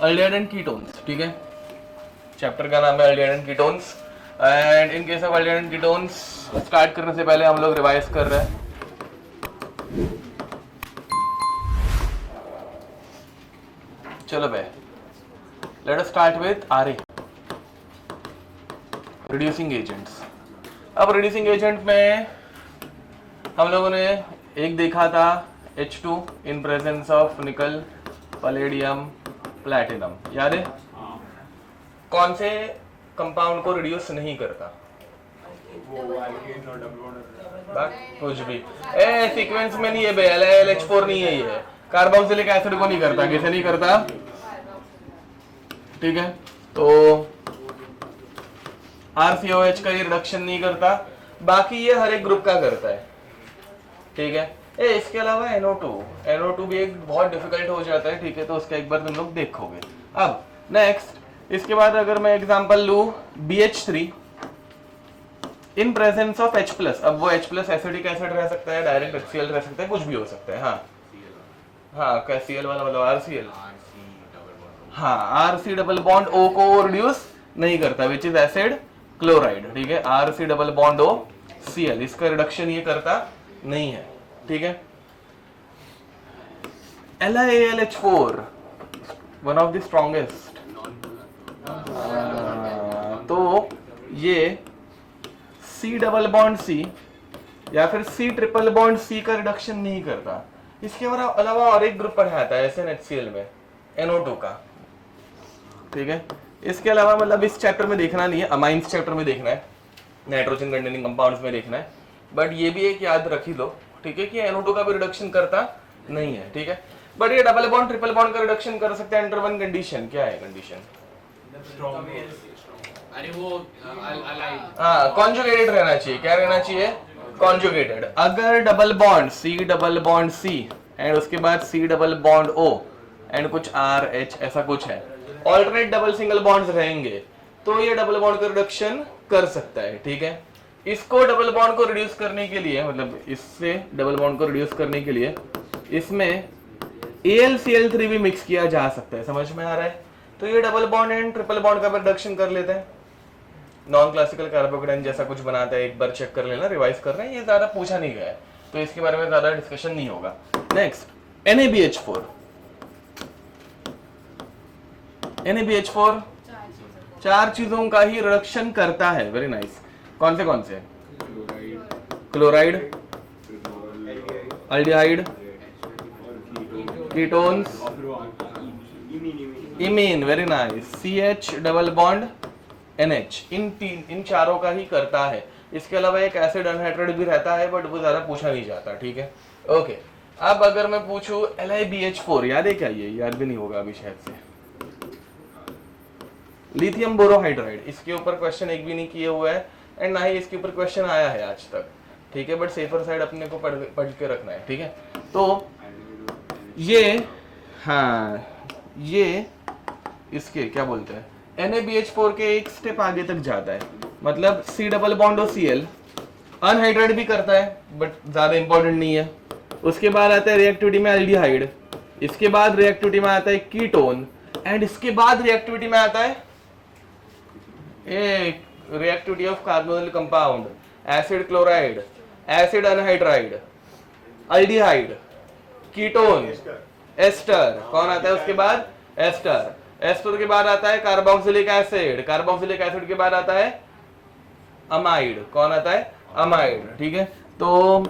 Aldehyde and ketones, ठीक है। Chapter का नाम है aldehyde and ketones. And in case of aldehyde and ketones start करने से पहले हम लोग रिवाइज कर रहे हैं। चलो भाई, let us start with RA, reducing agents. अब रिड्यूसिंग एजेंट में हम लोगों ने एक देखा था H2 in presence of nickel, palladium, platinum, याद है? कौन से कंपाउंड को रिड्यूस नहीं करता? कुछ भी सीक्वेंस में नहीं है बे, LH4 नहीं है, ये कार्बोक्सिलिक एसिड को नहीं करता। किसे नहीं करता? ठीक है, तो RCOH का ये रिडक्शन नहीं करता, बाकी ये हर एक ग्रुप का करता है, ठीक है। इसके अलावा NO2 भी एक बहुत डिफिकल्ट हो जाता है, ठीक है, तो उसका एक बार तुम लोग देखोगे। अब नेक्स्ट, इसके बाद अगर मैं एग्जांपल लूं BH3 in presence of H+, अब वो H+ एसिडिक एसिड रह सकता है, डायरेक्ट HCl रह सकता है, कुछ भी हो सकता है। हाँ क्या CL वाला मतलब RCl, हाँ RC डबल बॉन्ड O को रिड्यूस नहीं करता, विच इज एसिड क्लोराइड, ठीक है। RC double bond O Cl, इसका रिडक्शन ये करता नहीं है, ठीक है। LiAlH4 one of the strongest, तो ये C डबल बॉन्ड C या फिर C ट्रिपल बॉन्ड C का रिडक्शन नहीं करता। इसके अलावा और एक ग्रुप पढ़ाता है SnHCl में, NO2 का, ठीक है। इसके अलावा मतलब इस चैप्टर में देखना नहीं है, अमाइंस चैप्टर में देखना है, नाइट्रोजन कंटेनिंग कंपाउंड्स में देखना है। बट ये भी एक याद रख ही लो, ठीक है, कि NO2 का भी रिडक्शन करता नहीं है, ठीक है। बट ये डबल बॉन्ड ट्रिपल बॉन्ड का रिडक्शन कर सकते हैं अंडर वन कंडीशन। क्या है कंडीशन? अरे वो कॉन्जुगेटेड रहना चाहिए। क्या रहना चाहिए? कॉन्जुगेटेड। अगर डबल बॉन्ड C एंड उसके बाद C double bond O and कुछ RH ऐसा कुछ है, ऑल्टरनेट डबल सिंगल बॉन्ड्स रहेंगे, तो ये डबल बॉन्ड का रिडक्शन कर सकता है, ठीक है। इसको डबल बॉन्ड को रिड्यूस करने के लिए, मतलब इससे डबल बॉन्ड को रिड्यूस करने के लिए इसमें AlCl3 भी मिक्स किया जा सकता है, समझ में आ रहा है? तो ये double bond and triple bond का रिडक्शन कर लेते हैं। नॉन क्लासिकल कार्बोकेटाइन जैसा कुछ बनाता है, एक बार चेक कर लेना, रिवाइज कर रहे हैं, ये ज्यादा पूछा नहीं गया है तो इसके बारे में ज्यादा डिस्कशन नहीं होगा। नेक्स्ट NaBH4 चार चीजों का ही रिडक्शन करता है। Very nice. कौन से? Chloride, aldehyde, ketones, imine, very nice, CH double bond NH, इन चारों का ही करता है। इसके अलावा एक एसिड अनहाइड्रेट भी रहता है, बट वो ज्यादा पूछा नहीं जाता, ठीक है। ओके, अब अगर मैं पूछूं LiBH4, याद है क्या? ये याद भी नहीं होगा अभी शायद से। लिथियम बोरोहाइड्राइड, इसके ऊपर क्वेश्चन एक भी नहीं किए हुए है एंड ना ही इसके ऊपर क्वेश्चन आया है आज तक, ठीक है। बट सेफर साइड अपने को पढ़ के रखना है, ठीक है। तो ये, हाँ ये इसके क्या बोलते हैं, NaBH4 के एक स्टेप आगे तक जाता है, मतलब C double bond Cl anhydride भी करता है, बट ज्यादा इंपॉर्टेंट नहीं है। उसके बाद आता है रिएक्टिविटी में अल्डिहाइड, इसके बाद रिएक्टिविटी में आता है कीटोन, एंड इसके बाद रिएक्टिविटी में आता है reactivity of carbonyl compound, acid chloride, acid anhydride, aldehyde, ketone, ester. कौन आता है उसके बाद? एस्टर के बाद आता है कार्बोक्सिलिक एसिड, कार्बोक्सिलिक एसिड के बाद आता है अमाइड। कौन आता है? अमाइड, ठीक है। तो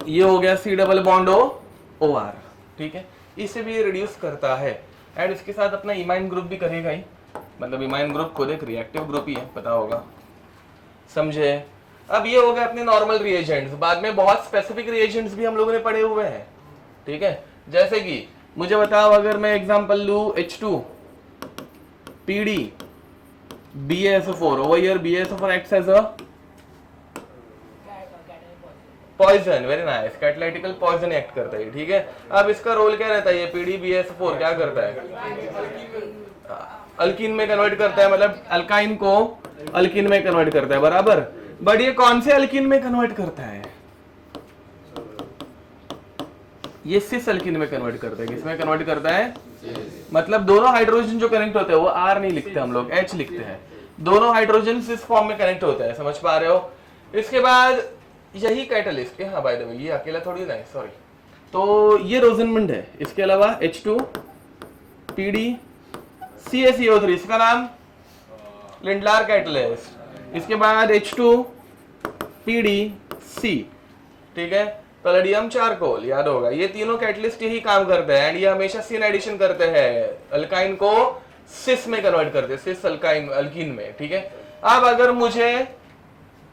ये हो गया C डबल बॉन्ड OR, ठीक है। इसे भी रिड्यूस करता है एंड इसके साथ अपना इमाइन ग्रुप भी करेगा ही, मतलब इमाइन ग्रुप खुद एक रिएक्टिव ग्रुप ही है, पता होगा, समझे? अब ये हो गए अपने नॉर्मल रिएजेंट्स। बाद में बहुत स्पेसिफिक रिएजेंट्स भी हम लोगों ने पढ़े हुए हैं, ठीक है। जैसे कि मुझे बताओ, अगर मैं एग्जांपल लूं H2 PD BaSO4, over here BaSO4 acts as a poison, very nice, catalytical poison act करता है, ठीक है। अब इसका रोल क्या रहता है? ये PDBaSO4 क्या करता है? अल्कीन में कन्वर्ट करता है, मतलब अल्काइन को अल्कीन में कन्वर्ट करता है, बराबर। बट ये कौन से अल्कीन में कन्वर्ट करता है? ये सिस अल्कीन में कन्वर्ट करता है। किसमें कन्वर्ट करता है? मतलब दोनों हाइड्रोजन जो कनेक्ट होते हैं वो R नहीं लिखते हम लोग, H लिखते हैं। दोनों हाइड्रोजन इस फॉर्म में कनेक्ट होते हैं, समझ पा रहे हो। इसके बाद यही कैटलिस्ट, हाँ बाय द वे ये अकेला थोड़ी ना है, सॉरी। तो ये रोजनमंड है। इसके अलावा H2 PD CaCO3, इसका नाम लिंडलार कैटलिस्ट। इसके बाद H2 PDC, ठीक है, पैलेडियम चारकोल, याद होगा। ये तीनों कैटलिस्ट यही काम करते हैं एंड ये हमेशा सिन एडिशन करते हैं, अल्काइन को सिस में कन्वर्ट करते हैं, सिस अल्काइन अल्कीन में, ठीक है। अब अगर मुझे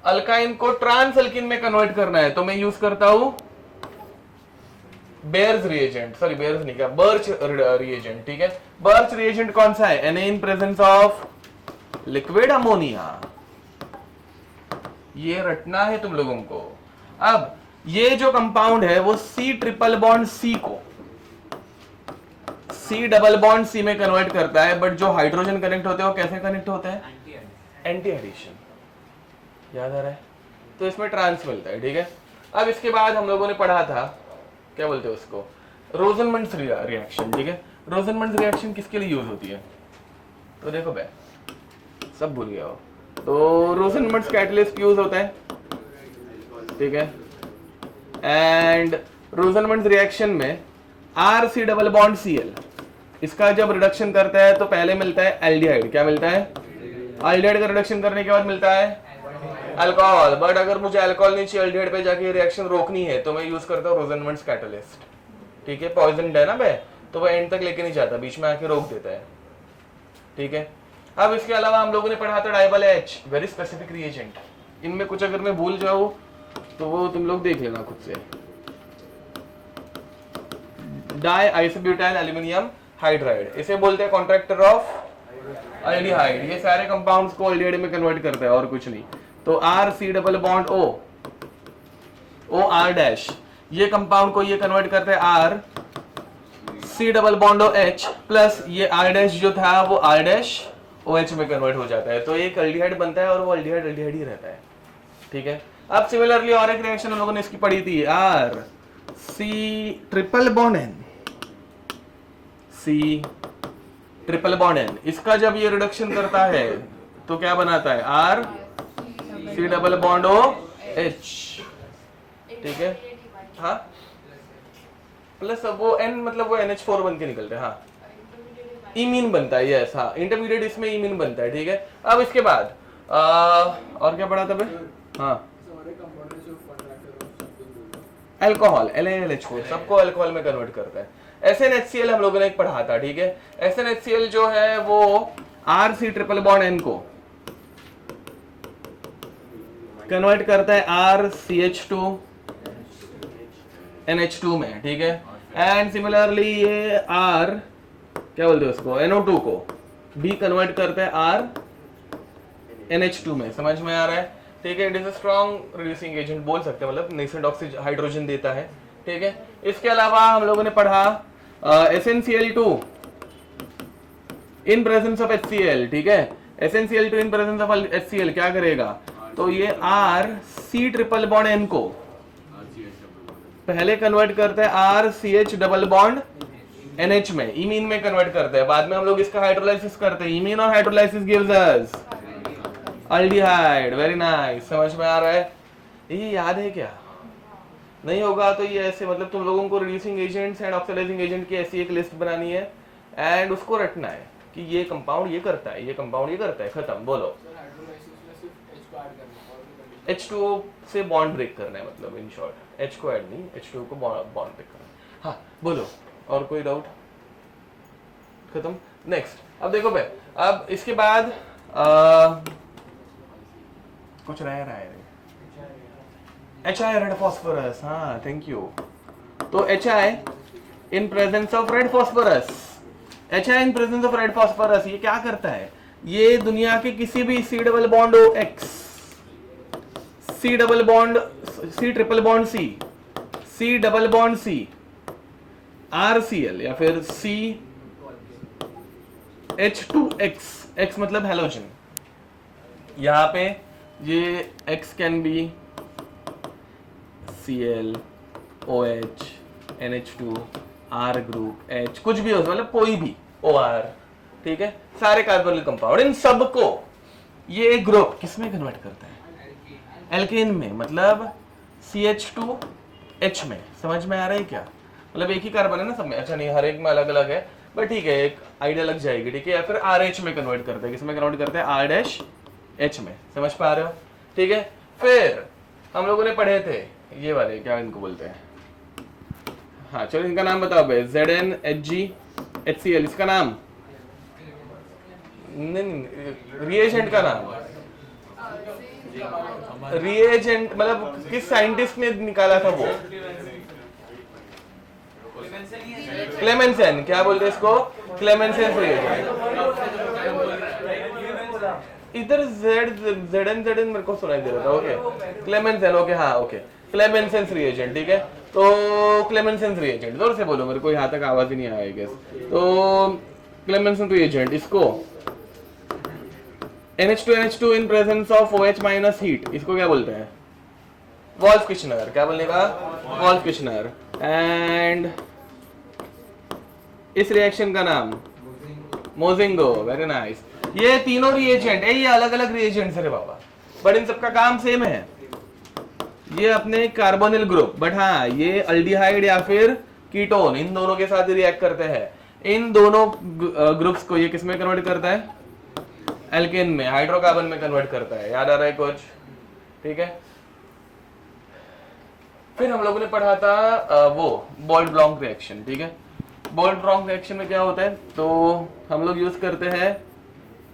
अल्काइन को ट्रांस अल्कीन में कन्वर्ट करना है तो मैं यूज करता हूं बेयर्स रिएजेंट, सॉरी बेयर्स नहीं क्या, बर्च रिएजेंट, ठीक है। बर्च रिएजेंट कौन सा है? Na in presence of liquid ammonia. ये रटना है तुम लोगों को। अब ये जो कंपाउंड है वो C ट्रिपल बॉन्ड C को C डबल बॉन्ड C में कन्वर्ट करता है, बट जो हाइड्रोजन कनेक्ट होते हैं वो कैसे कनेक्ट होते हैं? एंटी एडिशन, याद आ रहा है? तो इसमें ट्रांस मिलता है, ठीक है। अब इसके बाद हम लोगों ने पढ़ा था, क्या बोलते हैं उसको, रोजनमंड्स रिएक्शन, ठीक है। रोजनमंड्स रिएक्शन किसके लिए यूज होती है? तो देखो बे, सब भूल गया हो। तो रोजनमंड्स कैटलिस्ट यूज होता है, ठीक है। एंड रोजनमंड्स रिएक्शन में RC डबल बॉन्ड Cl, इसका जब रिडक्शन करता है तो पहले मिलता है एल्डिहाइड। क्या मिलता है? एल्डिहाइड का रिडक्शन करने के बाद मिलता है अल्कोहल। बट अगर मुझे अल्कोहल नहीं चाहिए, एल्डिहाइड पे जाके रिएक्शन रोकनी है, तो मैं यूज करता हूँ रोजनमंड्स कैटलिस्ट, ठीक है। पॉइजन है ना बे, तो वो एंड तक लेके नहीं जाता, बीच में आके रोक देता है, ठीक है। अब इसके अलावा हम लोगों ने पढ़ा था डाइबल H, वेरी स्पेसिफिक रिएजेंट। इनमें कुछ अगर मैं भूल जाऊं तो वो तुम लोग देख लेना खुद से। डाई आइसोब्यूटाइल एल्यूमिनियम हाइड्राइड, इसे बोलते हैं कॉन्ट्रैक्टर ऑफ एल्डिहाइड। ये सारे कंपाउंड्स को एल्डिहाइड में कन्वर्ट करता है और कुछ नहीं। तो RC double bond O, OR dash, ये कंपाउंड को ये कन्वर्ट करता है RC double bond OH plus ये R डैश जो था वो R डैश OH में कन्वर्ट हो जाता है। तो एक एल्डिहाइड बनता है और वो एल्डिहाइड एल्डिहाइड ही रहता है, ठीक है। अब सिमिलरली और एक रिएक्शन हम लोगों ने इसकी पढ़ी थी, RC triple bond N, C triple bond N। इसका जब ये रिडक्शन करता है तो क्या बनाता है? RC डबल बॉन्ड OH, ठीक है। हाँ प्लस वो N, मतलब वो NH4 बन के निकलता है, हाँ इमीन बनता है, यस हाँ, इंटरमीडिएट इसमें इमीन बनता है, ठीक है। अब इसके बाद और क्या पढ़ा था भाई? हाँ अल्कोहल, NaLH4, सबको अल्कोहल में कन्वर्ट करता है। SnHCl हम लोगों ने एक पढ़ा था, ठीक है। SnHCl जो है वो RC ट्रिपल बॉन्ड N को कन्वर्ट करता है RCH2 NH2 में, ठीक है। एंड सिमिलरली ये R, क्या बोलते हैं उसको, NO2 को भी कन्वर्ट करता है RNH2 में। समझ में आ रहा है? ठीक है। It is a strong reducing agent बोल सकते हैं, मतलब नेसेंट ऑक्सीजन हाइड्रोजन देता है, ठीक है। इसके अलावा हम लोगों ने पढ़ा SnCl2 in presence of HCl, ठीक है। SnCl2 in presence of HCl क्या करेगा? तो ये RC ट्रिपल बॉन्ड N को पहले कन्वर्ट करता है RCH डबल बॉन्ड NH में, इमीन में कन्वर्ट करते हैं। बाद में हम लोग इसका हाइड्रोलाइसिस करते हैं, इमीन और hydrolysis gives us aldehyde. Very nice, समझ में आ रहा है? ये याद है क्या? नहीं होगा तो ये ऐसे, मतलब तुम लोगों को reducing agents and oxidising agent की ऐसी एक लिस्ट बनानी है एंड उसको रटना है कि ये कंपाउंड ये करता है, ये कंपाउंड ये करता है, खत्म। बोलो। H2O से बॉन्ड ब्रेक करना है, मतलब इन शॉर्ट H को ऐड नहीं, H2O को बॉन्ड ब्रेक करना है। हाँ बोलो, और कोई डाउट? खत्म। नेक्स्ट। अब देखो भाई, अब इसके बाद कुछ रह रहा है, HI रेड फॉस्फोरस, हाँ थैंक यू। तो HI in presence of red phosphorus, HI in presence of red phosphorus ये क्या करता है? ये दुनिया के किसी भी C double bond OX, C double bond C triple bond C double bond C RCl या फिर CH2X, X मतलब हेलोजन, यहाँ पे ये X can be Cl, OH, NH2, R group, H, कुछ भी हो, मतलब कोई भी OR, ठीक है, सारे कार्बोनिल कंपाउंड, इन सबको ये ग्रुप किसमें कन्वर्ट करता है? एल्केन में, मतलब CH2H में। समझ में आ रहा है क्या? मतलब एक ही कार्बन है ना सब में, अच्छा नहीं हर एक में अलग अलग है, बट ठीक है एक आइडिया लग जाएगी, ठीक है। या फिर RH में कन्वर्ट करते हैं, किसमें कन्वर्ट करते हैं? R-H में। समझ पा रहे हो? ठीक है। फिर हम लोगों ने पढ़े थे ये वाले, क्या इनको बोलते हैं, हाँ चलो इनका नाम बताओ भाई, ZnHgHCl, इसका नाम नहीं, रिएजेंट का नाम, रिएजेंट मतलब किस साइंटिस्ट ने निकाला था वो? क्लेमेंसन। क्या बोलते हैं इसको? Clemmensen reagent. इधर ZN मेरे को सुनाई दे रहा था, ओके क्लेमेंसन, ओके हाँ ओके क्लेमेंसन रिएजेंट, ठीक है। तो क्लेमेंसन रिएजेंट, जोर से बोलो, मेरे को यहाँ तक आवाज ही नहीं आया गेस। तो क्लेमेंसन रिएजेंट, इसको NH2NH2 in presence of OH minus heat, इसको क्या बोलते हैं? वॉल्फ-किशनर। क्या बोलने का? वॉल्फ-किशनर। एंड इस रिएक्शन का नाम मोजिंगो। Very nice. ये तीनों रिएजेंट है, ये अलग अलग रिएजेंट्स है बाबा, बट इन सबका काम सेम है, ये अपने कार्बोनिल ग्रुप, बट हाँ ये अल्डिहाइड या फिर कीटोन, इन दोनों के साथ रिएक्ट करते हैं। इन दोनों ग्रुप्स को ये किसमें कन्वर्ट करता है? एल्केन में, हाइड्रोकार्बन में कन्वर्ट करता है। याद आ रहा है कुछ? ठीक है। फिर हम लोगों ने पढ़ा था वो बोल्ट-ब्लॉन्क रिएक्शन, ठीक है। बोल्ट-ब्लॉन्क रिएक्शन में क्या होता है? तो हम लोग यूज करते हैं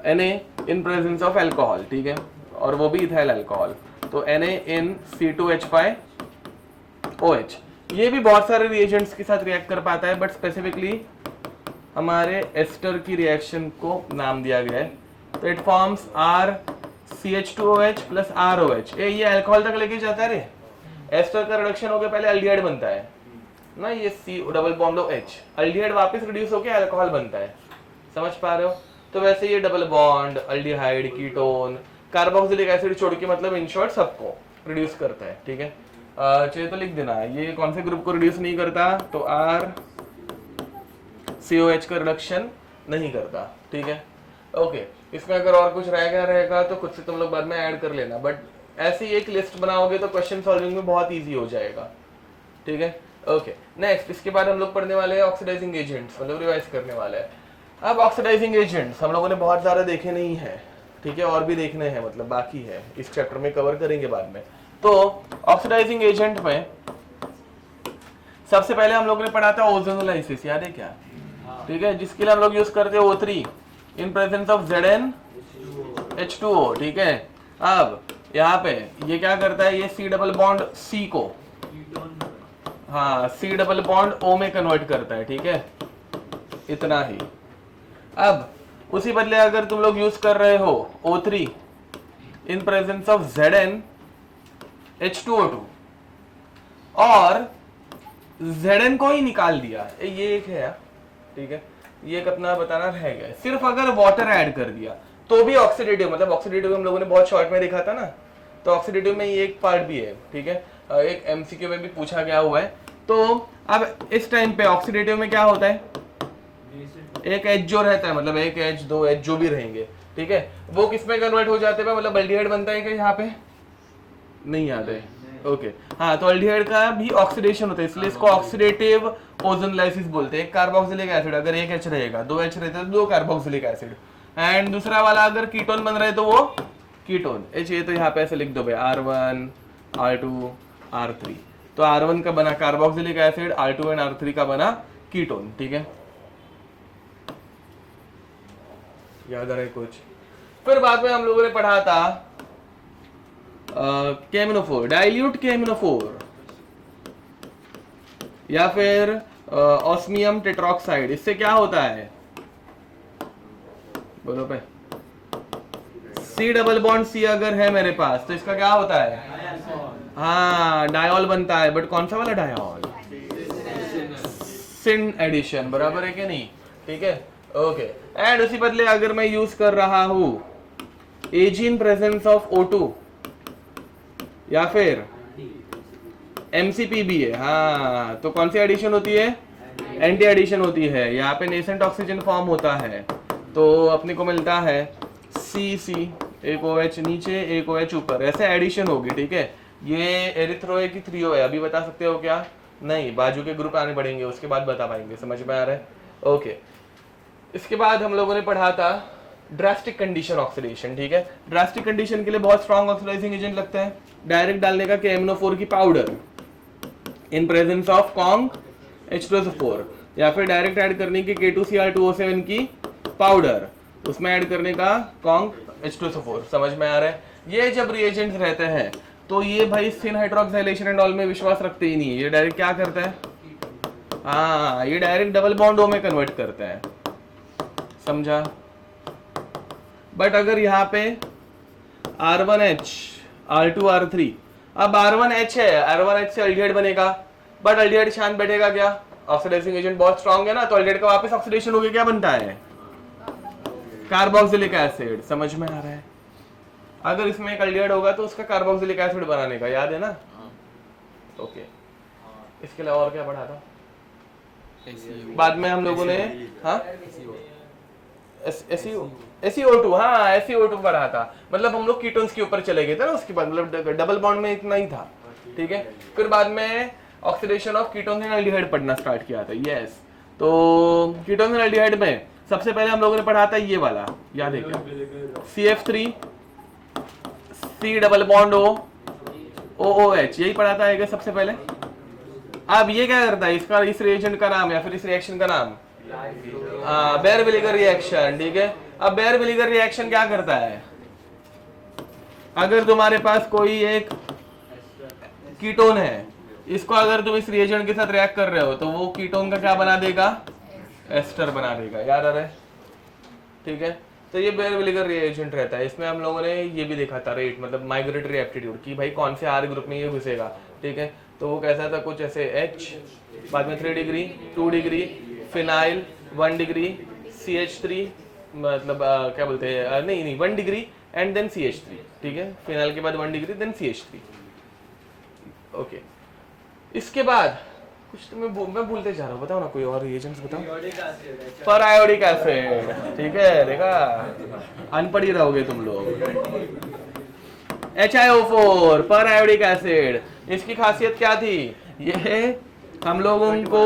Na in presence of alcohol, ठीक है, और वो भी इथाइल अल्कोहल। तो Na इन C2H5OH। ये भी बहुत सारे रिएजेंट्स के साथ रिएक्ट कर पाता है, बट स्पेसिफिकली हमारे एस्टर की रिएक्शन को नाम दिया गया है। तो it forms RCH2OH plus ROH। ये अल्कोहल तक लेके जाता है रे। एस्टर का रिडक्शन होकर पहले अल्डिहाइड बनता है ना, ये C double bond OH, aldehyde वापस रिड्यूस होकर अल्कोहल बनता है। समझ पा रहे हो? तो वैसे ये double bond, aldehyde, ketone, carboxylic acid छोड़ के, मतलब इन शॉर्ट सबको रिड्यूस करता है, ठीक है। चाहिए तो लिख देना, ये कौन से ग्रुप को रिड्यूस नहीं करता? तो RCOH का रिडक्शन नहीं करता, ठीक है। ओके, इसमें अगर और कुछ रहेगा तो खुद से तुम लोग बाद में ऐड कर लेना, बट ऐसी एक लिस्ट बनाओगे तो क्वेश्चन सॉल्विंग में बहुत इजी हो जाएगा, ठीक है। ओके, नेक्स्ट इसके बाद हम लोग पढ़ने वाले हैं ऑक्सीडाइजिंग एजेंट्स, मतलब रिवाइज करने वाले हैं। अब ऑक्सीडाइजिंग एजेंट्स हम लोगों ने बहुत ज़्यादा देखे नहीं है, ठीक है, और भी देखने हैं, मतलब बाकी है, इस चैप्टर में कवर करेंगे बाद में। तो ऑक्सीडाइजिंग एजेंट में सबसे पहले हम लोगों ने पढ़ा था ओजोनोलाइसिस, याद है क्या? ठीक है, जिसके लिए हम लोग यूज करते हैं O3 in presence of ZnH2O, ठीक है। अब यहाँ पे ये क्या करता है? ये C डबल बॉन्ड C को, हाँ C डबल बॉन्ड O में कन्वर्ट करता है, ठीक है, इतना ही। अब उसी बदले अगर तुम लोग यूज कर रहे हो O3 in presence of ZnH2O2 और Zn को ही निकाल दिया, ये एक है, ठीक है, ये एक अपना बताना रह गया। सिर्फ अगर वाटर ऐड कर दिया तो भी ऑक्सीडेटिव, मतलब ऑक्सीडेटिव हम लोगों ने बहुत शॉर्ट में देखा था ना, तो ऑक्सीडेटिव में ये एक पार्ट भी है, ठीक है, एक MCQ में भी पूछा गया हुआ है। तो अब इस टाइम पे ऑक्सीडेटिव में क्या होता है? एक H जो रहता है, मतलब एक H, दो H जो भी रहेंगे, ठीक है, वो किसमें कन्वर्ट हो जाते हैं? मतलब अल्डिहाइड बनता है क्या? यहाँ पे नहीं याद है, ओके हाँ, तो अल्डिहाइड का भी ऑक्सीडेशन होता है, इसलिए इसको ऑक्सीडेटिव ओजोनोलाइसिस बोलते हैं। एक कार्बोक्सिलिक एसिड अगर एक H रहेगा, दो H रहता है तो दो कार्बोक्सिलिक एसिड, एंड दूसरा वाला अगर कीटोन बन रहा है तो वो कीटोन H। ये तो यहाँ पे ऐसे लिख दो भाई, R1 R2 R3, तो R1 का बना carboxylic acid, R2 and R3 का बना कीटोन, ठीक है, याद आ रहा है कुछ? फिर बाद में हम लोगों ने पढ़ा था केमिनोफोर, डाइल्यूट केमिनोफोर, या फिर ऑस्मियम टेट्रोक्साइड। इससे क्या होता है? बोलो पे। C डबल बॉन्ड C अगर है मेरे पास तो इसका क्या होता है? हाँ, डायॉल बनता है, बट कौन सा वाला डायॉल? सिन एडिशन, बराबर है कि नहीं? ठीक है, ओके। एंड उसी बदले अगर मैं यूज कर रहा हूं Ag in presence of O2 या फिर MCPB है, हाँ, तो कौन सी एडिशन होती है? एंटी एडिशन होती है, यहाँ पे नेसेंट ऑक्सीजन फॉर्म होता है, तो अपने को मिलता है CC, एक OH नीचे एक OH ऊपर, ऐसे एडिशन होगी, ठीक है। ये एरिथ्रो की 3O है, अभी बता सकते हो क्या? नहीं, बाजू के ग्रुप आने पड़ेंगे, उसके बाद बता पाएंगे, समझ में आ रहा है? ओके। इसके बाद हम लोगों ने पढ़ा था ड्रास्टिक कंडीशन ऑक्सीडेशन, ठीक है। ड्रास्टिक कंडीशन के लिए बहुत स्ट्रॉन्ग ऑक्सीडाइजिंग एजेंट लगता है, डायरेक्ट डालने का KMnO4 की powder in presence of Kong H2SO4, या फिर डायरेक्ट ऐड करने की K2Cr2O7 की पाउडर, उसमें ऐड करने का कॉन्ग H2SO4, समझ में आ रहा है? ये जब रिएजेंट्स रहते हैं तो ये भाई सिन हाइड्रोक्साइलेशन एंड ऑल में विश्वास रखते ही नहीं है, ये डायरेक्ट क्या करता है? हाँ, ये डायरेक्ट डबल बॉन्ड O में कन्वर्ट करता है, समझा? बट अगर यहाँ पे R1H R2R3, अब R1H है, R1H से अल्डिहाइड बनेगा, बट अल्डिहाइड शांत बैठेगा क्या? ऑक्सीडाइजिंग एजेंट बहुत स्ट्रॉन्ग है ना, तो अल्डिहाइड का वापस ऑक्सीडेशन होके क्या बनता है? कार्बोक्सिलिक एसिड, समझ में आ रहा है? अगर इसमें एक अल्डिहाइड होगा तो उसका कार्बोक्सिलिक एसिड बनाने का, याद है ना? ओके। इसके अलावा और क्या पढ़ा था? बाद में हम लोगों ने SeO2, हाँ SeO2 पढ़ा था, मतलब हम लोग कीटोन्स के ऊपर चले गए थे ना, उसके बाद मतलब डबल बॉन्ड में इतना ही था, ठीक है। फिर बाद में oxidation of ketones and aldehyde पढ़ना स्टार्ट किया था, यस। तो कीटोन्स एंड एल्डिहाइड में सबसे पहले हम लोगों ने पढ़ा था ये वाला, याद है क्या? CF3 C double bond O OOH, यही पढ़ा था है सबसे पहले। अब ये क्या करता है? इसका इस रिएजेंट का नाम या फिर इस रिएक्शन का नाम बेयर विलिगर रिएक्शन, ठीक है। अब बेयर विलिगर रिएक्शन क्या करता है? अगर तुम्हारे पास कोई एक कीटोन है, इसको अगर तुम इस रिएजेंट के साथ रिएक्ट कर रहे हो तो वो कीटोन का क्या बना देगा? एस्टर बना देगा, याद आ रहा है? ठीक है, तो ये बेयर विलिगर रिएजेंट रहता है। इसमें हम लोगों ने ये भी देखा था रेट, मतलब माइग्रेटरी एप्टीट्यूड की, भाई कौन से R ग्रुप में ये घुसेगा, ठीक है। तो वो कैसा था? कुछ ऐसे H, बाद में 3 degree, 2 degree, phenyl 1 degree, CH3, मतलब क्या बोलते हैं, नहीं 1 डिग्री एंड देन CH3, ठीक है। फिनाइल के बाद 1 डिग्री देन CH3, ओके। इसके बाद कुछ तो मैं भूलते जा रहा हूँ, बताओ ना कोई और रिएजेंट्स बताओ। पर आयोडिक एसिड, ठीक है, देखा अनपढ़ ही रहोगे तुम लोग। HiO4 पर आयोडिक एसिड, इसकी खासियत क्या थी? ये हम लोगों को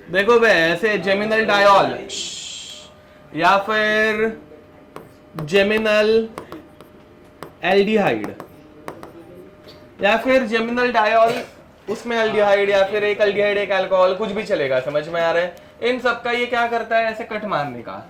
देखो बे, ऐसे जेमिनल डायोल या फिर जेमिनल एल्डिहाइड या फिर जेमिनल डायोल, उसमें एल्डिहाइड या फिर एक एल्डिहाइड एक अल्कोहल, कुछ भी चलेगा, समझ में आ रहा है? इन सब का ये क्या करता है? ऐसे कट मारने का,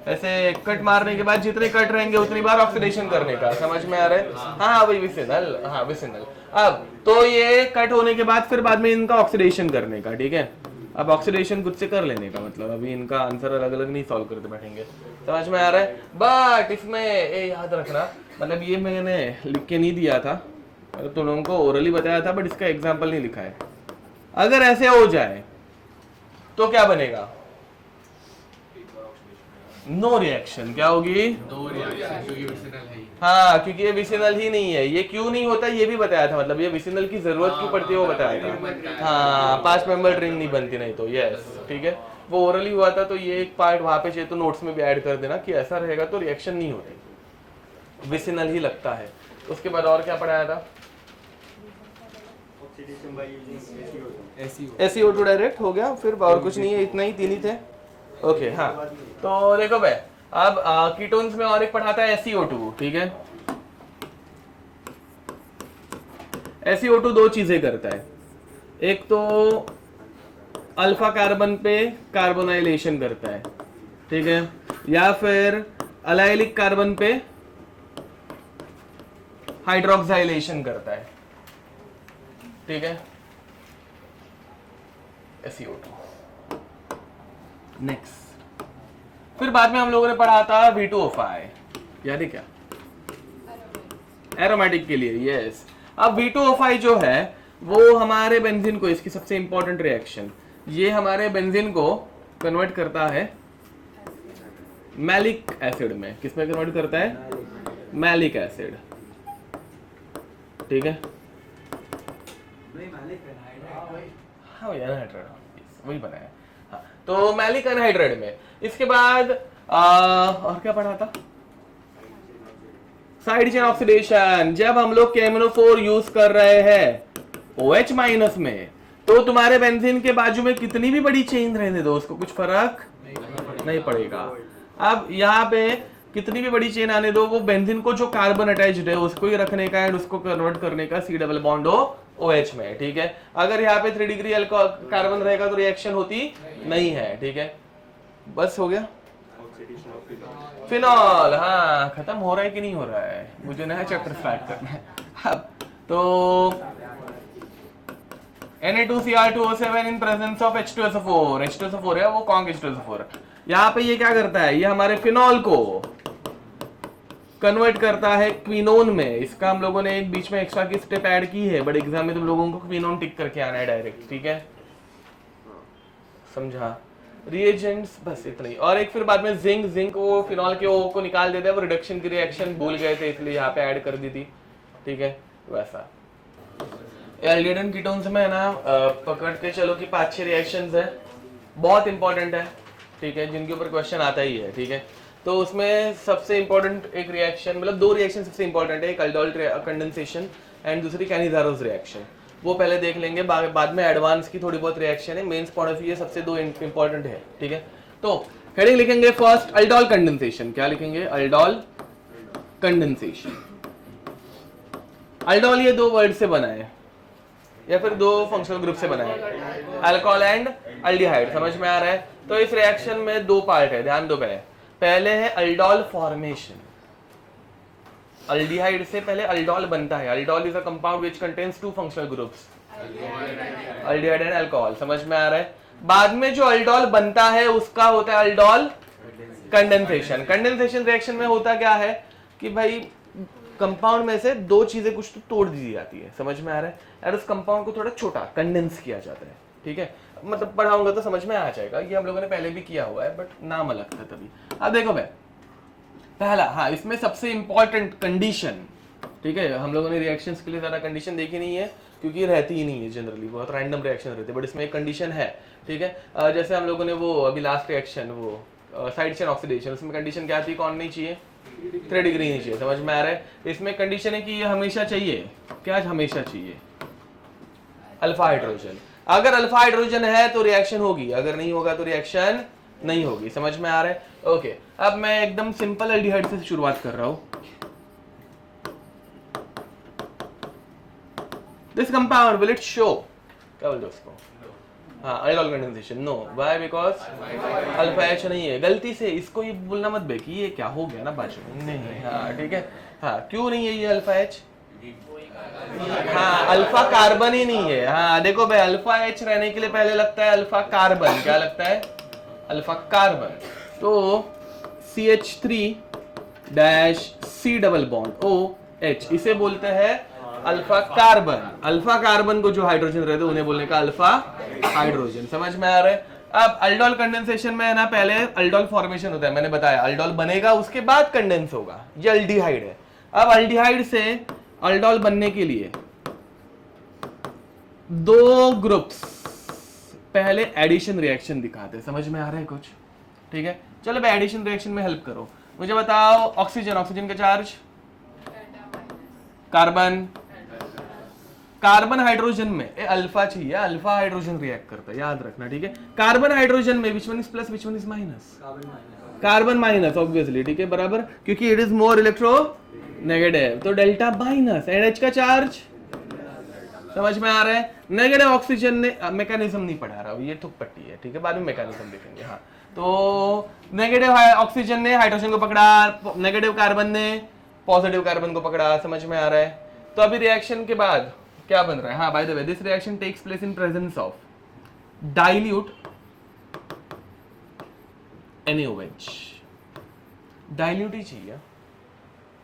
ऐसे कट मारने के बाद जितने कट रहेंगे उतनी बार ऑक्सीडेशन करने का, समझ में आ रहा है? हाँ भाई विसिनल, हाँ विसिनल। अब तो ये कट होने के बाद फिर बाद में इनका ऑक्सीडेशन करने का, ठीक है। अब ऑक्सीडेशन खुद से कर लेने का, मतलब अभी इनका आंसर अलग अलग नहीं सॉल्व करते बैठेंगे, समझ में आ रहा है? बट इसमें ये याद रखना, मतलब ये मैंने लिख के नहीं दिया था, तुम लोगों को ओरली बताया था, बट इसका एग्जाम्पल नहीं लिखा है। अगर ऐसे हो जाए तो क्या बनेगा? No reaction. क्या होगी? नो रिएक्शन, क्योंकि विसिनल है ही। हाँ, क्योंकि ये विसिनल ही नहीं है। ये क्यों नहीं होता ये भी बताया था, मतलब ये विसिनल की जरूरत क्यों पड़ती है वो बताया था। हाँ, 5 मेंबर रिंग नहीं बनती नहीं तो, यस, ठीक है। वो ओरली हुआ था, तो ये एक पार्ट वहां पे चाहिए तो नोट्स में भी ऐड कर देना कि ऐसा रहेगा तो रिएक्शन नहीं होती, विसिनल ही लगता है। उसके बाद और क्या पढ़ाया था? SeO2 डायरेक्ट हो गया, फिर और कुछ नहीं है, इतना ही, 3 ही थे, ओके। हाँ, तो देखो भाई, अब कीटोन्स में और एक पढ़ाता है SeO2, ठीक है। SeO2 दो चीजें करता है, एक तो अल्फा कार्बन पे कार्बोनाइलेशन करता है, ठीक है, या फिर अलाइलिक कार्बन पे हाइड्रोक्साइलेशन करता है, ठीक है, SeO2। नेक्स्ट, फिर बाद में हम लोगों ने पढ़ा था V2O5, याद है क्या? एरोमेटिक के लिए, यस। अब V2O5 जो है वो हमारे बेंजीन को, इसकी सबसे इंपॉर्टेंट रिएक्शन, ये हमारे बेंजीन को कन्वर्ट करता है मैलिक एसिड में। किस में कन्वर्ट करता है? मैलिक एसिड, ठीक है, हाँ भैया एनहाइड्राइड वही बना है। हाँ, तो मैलिक एनहाइड्राइड में इसके बाद और क्या पढ़ा था, साइड चेन ऑक्सीडेशन। जब हम लोग KMnO4 यूज कर रहे हैं OH माइनस में, तो तुम्हारे बेंजीन के बाजू में कितनी भी बड़ी चेन रहने दो, उसको कुछ फर्क नहीं पड़ेगा। अब यहाँ पे कितनी भी बड़ी चेन आने दो, वो बेंजीन को जो कार्बन अटैच्ड है उसको ही रखने का एंड उसको कन्वर्ट करने का C डबल बॉन्ड OH में, ठीक है। अगर यहाँ पे 3 डिग्री कार्बन रहेगा तो रिएक्शन होती नहीं है, ठीक है। बस हो गया। फिनॉल, हाँ खत्म हो रहा है कि नहीं हो रहा है, मुझे नया चैप्टर स्टार्ट करना है। अब तो Na2Cr2O7 in presence of H2SO4, H2SO4 है वो कॉन्क H2SO4। यहाँ पे ये क्या करता है, ये हमारे फिनॉल को कन्वर्ट करता है क्विनोन में। इसका हम लोगों ने एक बीच में एक्स्ट्रा की स्टेप ऐड की है, बट एग्जाम में तुम लोगों को क्विनोन टिक करके आना है डायरेक्ट, ठीक है, समझा। रिएजेंट्स बस इतना ही। और एक फिर बाद में जिंक वो फिनॉल के O को निकाल देता है, वो रिडक्शन की रिएक्शन भूल गए थे इसलिए यहाँ पे ऐड कर दी थी, ठीक है। वैसा एल्डिहाइड एंड कीटोन्स में है ना, पकड़ के चलो कि 5-6 रिएक्शंस है, बहुत इंपॉर्टेंट है, ठीक है, जिनके ऊपर क्वेश्चन आता ही है, ठीक है। तो उसमें सबसे इंपॉर्टेंट एक रिएक्शन, मतलब 2 रिएक्शन सबसे इंपॉर्टेंट है, एक अल्डोल कंडेंसेशन एंड दूसरी कैनिज़ारोस रिएक्शन। वो पहले देख लेंगे, बाद में एडवांस की थोड़ी बहुत रिएक्शन है, मेंस पॉइंट ऑफ व्यू सबसे 2 इंपॉर्टेंट है, ठीक है। तो हेडिंग लिखेंगे फर्स्ट अल्डोल कंडेंसेशन। क्या लिखेंगे, अल्डोल कंडेंसेशन। अल्डोल ये 2 वर्ड से बना है या फिर 2 फंक्शनल ग्रुप से बना है, अल्कोहल एंड अल्डिहाइड, समझ में आ रहा है। तो इस रिएक्शन में 2 पार्ट है, ध्यान दो। पहले है अल्डोल फॉर्मेशन, अल्डिहाइड से पहले अल्डोल बनता है। Aldol is a compound which contains 2 functional groups, aldehyde and alcohol, समझ में आ रहा है। बाद में जो अल्डोल बनता है उसका होता है अल्डोल कंडेंसेशन। कंडेंसेशन रिएक्शन में होता क्या है कि भाई कंपाउंड में से 2 चीजें कुछ तो तोड़ दी जाती है, समझ में आ रहा है, और उस कंपाउंड को थोड़ा छोटा कंडेंस किया जाता है, ठीक है। मतलब पढ़ाऊंगा तो समझ में आ जाएगा, ये हम लोगों ने पहले भी किया हुआ है बट नाम अलग था तभी। अब देखो भाई, पहला, हाँ इसमें सबसे इंपॉर्टेंट कंडीशन, ठीक है, हम लोगों ने रिएक्शंस के लिए ज्यादा कंडीशन देखी नहीं है क्योंकि रहती ही नहीं है, जनरली बहुत रैंडम रिएक्शन रहते हैं, बट इसमें एक कंडीशन है, ठीक है। जैसे हम लोगों ने वो अभी लास्ट रिएक्शन वो साइड चेन ऑक्सीडेशन, उसमें कंडीशन क्या थी, कौन नहीं चाहिए, 3 डिग्री नहीं चाहिए, समझ में आ रहा है। इसमें कंडीशन है कि ये हमेशा चाहिए, क्या हमेशा चाहिए, अल्फा हाइड्रोजन। अगर अल्फा हाइड्रोजन है तो रिएक्शन होगी, अगर नहीं होगा तो रिएक्शन नहीं होगी, समझ में आ रहा है। ओके, अब मैं एकदम सिंपल एल्डिहाइड से शुरुआत कर रहा हूं। This compound will it show, क्या बोलते उसको, हाँ aldol condensation, no, why, because alpha H नहीं है। गलती से इसको ये बोलना मत बे कि ये क्या हो गया ना बाजू में, नहीं, हाँ ठीक है, हाँ क्यों नहीं है ये अल्फा एच, हाँ अल्फा कार्बन ही नहीं है। हाँ देखो भाई, अल्फा एच रहने के लिए पहले लगता है अल्फा कार्बन, क्या लगता है, अल्फा कार्बन। तो CH3-C डबल बॉन्ड OH, इसे बोलते हैं अल्फा कार्बन। अल्फा कार्बन को जो हाइड्रोजन रहते हैं उन्हें बोलने का अल्फा हाइड्रोजन, समझ में आ रहा है। अब अल्डोल कंडेंसेशन में है ना, पहले अल्डोल फॉर्मेशन होता है, मैंने बताया अल्डोल बनेगा उसके बाद कंडेंस होगा, ये अल्डिहाइड है। अब अल्डिहाइड से अल्डोल बनने के लिए 2 ग्रुप्स पहले एडिशन रिएक्शन दिखाते हैं, समझ में आ रहा है कुछ, ठीक है। चलो भाई एडिशन रिएक्शन में हेल्प करो, मुझे बताओ ऑक्सीजन, ऑक्सीजन का चार्ज, कार्बन, कार्बन हाइड्रोजन में अल्फा चाहिए, अल्फा हाइड्रोजन रिएक्ट करता है, याद रखना, ठीक है। कार्बन हाइड्रोजन में which one is plus, which one is minus, carbon minus obviously, ठीक है, बराबर, क्योंकि it is more electro negative, तो डेल्टा माइनस। NH का चार्ज समझ में आ रहा है, नेगेटिव ऑक्सीजन ने, मैकेनिज्म नहीं पढ़ा रहा हूं, ये थुक पट्टी है, ठीक है, बाद में मैकेनिज्म देखेंगे। हाँ तो नेगेटिव ऑक्सीजन ने हाइड्रोजन को पकड़ा, नेगेटिव कार्बन ने पॉजिटिव कार्बन को पकड़ा, समझ में आ रहा है। तो अभी रिएक्शन के बाद क्या बन रहा है, हाँ by the way this reaction takes place in presence of dilute NaOH, dilute ही चाहिए,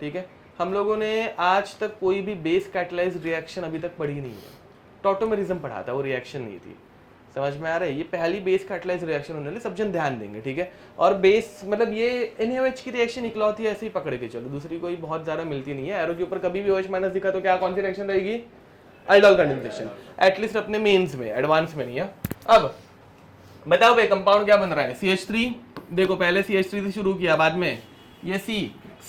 ठीक है। हम लोगों ने आज तक कोई भी बेस कैटलाइज्ड रिएक्शन अभी तक पढ़ी नहीं है, टॉटोमेरिज्म पढ़ा था, वो रिएक्शन नहीं थी, समझ में आ रहा है? ये पहली बेस कैटलाइज रिएक्शन होने वाली, सब जन ध्यान देंगे, ठीक है। और बेस मतलब ये NaOH की रिएक्शन इकलौती है, ऐसे ही पकड़ के चलो, दूसरी कोई बहुत ज्यादा मिलती नहीं है। एरो के ऊपर कभी भी OH माइनस दिखा तो क्या कौन सी रिएक्शन रहेगी? अल्डोल कंडेंसेशन, एटलीस्ट अपने मेंस में, एडवांस में नहीं है। अब बताओ भाई कंपाउंड क्या बन रहा है? CH3, देखो पहले CH3 से शुरू किया, बाद में ये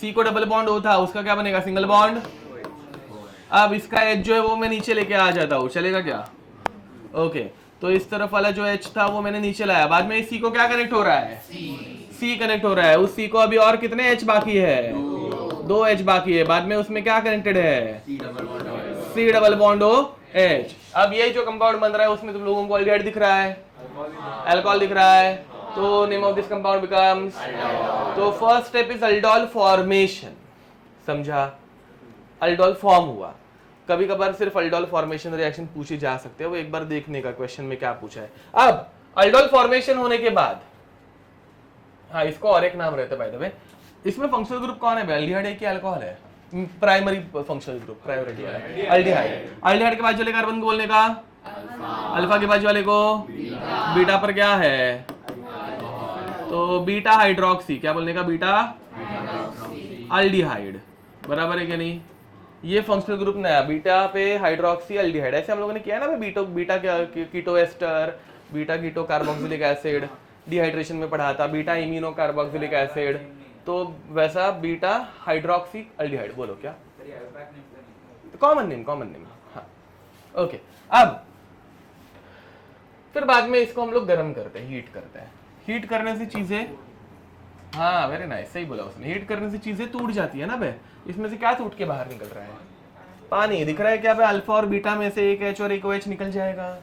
C को डबल बॉन्ड O था, उसका क्या बनेगा? Single bond. अब इसका H जो है वो मैं नीचे लेके आ जाता हूँ, चलेगा क्या? ओके, तो इस तरफ वाला जो H था वो मैंने नीचे लाया, बाद में इस C को क्या कनेक्ट हो रहा है? C कनेक्ट हो रहा है, उस C को अभी और कितने H बाकी है? 2 H बाकी है, बाद में उसमें क्या कनेक्टेड है? C double bond O H। अब ये जो कंपाउंड बन रहा है उसमें तुम लोगों को अल्डिहाइड दिख रहा है, अल्कोहल दिख रहा है, तो name of this compound becomes, तो first step is aldol formation, समझा? अल्डोल फॉर्म हुआ। कभी कभार सिर्फ अल्डोल फॉर्मेशन रिएक्शन पूछी जा सकते हैं, वो एक बार देखने का क्वेश्चन में क्या पूछा है। अब अल्डोल फॉर्मेशन होने के बाद, हाँ इसको और एक नाम रहता है बाय द वे, इसमें फंक्शनल ग्रुप कौन है? अल्डिहाइड है कि अल्कोहल है? Primary functional group, primary aldehyde. Aldehyde के बाजू वाले कार्बन को बोलने का अल्फा, के बाजू वाले को बीटा पर क्या है? तो बीटा हाइड्रोक्सी, क्या बोलने का? बीटा अल्डिहाइड, बराबर है कि नहीं? ये फंक्शनल ग्रुप नया, बीटा पे हाइड्रोक्सी अल्डिहाइड। ऐसे हम लोगों ने किया ना भाई, beta keto ester, beta keto carboxylic acid, dehydration में पढ़ा था, बीटा इम्यूनो कार्बोक्सिलिक एसिड, तो वैसा बीटा हाइड्रोक्सी अल्डिहाइड। बोलो क्या? कॉमन नेम, हाँ ओके। अब फिर बाद में इसको हम लोग गर्म करते हैं, हीट करते हैं। हीट करने से चीजें, हाँ वेरी नाइस, सही बोला उसने, हीट करने से चीजें टूट जाती है ना बे। इसमें से क्या टूट के बाहर निकल रहा है? पानी। दिख रहा है क्या बे? अल्फा और बीटा में से एक H और एक OH निकल जाएगा,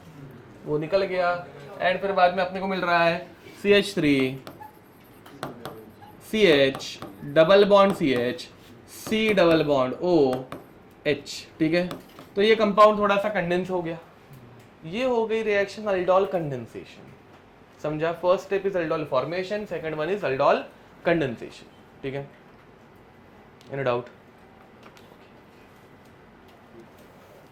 वो निकल गया। एंड फिर बाद में अपने को मिल रहा है CH3 CH double bond CH C double bond OH, ठीक है। तो ये कंपाउंड थोड़ा सा कंडेंस हो गया, ये हो गई रिएक्शन अल्डोल कंडेंसेशन, समझा? First step is aldol formation, second one is aldol condensation, ठीक है। In doubt?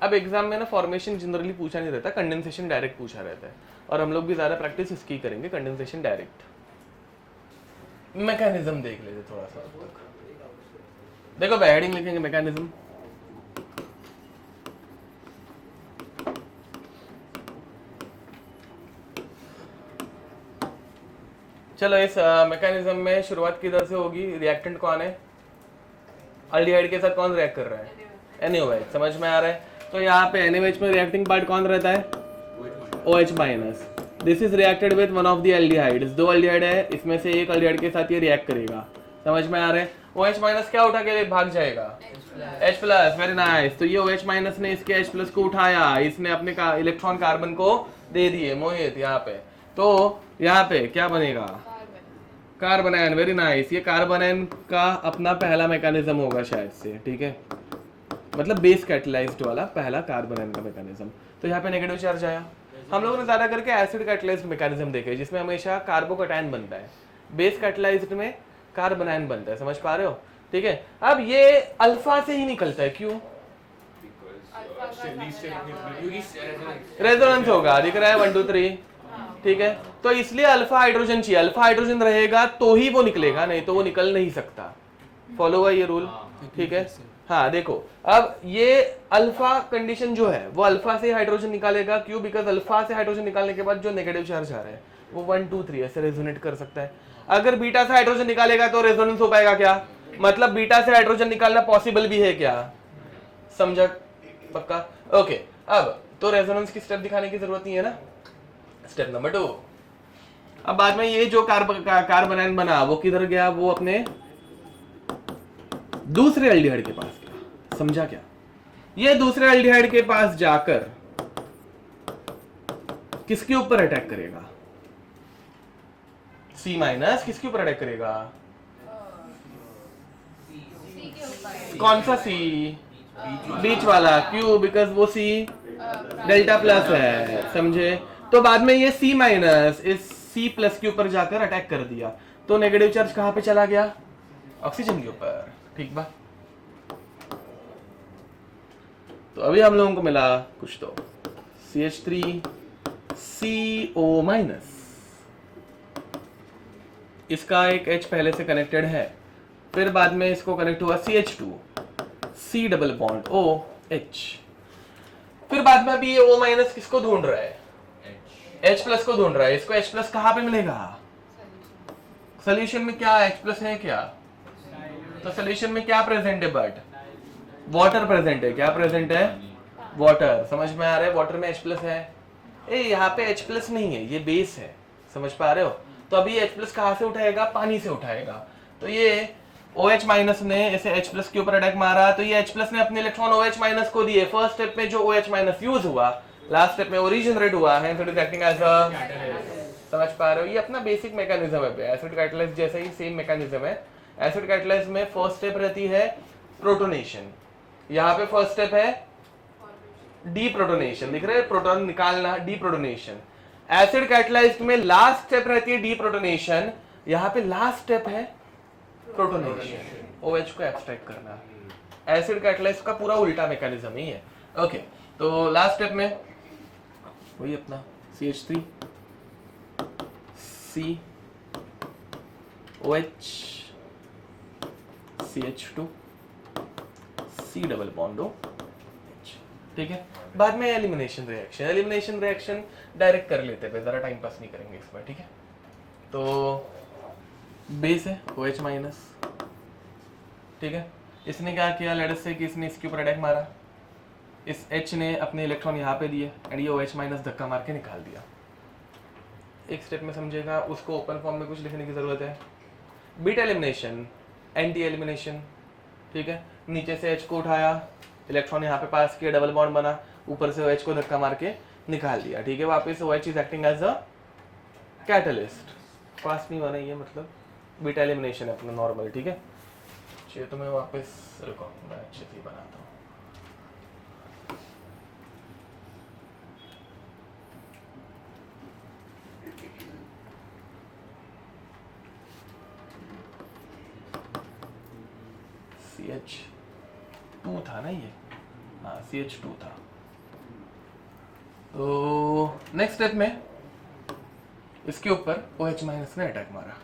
अब एग्जाम में ना फॉर्मेशन जनरली पूछा नहीं रहता, कंडेंसेशन डायरेक्ट पूछा रहता है, और हम लोग भी ज्यादा प्रैक्टिस इसकी करेंगे, कंडेंसेशन डायरेक्ट। मैकेनिज्म देख लेते थोड़ा सा तक। देखो हेडिंग लिखेंगे मैकेनिज्म, चलो इस मैकेनिज्म में शुरुआत किधर से होगी? रिएक्टेंट कौन है? अल्डिहाइड के साथ कौन रिएक्ट कर रहा है? NaOH, समझ में आ रहा है? तो यहाँ पे NaOH में रिएक्टिंग पार्ट कौन रहता है? OH minus. This is reacted with one of the aldehydes, 2 aldehyde है, इसमें से एक एल्डिहाइड के साथ ये रिएक्ट करेगा, समझ में आ रहा है? OH माइनस क्या उठा के भाग जाएगा? H plus, very nice. तो ये OH माइनस ने इसके H प्लस को उठाया, इसने अपने इलेक्ट्रॉन कार्बन को दे दिए मोहित यहाँ पे, तो यहाँ पे क्या बनेगा? Carbon ion, very nice. ये कार्बन आयन का अपना पहला मैकेनिज्म होगा शायद से, ठीक है, मतलब बेस कैटलाइज्ड वाला पहला कार्बन आयन का मैकेनिज्म। तो यहाँ पे नेगेटिव चार्ज आया। हम लोगों ने ज्यादा करके एसिड कैटलाइज्ड मैकेनिज्म देखे, जिसमें हमेशा कार्बोकैटायन बनता है, बेस कैटलाइज्ड में कार्बन आयन बनता है, समझ पा रहे हो? ठीक है। अब ये अल्फा से ही निकलता है, क्यों? रेजोनेंस होगा, दिख रहा है 1 2 3, ठीक है। तो इसलिए अल्फा हाइड्रोजन चाहिए, अल्फा हाइड्रोजन रहेगा तो ही वो निकलेगा, नहीं तो वो निकल नहीं सकता। फॉलो हुआ ये रूल, ठीक है। हाँ देखो, अब ये अल्फा कंडीशन जो है वो अल्फा से हाइड्रोजन निकालेगा, क्यों? बिकॉज अल्फा से हाइड्रोजन निकालने के बाद जो नेगेटिव चार्ज आ रहा है वो 1 2 3 ऐसे रेजोनेट कर सकता है। अगर बीटा से हाइड्रोजन निकालेगा तो रेजोनेंस हो पाएगा क्या? मतलब बीटा से हाइड्रोजन निकालना पॉसिबल भी है क्या? समझा? पक्का? ओके। अब तो रेजोनेंस की स्टेप दिखाने की जरूरत नहीं है ना। स्टेप नंबर 2, अब बाद में ये जो कार्बन आयन बना वो किधर गया? वो अपने दूसरे एल्डिहाइड के पास गया, समझा क्या? ये दूसरे एल्डिहाइड के पास जाकर किसके ऊपर अटैक करेगा? C माइनस किसके ऊपर अटैक करेगा? कौन सा C? बीच वाला, क्यों? बिकॉज वो C डेल्टा प्लस है, समझे? तो बाद में ये C माइनस इस C प्लस के ऊपर जाकर अटैक कर दिया, तो नेगेटिव चार्ज कहां पे चला गया? ऑक्सीजन के ऊपर, ठीक बा? तो अभी हम लोगों को मिला कुछ तो CH3 CO माइनस, इसका एक H पहले से कनेक्टेड है, फिर बाद में इसको कनेक्ट हुआ CH2, C double bond OH, फिर बाद में अभी ये O माइनस किसको ढूंढ रहा है, H प्लस को ढूंढ रहा है। इसको H प्लस कहाँ पे मिलेगा, सोल्यूशन में क्या H प्लस है क्या, तो सोल्यूशन में क्या प्रेजेंट है, बट वाटर प्रेजेंट है। क्या प्रेजेंट है, वाटर। समझ में आ रहा है, वाटर में H प्लस है। ए यहाँ पे H प्लस नहीं है, ये बेस है, समझ पा रहे हो। तो अभी H प्लस कहाँ से उठाएगा, पानी से उठाएगा। तो ये OH माइनस ने इसे H प्लस के ऊपर अटैक मारा, तो ये H प्लस ने अपने इलेक्ट्रॉन OH माइनस को दिए। फर्स्ट स्टेप में जो OH माइनस यूज हुआ, लास्ट स्टेप में वो रीजनरेट हुआ है, it is acting as a, समझ पा रहे हो। ये अपना बेसिक मैकेनिज्म है, एसिड कैटालिस्ट जैसा ही सेम मैकेनिज्म है। एसिड कैटालिस्ट में फर्स्ट स्टेप रहती है प्रोटोनेशन, यहाँ पे फर्स्ट स्टेप है डीप्रोटोनेशन, दिख रहे हैं, प्रोटॉन निकालना, डीप्रोटोनेशन। एसिड कैटालिस्ट में लास्ट स्टेप रहती है डीप्रोटोनेशन, यहाँ पे लास्ट स्टेप है प्रोटोनेशन, OH को एक्सट्रैक्ट करना। एसिड कैटालिस्ट का पूरा उल्टा मैकेनिज्म ही है। ओके, तो लास्ट स्टेप में वही अपना CH3 C OH CH2 C double bond OH, ठीक है। बाद में elimination reaction, elimination reaction direct कर लेते हैं, ज़रा टाइम पास नहीं करेंगे इस बार, ठीक है। तो बेस है OH माइनस, ठीक है। इसने क्या किया, लेट अस से कि इसने इसके ऊपर अटैक मारा, इस H ने अपने इलेक्ट्रॉन यहाँ पे दिए एंड ये OH माइनस धक्का मार के निकाल दिया। एक स्टेप में समझेगा, उसको ओपन फॉर्म में कुछ लिखने की जरूरत है। बीटा एलिमिनेशन, एंटी एलिमिनेशन, ठीक है। नीचे से H को उठाया, इलेक्ट्रॉन यहाँ पे पास किया, डबल बॉन्ड बना, ऊपर से OH को धक्का मार के निकाल दिया, ठीक है। वापस OH is acting as a catalyst, पास नहीं बना, ये मतलब बीटा एलिमिनेशन है अपना नॉर्मल, ठीक है। चलिए तो मैं वापस, रुको मैं अच्छे से बनाता हूँ। CH2 था ना ये, हाँ CH2 था। तो नेक्स्ट स्टेप में इसके ऊपर OH माइनस ने अटैक मारा।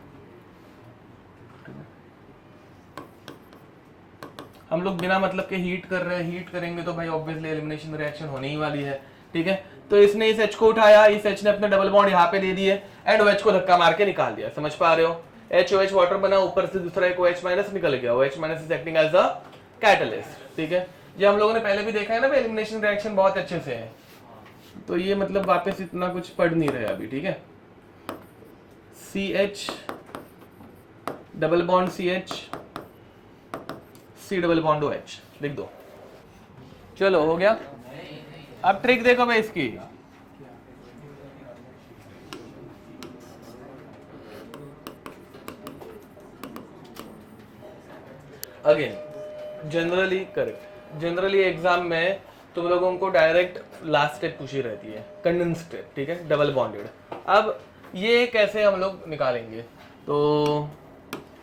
हम लोग बिना मतलब के हीट कर रहे हैं, हीट करेंगे तो भाई ऑब्वियसली एलिमिनेशन रिएक्शन होने ही वाली है, ठीक है। तो इसने इस H को उठाया, इस H ने अपने डबल बॉन्ड यहाँ पे दे दिए एंड OH को धक्का मार के निकाल दिया, समझ पा रहे हो। HOH वाटर बना, ऊपर से दूसरा एक OH माइनस निकल गया, OH minus is acting as a catalyst, ठीक है। ये हम लोगों ने पहले भी देखा है ना, एलिमिनेशन रिएक्शन बहुत अच्छे से है। तो ये मतलब वापस इतना कुछ पढ़ नहीं रहे अभी, ठीक है। CH double bond CH C double bond OH लिख दो। चलो हो गया। अब ट्रिक देखो भाई इसकी, again generally correct, generally exam में तुम लोगों को डायरेक्ट लास्ट स्टेप पूछी रहती है, कंडेंस स्टेप, ठीक है, डबल बॉन्डेड। अब ये कैसे हम लोग निकालेंगे, तो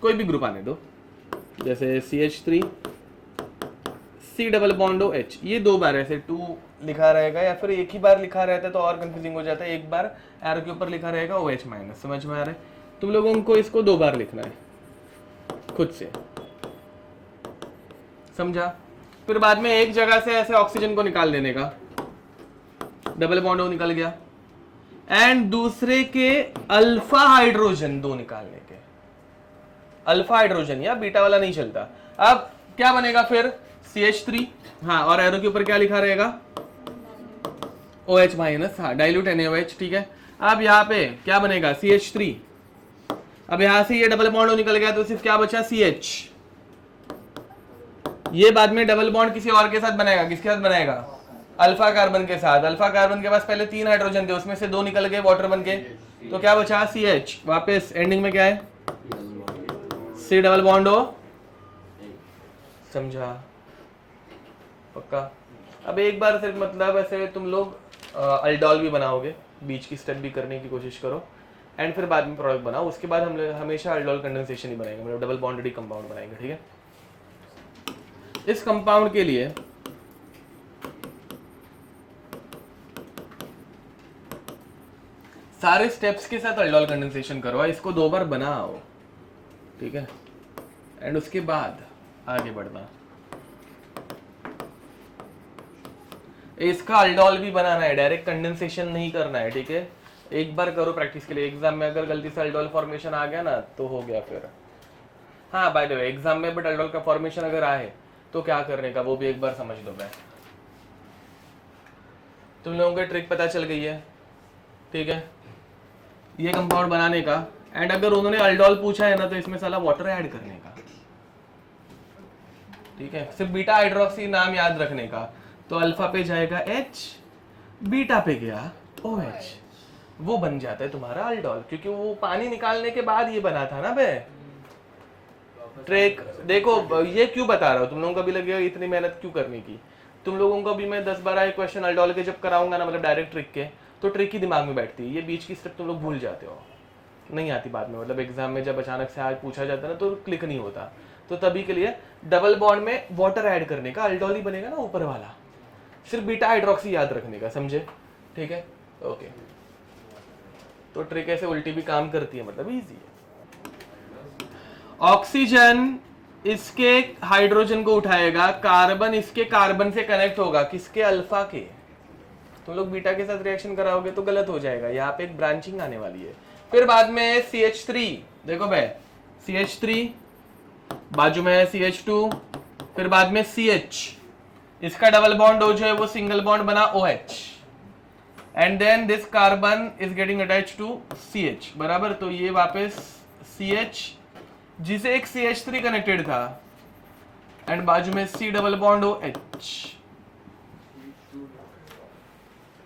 कोई भी ग्रुप आने दो, जैसे CH3 C double bond OH, ये दो बार ऐसे 2 लिखा रहेगा, या फिर एक ही बार लिखा रहता है तो और कंफ्यूजिंग हो जाता है। एक बार एरो के ऊपर लिखा रहेगा OH माइनस, समझ में आ रहा है। तुम लोगों को इसको 2 बार लिखना है खुद से, समझा। फिर बाद में एक जगह से ऐसे ऑक्सीजन को निकाल देने का, डबल बॉन्ड O निकल गया, एंड दूसरे के अल्फा हाइड्रोजन 2 निकालने के, अल्फा हाइड्रोजन, या बीटा वाला नहीं चलता। अब क्या बनेगा फिर, CH3, हाँ, और एरो के ऊपर क्या लिखा रहेगा, OH माइनस, हाँ, डाइल्यूट NaOH, ठीक है। अब यहाँ पे क्या बनेगा, CH3, अब यहां से ये डबल बॉन्ड निकल गया तो सिर्फ क्या बचा, CH। ये बाद में डबल बॉन्ड किसी और के साथ बनाएगा, किसके साथ बनाएगा, अल्फा कार्बन के साथ। अल्फा कार्बन के पास पहले 3 हाइड्रोजन थे, उसमें से 2 निकल गए वाटर बन के, तो क्या बचा, CH। वापस एंडिंग में क्या है, C डबल बॉन्ड O, समझा, पक्का। अब एक बार सिर्फ मतलब ऐसे तुम लोग अल्डोल भी बनाओगे, बीच की स्टेप भी करने की कोशिश करो, एंड फिर बाद में प्रोडक्ट बनाओ। उसके बाद हम हमेशा अल्डोल कंडेंसेशन ही बनाएंगे, मतलब डबल बॉन्डेड कंपाउंड बनाएंगे, ठीक है। इस कंपाउंड के लिए सारे स्टेप्स के साथ अल्डोल कंडेंसेशन करवा, इसको 2 बार बनाओ, ठीक है, एंड उसके बाद आगे बढ़ना। इसका अल्डोल भी बनाना है, डायरेक्ट कंडेंसेशन नहीं करना है, ठीक है। एक बार करो प्रैक्टिस के लिए, एग्जाम में अगर गलती से अल्डोल फॉर्मेशन आ गया ना तो हो गया फिर। हाँ बाय द वे, एग्जाम में बट अल्डोल का फॉर्मेशन अगर आए तो क्या करने का वो भी एक बार समझ लो। मैं तुम लोगों को ट्रिक पता चल गई है, ठीक है, ये कंपाउंड बनाने का। एंड अगर उन्होंने अल्डोल पूछा है ना तो इसमें साला वाटर ऐड करने का, ठीक है, सिर्फ बीटा हाइड्रोक्सी नाम याद रखने का। तो अल्फा पे जाएगा H, बीटा पे गया OH, वो बन जाता है तुम्हारा अल्डोल, क्योंकि वो पानी निकालने के बाद ये बना था ना बे। ट्रिक देखो, ये क्यों बता रहा हूँ, तुम लोगों को भी लगेगा इतनी मेहनत क्यों करने की। तुम लोगों को भी मैं 10-12 क्वेश्चन अल्डोल के जब कराऊंगा ना, मतलब डायरेक्ट ट्रिक के, तो ट्रिक ही दिमाग में बैठती है, ये बीच की स्टेप तुम लोग भूल जाते हो, नहीं आती बाद में। मतलब एग्जाम में जब अचानक से आज पूछा जाता है ना तो क्लिक नहीं होता। तो तभी के लिए डबल बॉन्ड में वाटर ऐड करने का अल्डोल ही बनेगा ना ऊपर वाला, सिर्फ बीटा हाइड्रोक्सी याद रखने का, समझे, ठीक है, ओके। तो ट्रिक ऐसे उल्टी भी काम करती है, मतलब इजी है। ऑक्सीजन इसके हाइड्रोजन को उठाएगा, कार्बन इसके कार्बन से कनेक्ट होगा, किसके, अल्फा के। तुम लोग बीटा के साथ रिएक्शन कराओगे तो गलत हो जाएगा, यहाँ पे एक ब्रांचिंग आने वाली है। फिर बाद में CH3, देखो भाई CH3, बाजू में है CH2, फिर बाद में CH, इसका डबल बॉन्ड हो जो है वो सिंगल बॉन्ड बना OH, and then this carbon is getting attach to CH, बराबर। तो ये वापस CH जिसे एक CH3 कनेक्टेड था, एंड बाजू में C डबल बॉन्ड OH,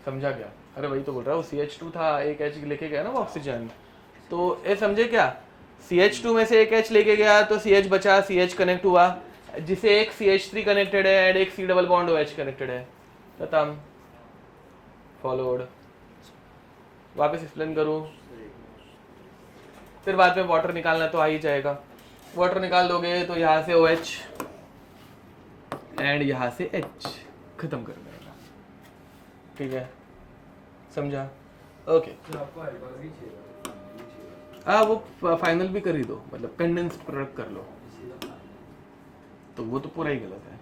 समझा क्या? अरे वही तो बोल रहा हूँ, CH2 था, एक H लेके गया ना वो ऑक्सीजन, तो ये समझे क्या, CH2 में से एक H लेके गया तो CH बचा, CH कनेक्ट हुआ, जिसे एक CH3 कनेक्टेड है एंड एक C double bond OH connected है, खत्म, फॉलोड। वापस एक्सप्लेन करूँ, फिर बाद में वाटर निकालना तो आ ही जाएगा। वाटर निकाल दोगे तो यहाँ से OH एंड यहाँ से H, खत्म कर देगा, ठीक है, समझा, ओके। वो फाइनल भी कर ही दो, मतलब कंडेंस प्रोडक्ट कर लो, तो वो तो पूरा ही गलत है।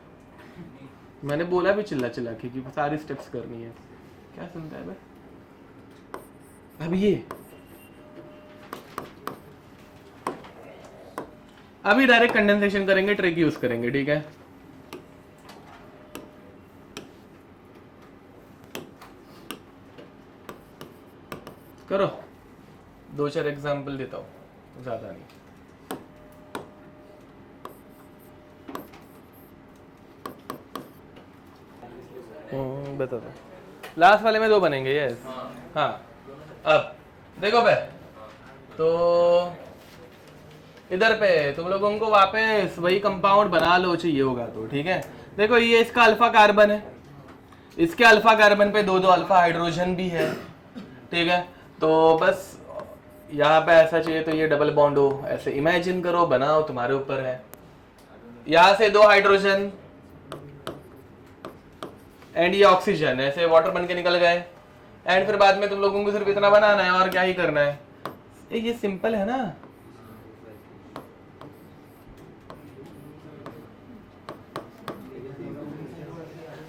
मैंने बोला भी चिल्ला चिल्ला के कि सारी स्टेप्स करनी है, क्या सुनता है भाई। अब ये अभी डायरेक्ट कंडेंसेशन करेंगे, ट्रिक यूज करेंगे, ठीक है। करो, 2-4 एग्जाम्पल देता हूं, ज्यादा नहीं। बता दो, लास्ट वाले में 2 बनेंगे, यस, हाँ। अब देखो भाई, तो इधर पे तुम लोगों को वापस वही कंपाउंड बना लो चाहिए होगा तो, ठीक है। देखो ये इसका अल्फा कार्बन है, इसके अल्फा कार्बन पे 2-2 अल्फा हाइड्रोजन भी है, ठीक है। तो बस यहाँ पे ऐसा चाहिए तो ये डबल बॉन्ड हो, ऐसे इमेजिन करो, बनाओ, तुम्हारे ऊपर है। यहाँ से 2 हाइड्रोजन एंड ये ऑक्सीजन, ऐसे वाटर बन के निकल गए, एंड फिर बाद में तुम लोगों को सिर्फ इतना बनाना है और क्या ही करना है, ये सिंपल है ना।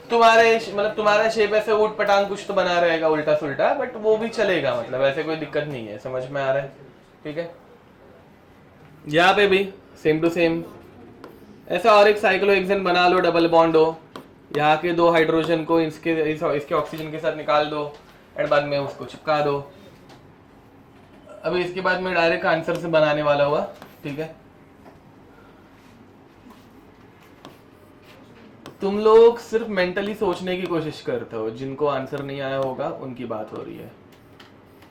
तुम्हारे मतलब तुम्हारा शेप ऐसे ऊट पटांग कुछ तो बना रहेगा उल्टा सुल्टा, बट वो भी चलेगा, मतलब ऐसे कोई दिक्कत नहीं है, समझ में आ रहा है, ठीक है। यहाँ पे भी सेम टू सेम ऐसा और एक साइक्लोहेक्सेन बना लो, डबल बॉन्ड हो, यहाँ के 2 हाइड्रोजन को इसके ऑक्सीजन के साथ निकाल दो एंड बाद में उसको चिपका दो। अभी इसके बाद में डायरेक्ट आंसर से बनाने वाला हुआ, ठीक है। तुम लोग सिर्फ मेंटली सोचने की कोशिश करते हो, जिनको आंसर नहीं आया होगा उनकी बात हो रही है,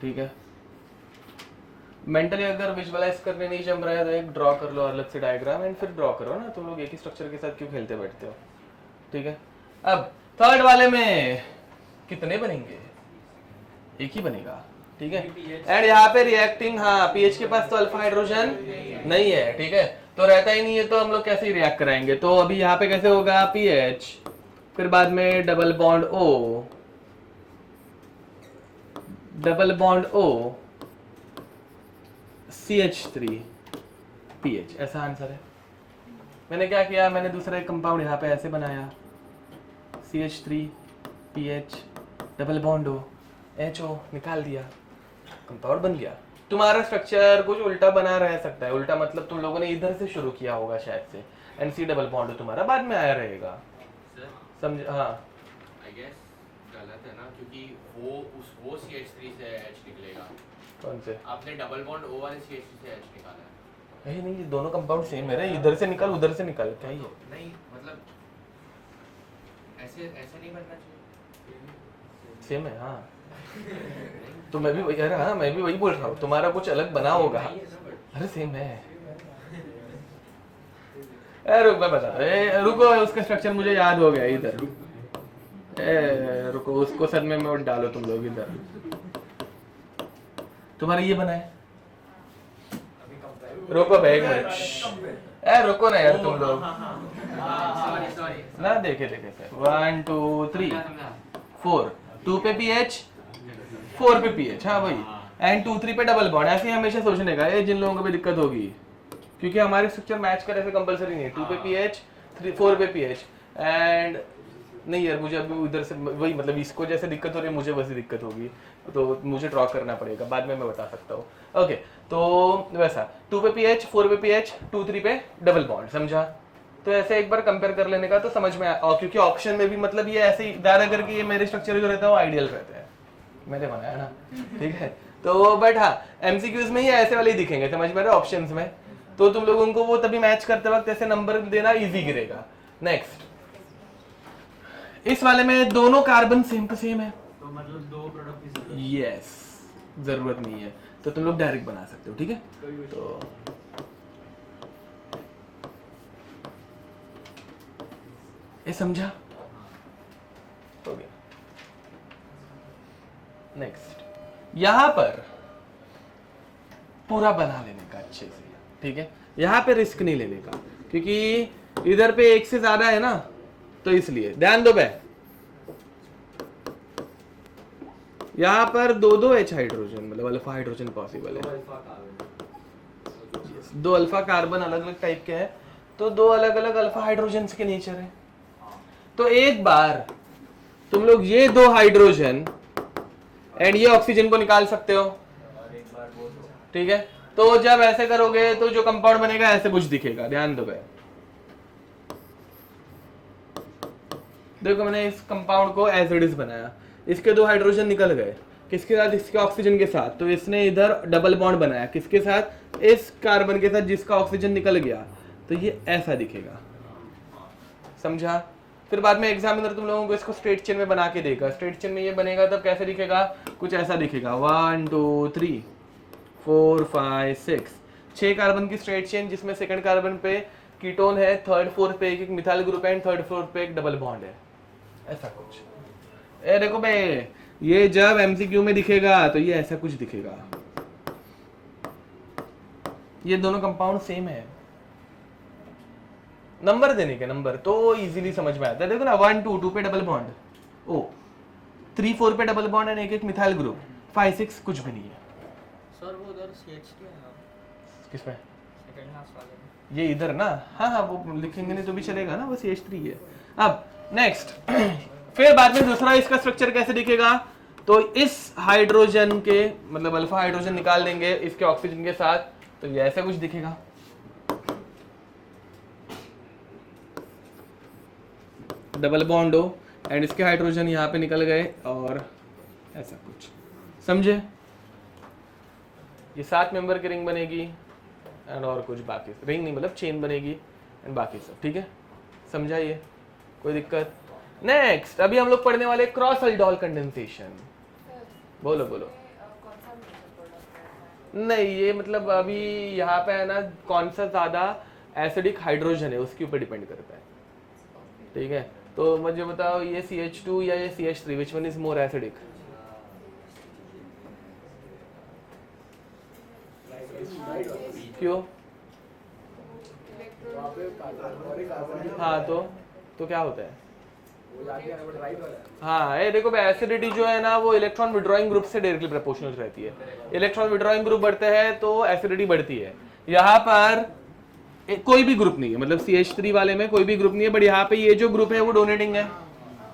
ठीक है। मेंटली अगर विजुअलाइज करने नहीं जम रहा है तो एक ड्रॉ कर लो अलग से डायग्राम एंड फिर ड्रॉ करो ना, तुम लोग एक ही स्ट्रक्चर के साथ क्यों खेलते बैठते हो, ठीक है। अब थर्ड वाले में कितने बनेंगे, एक ही बनेगा, ठीक है। एंड यहाँ पे रिएक्टिंग, हाँ पीएच के पास तो अल्फा हाइड्रोजन नहीं है, ठीक है, तो रहता ही नहीं है, तो हम लोग कैसे रिएक्ट कराएंगे। तो अभी यहाँ पे कैसे होगा, पीएच, फिर बाद में double bond O, double bond O CH3PH, ऐसा आंसर है। मैंने क्या किया, मैंने दूसरा एक कंपाउंड यहाँ पे ऐसे बनाया CH3PH double bond O HO, निकाल दिया, कंपाउंड बन गया। तुम्हारा स्ट्रक्चर कुछ उल्टा बना रह सकता है, उल्टा मतलब तुम लोगों ने इधर से शुरू किया होगा शायद से, NC डबल बॉन्ड तुम्हारा बाद में आया रहेगा, समझ? हाँ आई गेस गलत है ना, क्योंकि वो CH3 से H निकलेगा। कौन से? आपने डबल बॉन्ड O वाले CH3 से H निकाला है। नहीं, ये दोनों कंपाउंड सेम है रे, इधर से निकल उधर से निकल, क्या ही है? नहीं मतलब ऐसे ऐसे नहीं बनना चाहिए। सेम है हाँ। तो मैं भी वही, अरे हाँ मैं भी वही बोल रहा हूँ, तुम्हारा कुछ अलग बना होगा। अरे सेम है। रुक मैं बताता हूँ, रुको उसका स्ट्रक्चर मुझे याद हो गया इधर। रुको उसको सर में मत डालो तुम लोग इधर। तुम्हारा ये बना है, रुको भाई एक मिनट, रुको ना यार तुम लोग सॉरी ना, देखे देखे सर 1 2 3 4 2 पे पीएच 4 पे पीएच, हाँ वही, एंड 2 3 पे डबल बॉन्ड। ऐसे ही हमेशा सोचने का, ये जिन लोगों को भी दिक्कत होगी, क्योंकि हमारे स्ट्रक्चर मैच करे ऐसे कंपलसरी नहीं है। 2 पे पीएच 4 पे पीएच एंड नहीं यार, मुझे अभी उधर से वही मतलब इसको जैसे दिक्कत हो रही है मुझे वैसी दिक्कत होगी, तो मुझे ड्रॉ करना पड़ेगा, बाद में मैं बता सकता हूँ। ओके तो वैसा 2 पे पीएच 4 पे पीएच 2 3 पे डबल बॉन्ड, समझा? तो ऐसे एक बार कंपेयर कर लेने का तो समझ में और क्योंकि ऑप्शन में भी मतलब ये ऐसे ही दायरा करके ये मेरे स्ट्रक्चर जो रहता है वो आइडियल रहते हैं, मैंने बनाया ना, ठीक है? तो बट हाँ एमसीक्यूज में ही ऐसे वाले ही दिखेंगे, समझ में? ऑप्शंस में तो तुम लोगों को वो तभी मैच करते वक्त ऐसे नंबर देना इजी गिरेगा। नेक्स्ट, इस वाले में दोनों कार्बन सेम टू सेम है, तो मतलब दो प्रोडक्ट यस, जरूरत नहीं है, तो तुम लोग डायरेक्ट बना सकते हो, ठीक है? तो ये समझा? हो गया। नेक्स्ट, यहां पर पूरा बना लेने का अच्छे से, ठीक है? यहां पे रिस्क नहीं लेने का, क्योंकि इधर पे एक से ज्यादा है ना, तो इसलिए ध्यान दो बे, यहां पर दो H हाइड्रोजन मतलब अल्फा हाइड्रोजन पॉसिबल है, दो अल्फा कार्बन अलग अलग टाइप के हैं, तो दो अलग अलग अल्फा हाइड्रोजन के नेचर है। तो एक बार तुम लोग ये दो हाइड्रोजन एंड ये ऑक्सीजन को निकाल सकते हो, ठीक है? तो जब ऐसे करोगे तो जो कंपाउंड बनेगा ऐसे कुछ दिखेगा, ध्यान दो भाई। देखो मैंने इस कंपाउंड को एज इट इज बनाया, इसके दो हाइड्रोजन निकल गए, किसके साथ? इसके ऑक्सीजन के साथ, तो इसने इधर डबल बॉन्ड बनाया, किसके साथ? इस कार्बन के साथ जिसका ऑक्सीजन निकल गया, तो ये ऐसा दिखेगा, समझा? फिर बाद में एग्जामिनर तुम लोगों को इसको स्ट्रेट चेन में बना के देगा, स्ट्रेट चेन में ये बनेगा तब कैसे दिखेगा? कुछ ऐसा दिखेगा, 1 2 3 4 5 6 6 कार्बन की स्ट्रेट चेन, जिसमें सेकंड कार्बन पे कीटोन है, थर्ड फोर्थ पे एक मिथाइल ग्रुप है, एंड थर्ड फोर्थ पे एक डबल बॉन्ड है, ऐसा कुछ। देखो बे, ये जब एमसीक्यू में दिखेगा तो ये ऐसा कुछ दिखेगा, ये दोनों कंपाउंड सेम है, नंबर देने के नंबर तो इजीली समझ में आता है। देखो ना 1 2 2 पे डबल बॉन्ड, ओ 3 4 पे डबल बॉन्ड एंड एक मिथाइल ग्रुप, 5 6 कुछ भी नहीं है। सर वो उधर CH2 है ना, किसमें? सेकंड लास्ट वाले में। ये इधर ना, हाँ हाँ वो लिखेंगे नहीं तो भी चलेगा ना, बस CH3 है। अब नेक्स्ट फिर बाद में दूसरा इसका स्ट्रक्चर कैसे दिखेगा? तो इस हाइड्रोजन के मतलब अल्फा हाइड्रोजन निकाल देंगे इसके ऑक्सीजन के साथ, तो ये ऐसा कुछ दिखेगा, डबल बॉन्ड हो एंड इसके हाइड्रोजन यहाँ पे निकल गए और ऐसा कुछ, समझे? ये 7 मेंबर की रिंग बनेगी एंड और कुछ बाकी, रिंग नहीं मतलब चेन बनेगी एंड बाकी सब, ठीक है? समझा ये? कोई दिक्कत? नेक्स्ट, अभी हम लोग पढ़ने वाले क्रॉस अल्डोल कंडेंसेशन। बोलो बोलो। नहीं ये मतलब अभी यहाँ पे है ना, कौन सा ज्यादा एसिडिक हाइड्रोजन है उसके ऊपर डिपेंड करता है, ठीक है? तो मुझे बताओ ये CH2 या ये CH3, which one is more acidic? क्यों? हाँ तो क्या होता है? हाँ ये देखो एसिडिटी जो है ना वो इलेक्ट्रॉन विड्रॉइंग ग्रुप से डायरेक्टली प्रोपोर्शनल रहती है। इलेक्ट्रॉन विड्रॉइंग ग्रुप बढ़ते हैं तो एसिडिटी बढ़ती है। यहाँ पर कोई भी ग्रुप नहीं है, मतलब CH3 वाले में कोई भी ग्रुप नहीं है, बट यहाँ पे ये जो ग्रुप है वो डोनेटिंग है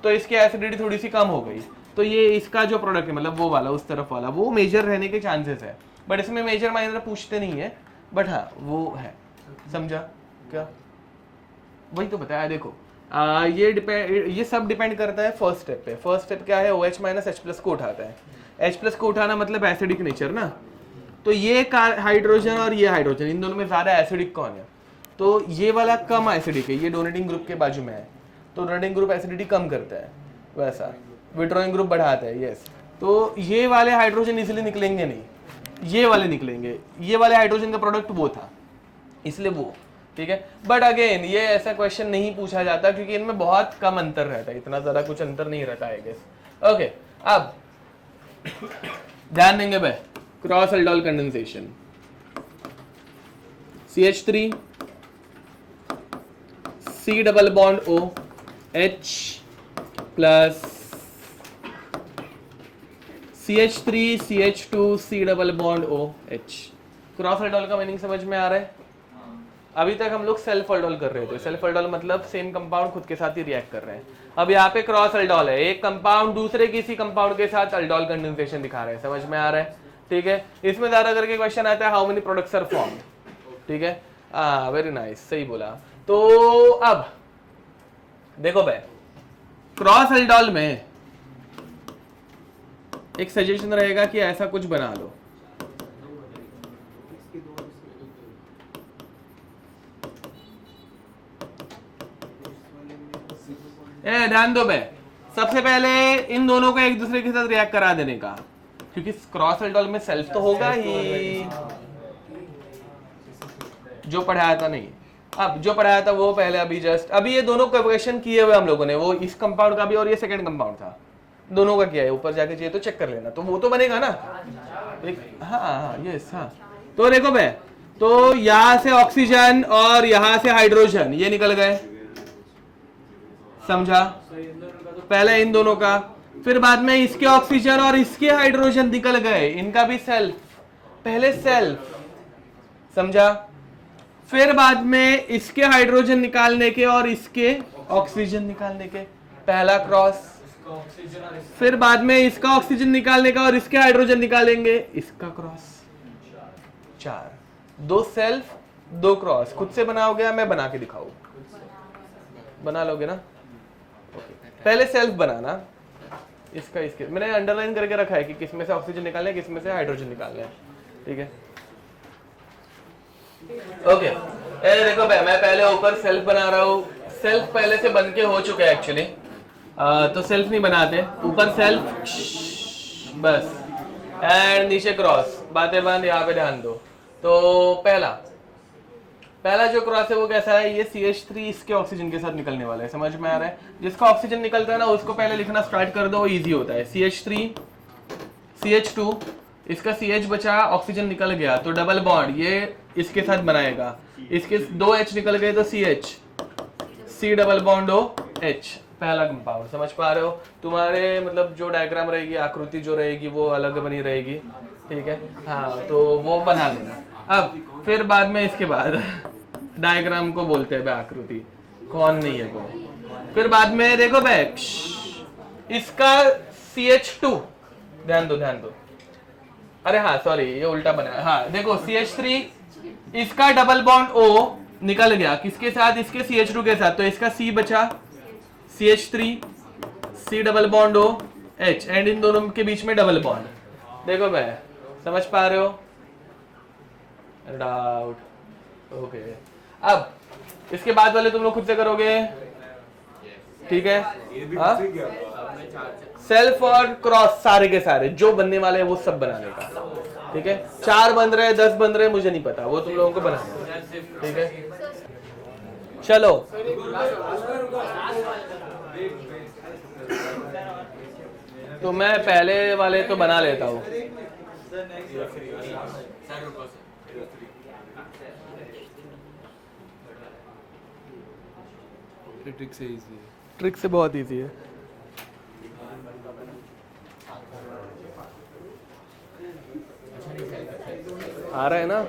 तो इसकी एसिडिटी थोड़ी सी कम हो गई। तो ये इसका जो प्रोडक्ट है मतलब वो वाला उस तरफ वाला वो मेजर रहने के चांसेस है, बट इसमें मेजर माइनर पूछते नहीं है, बट हाँ वो है। समझा क्या? वही तो बताया। देखो ये सब डिपेंड करता है फर्स्ट स्टेप पे। फर्स्ट स्टेप क्या है? OH माइनस H+ को उठाता है। H+ को उठाना मतलब एसिडिक नेचर ना। तो ये हाइड्रोजन और ये हाइड्रोजन इन दोनों में ज्यादा एसिडिक कौन है? तो ये वाला कम एसिडिक है, ये डोनेटिंग ग्रुप के बाजू में है, तो डोनेटिंग ग्रुप एसिडिटी कम करता है, वैसा विड्रॉइंग ग्रुप बढ़ाता है। यस, तो ये वाले हाइड्रोजन इसलिए निकलेंगे नहीं, ये वाले निकलेंगे। ये वाले हाइड्रोजन का प्रोडक्ट वो था इसलिए वो, ठीक है। बट अगेन ये ऐसा क्वेश्चन नहीं पूछा जाता क्योंकि इनमें बहुत कम अंतर रहता है, इतना ज्यादा कुछ अंतर नहीं रहता है गेस। ओके, अब ध्यान देंगे भाई, cross aldol condensation. CH3 C double bond O H plus CH3 CH2 C double bond O H। Cross aldol का मीनिंग समझ में आ रहा है? अभी तक हम लोग सेल्फ एल्डोल कर रहे थे। सेल्फ एल्डोल मतलब सेम कंपाउंड खुद के साथ ही रिएक्ट कर रहे हैं। अब यहाँ पे क्रॉस एल्डोल है, एक कंपाउंड दूसरे किसी कंपाउंड के साथ एल्डोल कंडेंसेशन दिखा रहे हैं। समझ में आ रहा है? ठीक है। इसमें ज्यादा करके क्वेश्चन आता है how many products are formed. ठीक है, वेरी नाइस, सही बोला। तो अब देखो भाई, क्रॉस एल्डोल में एक सजेशन रहेगा कि ऐसा कुछ बना लो। ध्यान दो बे, सबसे पहले इन दोनों को एक दूसरे के साथ रिएक्ट करा देने का, क्योंकि क्रॉस एल्डोल में सेल्फ तो होगा ही, जो पढ़ाया था नहीं। अब जो पढ़ाया था वो पहले अभी जस्ट अभी ये दोनों क्वेश्चन किए हुए हम लोगों ने, वो इस कंपाउंड का भी और ये सेकंड कंपाउंड था, दोनों का किया है। ऊपर जाके चाहिए तो चेक कर लेना, तो वो तो बनेगा ना। हाँ यस हाँ। तो देखो बे, तो यहां से ऑक्सीजन और यहां से हाइड्रोजन ये निकल गए, समझा? पहले इन दोनों का, फिर बाद में इसके ऑक्सीजन और इसके हाइड्रोजन निकल गए, इनका भी सेल्फ, पहले सेल्फ, समझा? फिर बाद में इसके हाइड्रोजन निकालने के और इसके ऑक्सीजन निकालने के, पहला क्रॉस। फिर बाद में इसका ऑक्सीजन निकालने का और इसके हाइड्रोजन निकालेंगे, इसका क्रॉस। 4, 2 self 2 cross. खुद से बनाओगे या मैं बना के दिखाऊं? बना लोगे ना? पहले सेल्फ बनाना, इसका इसके मैंने अंडरलाइन करके रखा है कि किसमें से ऑक्सीजन निकालना है, किसमें से हाइड्रोजन निकालना है। ठीक है, ओके। देखो भाई, मैं पहले ऊपर सेल्फ बना रहा हूँ। सेल्फ पहले से बन के हो चुका है एक्चुअली, तो सेल्फ नहीं बनाते, ऊपर सेल्फ बस, एंड नीचे क्रॉस। बातें बंद, यहाँ पे ध्यान दो। तो पहला जो क्रॉस है वो कैसा है? ये CH3 इसके ऑक्सीजन के साथ निकलने वाला है, समझ में आ रहा है? जिसका ऑक्सीजन निकलता है ना उसको पहले लिखना स्टार्ट कर दो, इजी होता है। CH3 CH2, इसका CH बचा, ऑक्सीजन निकल गया तो डबल बॉन्ड ये इसके साथ बनाएगा, इसके 2 H निकल गए तो CH, C double bond O H, पहला कंपाउंड। समझ पा रहे हो? तुम्हारे मतलब जो डायग्राम रहेगी, आकृति जो रहेगी वो अलग बनी रहेगी, ठीक है? हाँ, तो वो बना लेना। अब फिर बाद में इसके बाद डायग्राम को बोलते हैं आकृति, कौन नहीं है वो। फिर बाद में देखो बैक, इसका CH2, ध्यान दो। अरे हाँ सॉरी, ये उल्टा बना है। हाँ देखो, CH3 इसका डबल बॉन्ड O निकल गया, किसके साथ? इसके CH2 के साथ, तो इसका C बचा, CH3 C double bond O H, and in दोनों के बीच में डबल बॉन्ड। देखो भाई, समझ पा रहे हो? डाउट? ओके। अब इसके बाद वाले तुम लोग खुद से करोगे, ठीक है? सेल्फ और क्रॉस सारे के सारे जो बनने वाले हैं वो सब बनाने का, ठीक है? 4 बन रहे, 10 बन रहे, मुझे नहीं पता, वो तुम लोगों को बनाना है, ठीक है? चलो, तो मैं पहले वाले तो बना लेता हूँ। ट्रिक से इजी है। ट्रिक से बहुत इजी है। आ रहा है ना?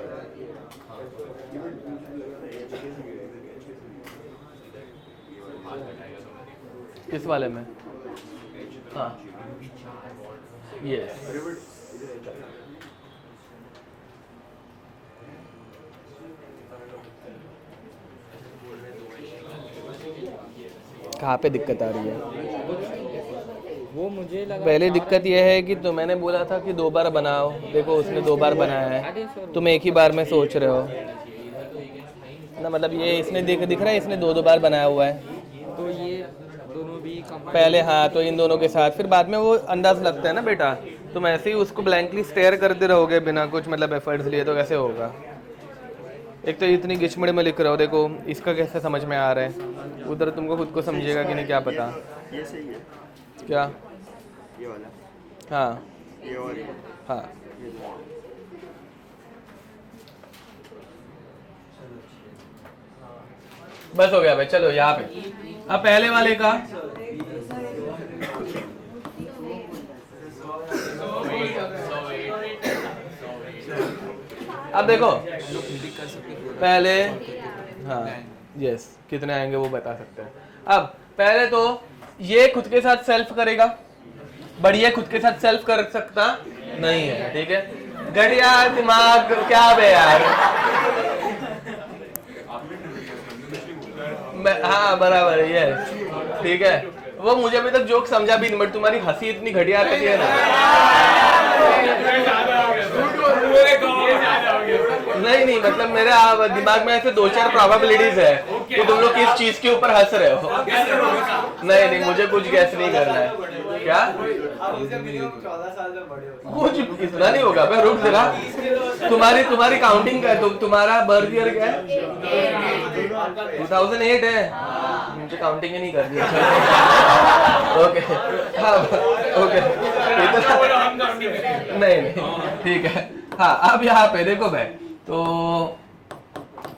किस वाले में? हाँ, यस। कहाँ पे दिक्कत आ रही है? वो मुझे लगा पहले दिक्कत यह है कि तो मैंने बोला था कि 2 बार बनाओ, देखो उसने 2 बार बनाया है, तुम एक ही बार में सोच रहे हो ना। मतलब ये इसने दिख रहा है, इसने 2 बार बनाया हुआ है। तो ये दोनों भी पहले हाँ, तो इन दोनों के साथ फिर बाद में वो अंदाज लगता है ना बेटा। तुम ऐसे ही उसको ब्लैंकली स्टेयर करते रहोगे बिना कुछ मतलब एफर्ट्स लिए, तो कैसे होगा? एक तो इतनी गिचमड़े में लिख रहे हो, देखो इसका कैसे समझ में आ रहा है, उधर तुमको खुद को समझेगा कि नहीं क्या पता। ये सही है, क्या? ये वाला, हाँ ये और ये, हाँ, ये दो। बस हो गया भाई, चलो यहाँ पे अब पहले वाले का अब देखो पहले, हाँ यस, कितने आएंगे वो बता सकते हैं। अब पहले तो ये खुद के साथ सेल्फ करेगा, बढ़िया खुद के साथ सेल्फ कर सकता नहीं है, ठीक है। घटिया दिमाग क्या बे यार। हाँ बराबर है, यस ठीक है। वो मुझे अभी तक जोक समझा भी नहीं, बट तुम्हारी हंसी इतनी घटिया रहती है ना। नहीं मतलब मेरे दिमाग में ऐसे 2-4 प्रोबेबिलिटीज है कि तुम लोग किस चीज के ऊपर हंस रहे हो। नहीं मुझे कुछ गैस नहीं करना है। क्या कुछ इतना नहीं होगा भाई, रुक जरा। तुम्हारी काउंटिंग का तुम्हारा बर्थ ईयर क्या है? 2008 है। मुझे काउंटिंग ही नहीं कर दी। ओके हाँ ओके, नहीं ठीक है। हाँ अब यहाँ पे देखो भाई, तो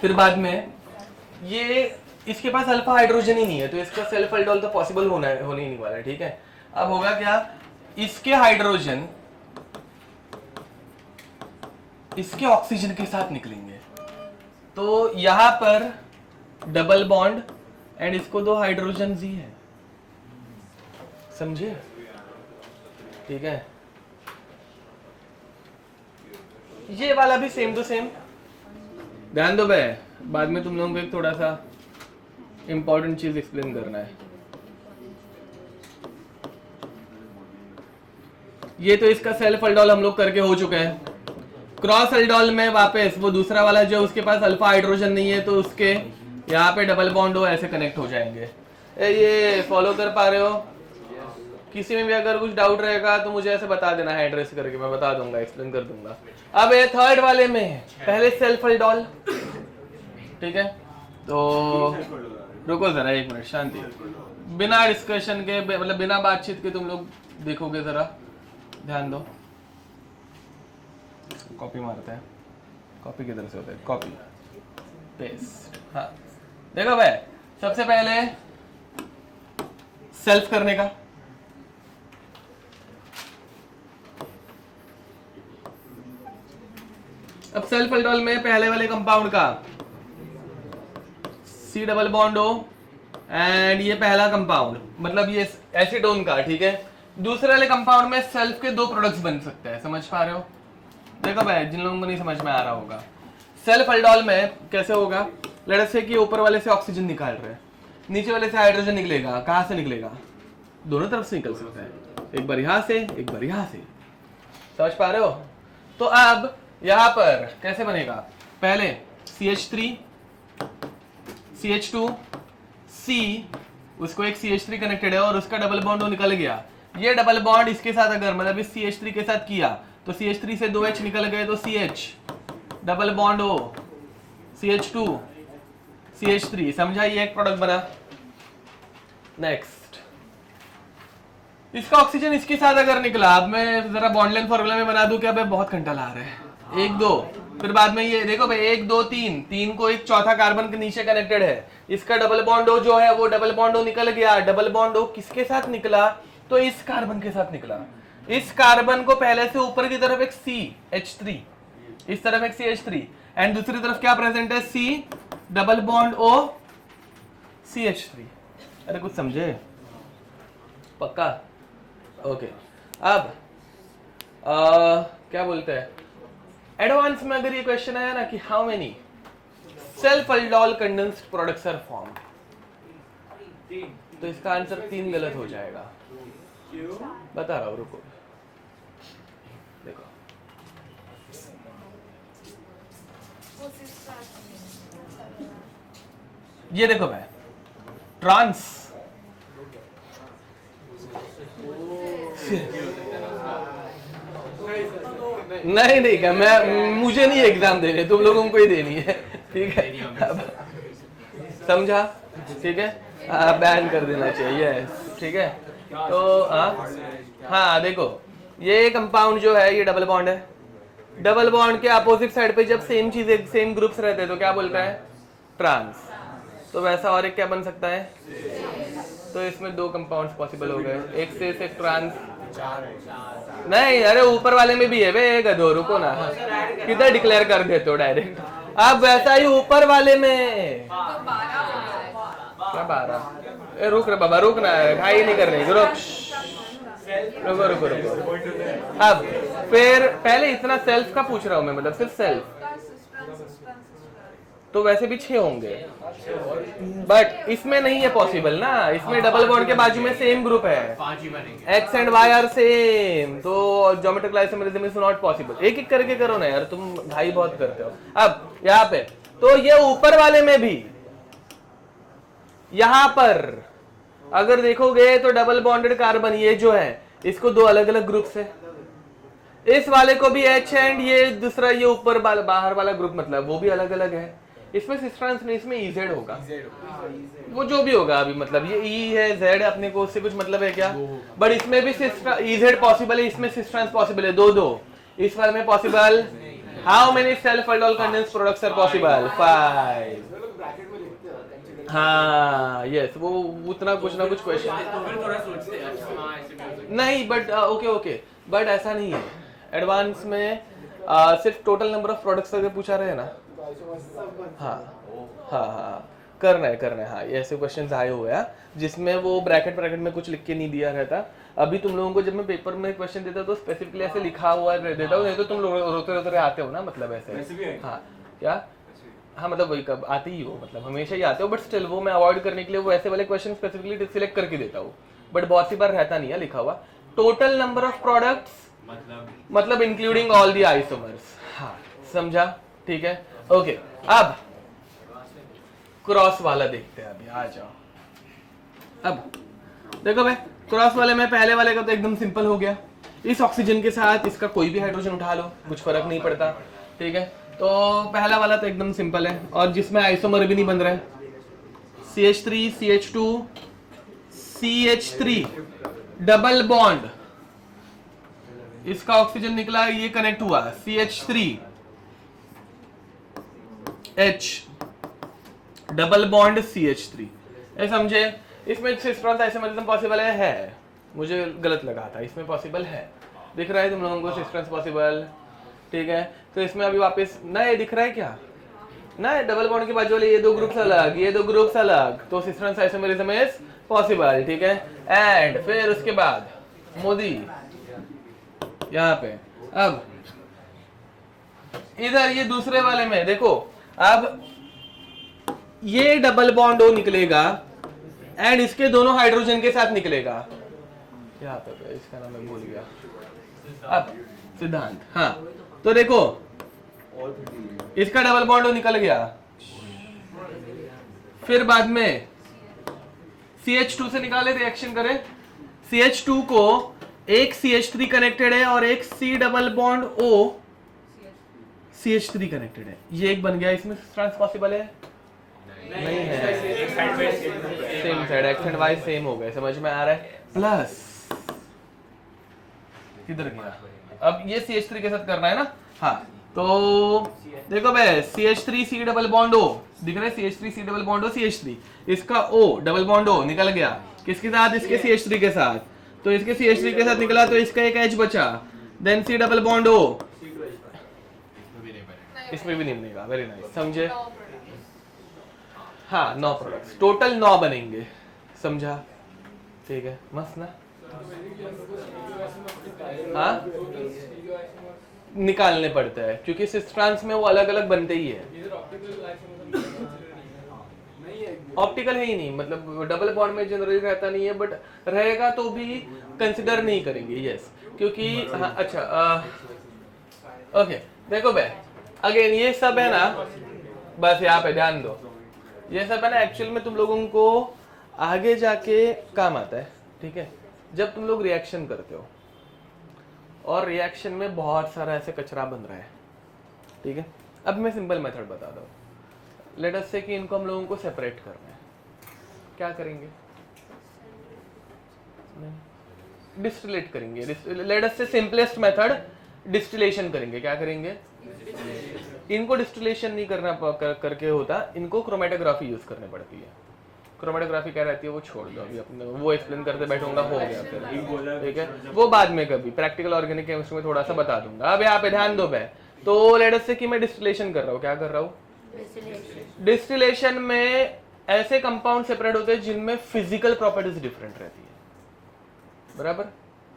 फिर बाद में ये इसके पास अल्फा हाइड्रोजन ही नहीं है, तो इसका सेल्फ अल्डोल तो पॉसिबल होने ही नहीं वाला है, ठीक है। अब होगा क्या, इसके हाइड्रोजन इसके ऑक्सीजन के साथ निकलेंगे, तो यहां पर डबल बॉन्ड एंड इसको 2 हाइड्रोजन ही है, समझे? ठीक है। ये वाला भी सेम टू सेम। ध्यान दो भाई, बाद में तुम लोगों को एक थोड़ा सा इंपॉर्टेंट चीज एक्सप्लेन करना है। ये तो इसका सेल्फ अल्डोल हम लोग करके हो चुके हैं। क्रॉस अल्डोल में वापस वो दूसरा वाला जो उसके पास अल्फा हाइड्रोजन नहीं है, तो उसके यहाँ पे डबल बॉन्ड हो, ऐसे कनेक्ट हो जाएंगे। ये फॉलो कर पा रहे हो? किसी में भी अगर कुछ डाउट रहेगा तो मुझे ऐसे बता देना है, एड्रेस करके मैं बता दूंगा, एक्सप्लेन कर दूंगा। अब ये थर्ड वाले में पहले सेल्फ अल्डोल, ठीक है। तो रुको जरा 1 मिनट, शांति, बिना डिस्कशन के मतलब बिना बातचीत के तुम लोग देखोगे, जरा ध्यान दो। कॉपी मारते हैं, कॉपी किधर से होता है? Copy paste. हाँ देखो भाई, सबसे पहले सेल्फ करने का, अब सेल्फ अल्डोल में पहले वाले कंपाउंड का C double bond O and ये पहला कंपाउंड, मतलब ये एसीटोन का, ठीक है। दूसरे वाले कंपाउंड में सेल्फ के 2 प्रोडक्ट्स बन सकते हैं, समझ पा रहे हो? देखो भाई, जिन लोगों को नहीं समझ में आ रहा होगा, सेल्फ अल्डोल में कैसे होगा, लेट्स से कि ऊपर वाले से ऑक्सीजन निकाल रहे हैं, नीचे वाले से हाइड्रोजन निकलेगा। कहां से निकलेगा? दोनों तरफ से निकल सकता है, एक बार यहां से एक बार यहां से, समझ पा रहे हो? तो अब यहां पर कैसे बनेगा, पहले CH3 CH2 C, उसको एक CH3 कनेक्टेड है और उसका डबल बॉन्ड निकल गया। ये डबल बॉन्ड इसके साथ अगर मतलब इस CH3 के साथ किया तो CH3 से 2H निकल गए, तो CH double bond O CH2 CH3, समझा? ये एक प्रोडक्ट बना। नेक्स्ट, इसका ऑक्सीजन इसके साथ अगर निकला, अब मैं जरा बॉन्ड लेंथ फॉर्मूला में बना दूं क्या? बहुत घंटा ला रहा है। 1 2, फिर बाद में ये देखो भाई 1 2 3, 3 को एक चौथा कार्बन के नीचे कनेक्टेड है, इसका डबल बॉन्ड O जो है वो डबल बॉन्ड O निकल गया। डबल बॉन्ड O किसके साथ निकला? तो इस कार्बन के साथ निकला। इस कार्बन को पहले से ऊपर की तरफ एक CH3, इस तरफ एक CH3 एंड दूसरी तरफ क्या प्रेजेंट है? C double bond O CH3। अरे कुछ समझे? पक्का? ओके। अब क्या बोलते हैं, एडवांस में अगर ये क्वेश्चन आया ना कि how many self aldol condensed products are formed, तो इसका आंसर 3 गलत हो जाएगा। बता रहा हूं, रुको देखो। ये देखो भाई, ट्रांस नहीं क्या, मैं मुझे नहीं एग्जाम देने, तुम लोगों को ही देनी है, ठीक है? समझा? ठीक है, बैन कर देना चाहिए, ठीक है? तो हाँ देखो, ये कंपाउंड जो है ये डबल बॉन्ड है। डबल बॉन्ड के अपोजिट साइड पे जब सेम चीजें सेम ग्रुप्स रहते हैं तो क्या बोलता है? ट्रांस। तो वैसा और एक क्या बन सकता है? तो इसमें 2 कंपाउंड्स पॉसिबल हो गए, एक से सिर्फ ट्रांस नहीं, अरे ऊपर वाले में भी है बे गधो, रुको ना, किधर डिक्लेयर कर देते हो डायरेक्ट। अब वैसा ही ऊपर वाले में क्या 12? रुक रे बाबा, रुक ना, घाई नहीं कर रही, रुको रुको रुको रुको। अब फिर पहले इतना सेल्फ का पूछ रहा हूं मैं, मतलब सिर्फ सेल्फ, तो वैसे भी 6 होंगे, बट इसमें नहीं है पॉसिबल ना, इसमें डबल बॉन्ड के बाजू में सेम ग्रुप है, 5 ही बनेंगे, X and Y are same, तो geometrical isomerism is not possible. एक एक करके करो ना यार, तुम भाई बहुत करते हो। अब यहाँ पे तो ये ऊपर वाले में भी, यहां पर अगर देखोगे तो डबल बॉन्डेड कार्बन ये जो है इसको 2 अलग अलग ग्रुप्स है, इस वाले को भी H एंड ये दूसरा ये ऊपर बाहर वाला ग्रुप मतलब वो भी अलग अलग है। इसमें सिस ट्रांस नहीं, इसमें EZ होगा, वो जो भी होगा अभी, मतलब ये E है Z अपने को उससे कुछ मतलब है क्या? बट इसमें भी EZ पॉसिबल है, इसमें सिस ट्रांस पॉसिबल है, 2 2, इस वाले में possible. How many self aldol condensed products are possible? 5। हाँ यस, वो उतना कुछ ना कुछ क्वेश्चन फिर थोड़ा सोचते हैं, अच्छा हाँ ऐसे भी हो सकता है। नहीं, बट ओके, बट ऐसा नहीं है। एडवांस में सिर्फ टोटल नंबर ऑफ प्रोडक्ट्स अगर पूछा रहे ना, हाँ करना है, हाँ ये ऐसे क्वेश्चंस आए हुए हैं जिसमें वो ब्रैकेट में कुछ लिख के नहीं दिया रहता। अभी तुम लोगों को जब मैं पेपर में क्वेश्चन देता हूँ तो स्पेसिफिकली ऐसे लिखा हुआ देता हूँ, नहीं तो तुम लोग रोते आते हो ना, मतलब ऐसे। हाँ क्या? हाँ मतलब वही कब आते ही हो, मतलब हमेशा ही आते हो, बट स्टिल वो मैं अवॉइड करने के लिए वो ऐसे वाले क्वेश्चन स्पेसिफिकली सिलेक्ट करके देता हूँ, बट बहुत सी बार रहता नहीं है लिखा हुआ। टोटल नंबर ऑफ प्रोडक्ट्स मतलब इंक्लूडिंग ऑल दी आइसोमर्स। हाँ समझा? ठीक है, ओके। अब क्रॉस वाला देखते हैं, अभी आ जाओ। अब देखो भाई, क्रॉस वाले में पहले वाले का तो एकदम सिंपल हो गया, इस ऑक्सीजन के साथ इसका कोई भी हाइड्रोजन उठा लो, कुछ फर्क नहीं पड़ता, ठीक है? तो पहला वाला तो एकदम सिंपल है, और जिसमें आइसोमर भी नहीं बन रहा है, CH3 CH2 CH3 double bond, इसका ऑक्सीजन निकला, ये कनेक्ट हुआ CH3 H double bond CH3, ये समझे? इसमें सिस ट्रांस आइसोमेरिज्म पॉसिबल है, मुझे गलत लगा था, इसमें पॉसिबल है, दिख रहा है तुम लोगों को सिस ट्रांस पॉसिबल, ठीक है? तो इसमें अभी वापस ना ये दिख रहा है क्या? ना डबल बॉन्ड के बाजू वाले ये 2 ग्रुप्स अलग, ये 2 ग्रुप्स अलग, तो cis trans isomerism is possible, ठीक है? एंड फिर उसके बाद मोदी यहाँ पे, अब इधर ये दूसरे वाले में देखो, अब ये डबल बॉन्ड O निकलेगा एंड इसके दोनों हाइड्रोजन के साथ निकलेगा, यहाँ पे इसका नाम मैं भूल गया, अब सिद्धांत। हाँ तो देखो इसका डबल बॉन्ड O निकल गया, फिर बाद में CH2 से निकाले, रिएक्शन करें, CH2 को एक CH3 कनेक्टेड है और एक C double bond O CH3 connected है, ये एक बन गया, इसमें ट्रांस पॉसिबल है? नहीं है, same side X and Y same हो गए, समझ में आ रहा है? प्लस किधर गया? अब ये CH3 के साथ करना है ना, हाँ तो देखो बे CH3C डबल बॉन्ड O दिख रहा है, CH3C double bond O CH3, इसका O डबल बॉन्ड O निकल गया किसके साथ, इसके CH3 के साथ, तो इसके CH3 के साथ निकला तो इसका एक H बचा, then C double bond O, इसमें भी नहीं बनेगा, वेरी नाइस, समझे? हाँ 9 प्रोडक्ट्स, टोटल 9 बनेंगे, समझा? ठीक है, मस्त ना? हाँ निकालने पड़ते हैं क्योंकि सिस ट्रांस में वो अलग अलग बनते ही है, ऑप्टिकल है ही नहीं, मतलब डबल बॉन्ड में जनरली रहता नहीं है, बट रहेगा तो भी कंसिडर नहीं करेंगे, यस, क्योंकि हाँ अच्छा ओके देखो बे अगेन ये सब है ना, बस यहाँ पे ध्यान दो, ये सब है ना एक्चुअल में तुम लोगों को आगे जाके काम आता है, ठीक है? जब तुम लोग रिएक्शन करते हो और रिएक्शन में बहुत सारा ऐसे कचरा बन रहा है, ठीक है? अब मैं सिंपल मेथड बता दूं, लेट अस से कि इनको हम लोगों को सेपरेट करना है, क्या करेंगे? डिस्टिलेट करेंगे, लेट अस से सिंपलेस्ट मेथड डिस्टिलेशन करेंगे, क्या करेंगे? इनको डिस्टिलेशन नहीं करना करके होता, इनको क्रोमेटोग्राफी यूज करनी पड़ती है। क्रोमेटोग्राफी क्या रहती है वो छोड़ दो, अभी अपने वो एक्सप्लेन करते बैठूंगा, हो गया फिर, ठीक है? वो बाद में कभी प्रैक्टिकल ऑर्गेनिक केमिस्ट्री में थोड़ा सा बता दूंगा, अब यहाँ पे ध्यान दो मैं, तो लेट अस से कि मैं डिस्टिलेशन कर रहा हूँ, क्या कर रहा हूँ? डिस्टिलेशन में ऐसे कंपाउंड सेपरेट होते हैं जिनमें फिजिकल प्रॉपर्टीज डिफरेंट रहती है, बराबर?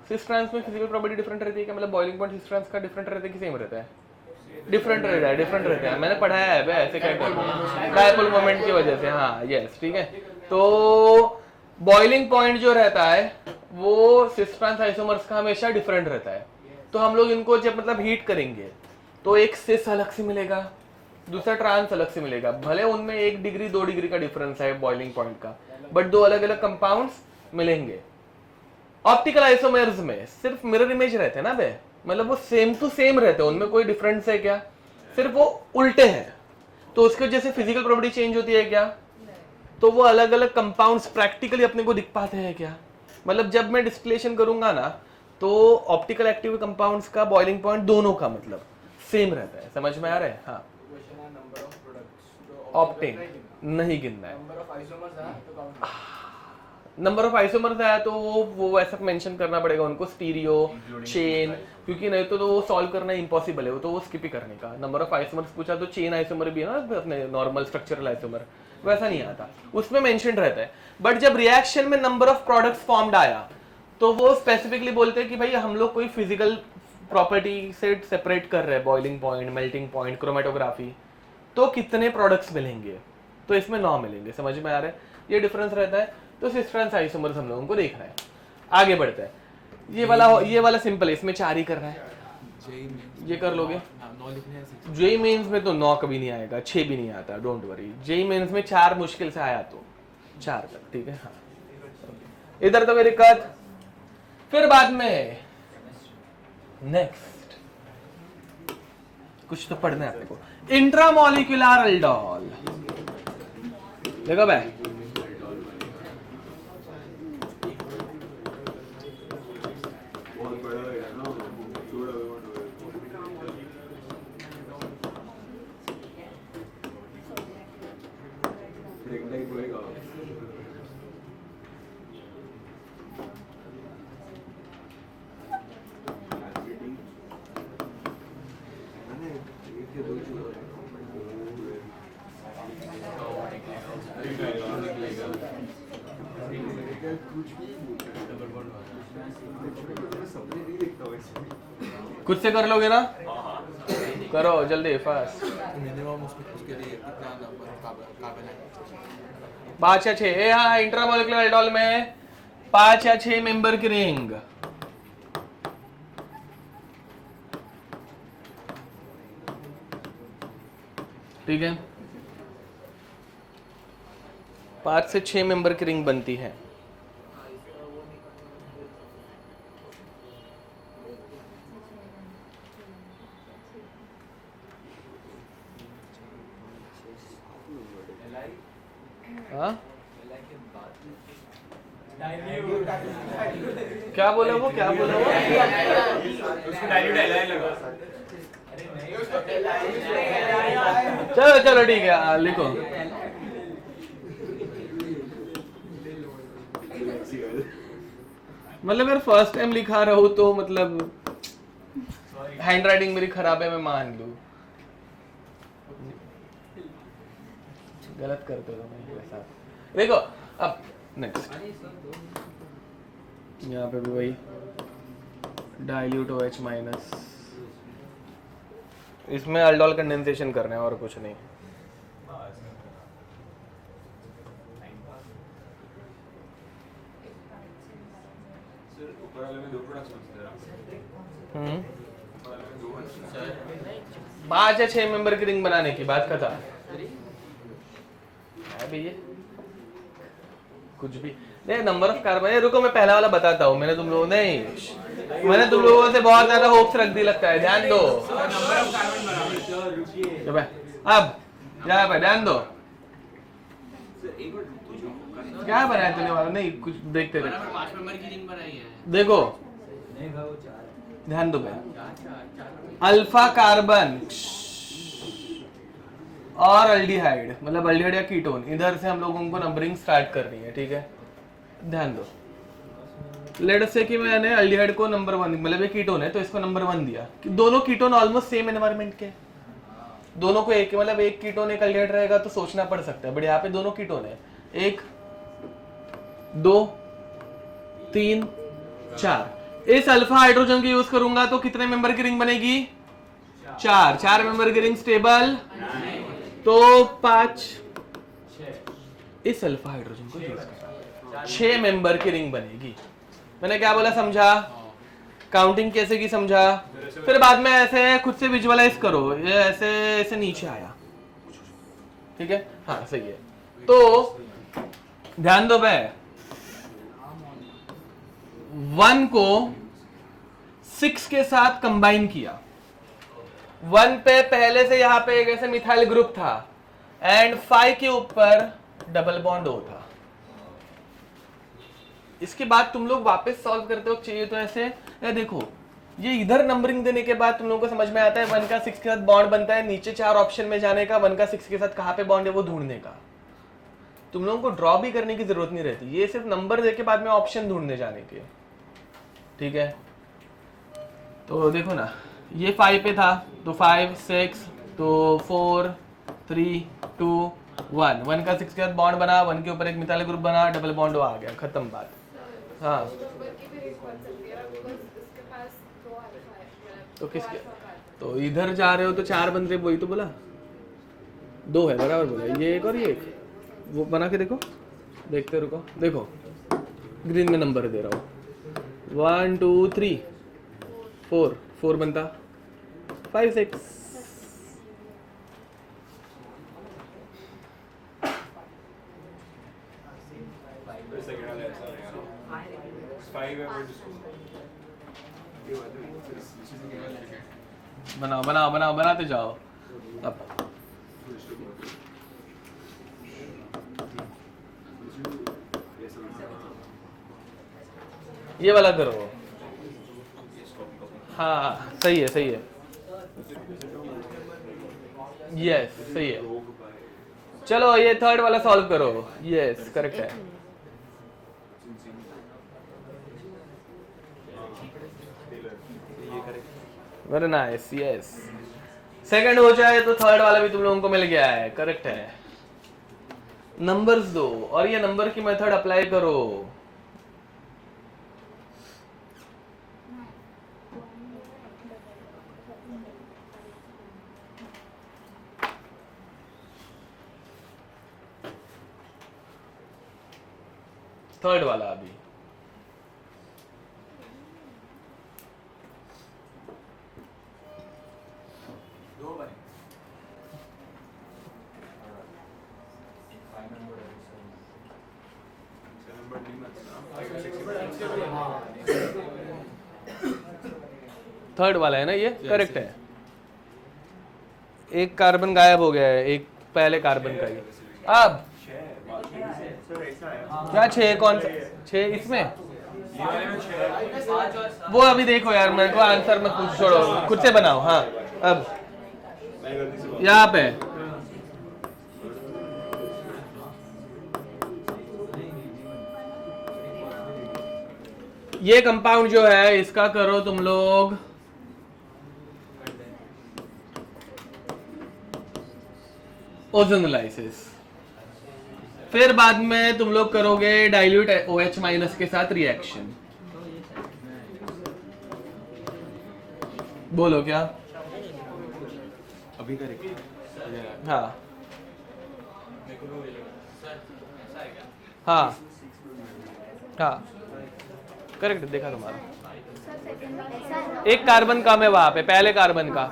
सिस ट्रांस में फिजिकल प्रॉपर्टी डिफरेंट रहती है क्या? मतलब बॉइलिंग पॉइंट सिस ट्रांस का डिफरेंट रहता है कि सेम रहता है? डिफरेंट रहता है, डिफरेंट रहता है, मैंने पढ़ाया है, ऐसे क्या करना, डायपोल मोमेंट की वजह से, हाँ यस, ठीक है? तो बॉइलिंग पॉइंट जो रहता है वो सिस ट्रांस आइसोमर्स का हमेशा डिफरेंट रहता है, तो हम लोग इनको जब मतलब हीट करेंगे तो एक सिस अलग से मिलेगा, दूसरा ट्रांस अलग से मिलेगा, भले उनमें 1 डिग्री 2 डिग्री का डिफरेंस है बॉइलिंग पॉइंट का, बट दो अलग अलग कंपाउंड्स मिलेंगे। ऑप्टिकल आइसोमर्स में सिर्फ मिरर इमेज रहते हैं ना बे, मतलब वो सेम टू सेम रहते हैं, उनमें कोई डिफरेंस है क्या? सिर्फ वो उल्टे हैं, तो उसके वजह से फिजिकल प्रॉपर्टी चेंज होती है क्या? तो वो अलग अलग कंपाउंड्स प्रैक्टिकली अपने को दिख पाते हैं क्या? मतलब जब मैं डिस्टिलेशन करूंगा ना तो ऑप्टिकल एक्टिव कंपाउंड्स का बॉइलिंग पॉइंट दोनों का मतलब सेम रहता है, समझ में आ रहा है? हाँ ऑप्टेन नहीं गिनना है, नंबर ऑफ आइसोमर्स आया तो वो ऐसा मेंशन करना पड़ेगा उनको, स्टीरियो चेन, क्योंकि नहीं तो वो सॉल्व करना इम्पॉसिबल है, वो तो वो स्किप ही करने का। नंबर ऑफ आइसोमर्स पूछा तो चेन आइसोमर भी है ना अपने नॉर्मल स्ट्रक्चरल आइसोमर, वैसा नहीं आता, उसमें मेंशन रहता है। बट जब रिएक्शन में नंबर ऑफ प्रोडक्ट्स फॉर्म्ड आया तो वो स्पेसिफिकली बोलते हैं कि भाई हम लोग कोई फिजिकल प्रॉपर्टी से सेपरेट कर रहे हैं, boiling point, melting point, chromatography, तो कितने प्रोडक्ट्स मिलेंगे? तो इसमें 9 मिलेंगे, समझ में आ रहा है? ये डिफरेंस रहता है, तो सिस ट्रांस आइसोमर्स हम लोगों को देखना है। आगे बढ़ते हैं, ये वाला सिंपल है, इसमें 4 ही करना है, ये कर लोगे। जेई मेंस में तो 9 कभी नहीं आएगा, 6 भी नहीं आता, डोंट वरी। जेई मेंस में 4 मुश्किल से आया तो 4 तक, ठीक है? हाँ इधर तो मेरी कद, फिर बाद में नेक्स्ट कुछ तो पढ़ना है अपने को, इंट्रामोलिकुलर एल्डोल। देखो भाई खुद से कर लोगे ना? करो जल्दी फास्ट। मिनिमम उसके लिए कितना काबिल है? 5 या 6, हाँ इंट्रामोलिकुलर एल्डोल में 5 या 6 मेंबर की रिंग, ठीक है? 5 से 6 मेंबर की रिंग बनती है। हाँ क्या बोला वो, क्या बोला वो? उसको डाइल्यूट एलाइन लगा। चलो चलो ठीक है, लिखो। मतलब अगर फर्स्ट टाइम लिखा रहा हूँ तो मतलब हैंड राइटिंग मेरी खराब है, मैं मान लूँ। गलत करते हो मैं वैसा। देखो अब नेक्स्ट, यहाँ पे भी वही डाइल्यूट OH माइनस, इसमें अल्डोल कंडेंसेशन करना है और कुछ नहीं। पांच या 6 मेंबर की रिंग बनाने की बात खत्म है भैया। कुछ भी नहीं, नंबर ऑफ कार्बन। रुको मैं पहला वाला बताता हूँ। मैंने तुम लोगों से बहुत ज्यादा होप्स रख दी लगता है, ध्यान दो। अब यहाँ पे ध्यान दो, क्या बनाया तूने वाला? नहीं कुछ देखते रहे, 5 मेंबर की रिंग बनाई है। देखो ध्यान दो भाई। अल्फा कार्बन और अल्डिहाइड, मतलब अल्डिहाइड या कीटोन, इधर से हम लोगों को नंबरिंग स्टार्ट करनी है, ठीक है? ध्यान दो। लेट से कि मैंने अल्डिहाइड को नंबर 1, मतलब ये कीटोन है तो इसको नंबर 1 दिया कि दोनों कीटोन ऑलमोस्ट सेम एनवायरनमेंट के, दोनों को एक, मतलब एक कीटोन एक अल्डिहाइड रहेगा तो सोचना पड़ सकता है, बट यहाँ पे दोनों कीटोन है। 1 2 3 4। इस अल्फा हाइड्रोजन की यूज करूंगा तो कितने मेंबर की रिंग बनेगी? 4 मेंबर की रिंग स्टेबल, तो 5। इस अल्फा हाइड्रोजन को यूज करना, 6 मेंबर की रिंग बनेगी। मैंने क्या बोला समझा? काउंटिंग कैसे की समझा? फिर बाद में ऐसे खुद से विजुअलाइज करो, ये ऐसे ऐसे नीचे आया, ठीक है? हाँ सही है। तो ध्यान दो भाई, 1 को 6 के साथ कंबाइन किया। 1 पे पहले से यहां पे एक ऐसे मिथाइल ग्रुप था एंड 5 के ऊपर डबल बॉन्ड O था। इसके बाद तुम लोग वापस सॉल्व करते हो चाहिए तो ऐसे, ये देखो ये इधर नंबरिंग देने के बाद तुम लोगों को समझ में आता है 1 का 6 के साथ बॉन्ड बनता है, नीचे 4 ऑप्शन में जाने का, 1 का 6 के साथ कहां पे बॉन्ड है वो ढूंढने का। तुम लोगों को ड्रॉ भी करने की जरूरत नहीं रहती, ये सिर्फ नंबर दे के बाद में ऑप्शन ढूंढने जाने के, ठीक है? तो देखो ना, ये 5 पे था तो 5 6, तो 4 3 2 1। 1 का 6 के साथ बॉन्ड बना, 1 के ऊपर एक मिथाइल ग्रुप बना, डबल बॉन्ड आ गया, खत्म बात। हाँ तो किसके, तो इधर जा रहे हो तो 4 बन रहे, वही तो बोला 2 है, बराबर बोला। ये एक और ये एक, वो बना के देखो, देखते रुको, देखो ग्रीन में नंबर दे रहा हूँ, 1 2 3 4 बनता, 5 6। बनाओ बनाते जाओ। अब ये वाला करो। हाँ सही है यस सही है। चलो ये थर्ड वाला सॉल्व करो। यस करेक्ट है। Very nice. यस सेकंड हो जाए तो थर्ड वाला भी तुम लोगों को मिल गया है। करेक्ट है। नंबर्स दो और ये नंबर की मेथड अप्लाई करो। थर्ड वाला अभी थर्ड वाला है ना ये। करेक्ट है। एक कार्बन गायब हो गया है, एक पहले कार्बन का ही। अब क्या 6 कौन सा 6 इसमें वो अभी देखो यार, मेरे को आंसर मत पूछ, छोड़ो खुद से बनाओ। हाँ अब यहाँ पे ये कंपाउंड जो है इसका करो तुम लोग ओजोनोलाइसिस, फिर बाद में तुम लोग करोगे डाइल्यूट OH माइनस के साथ रिएक्शन। बोलो क्या? अभी करेंगे। हाँ हाँ हाँ करेक्ट, देखा तुम्हारा एक कार्बन कम है वहां पे, पहले कार्बन का,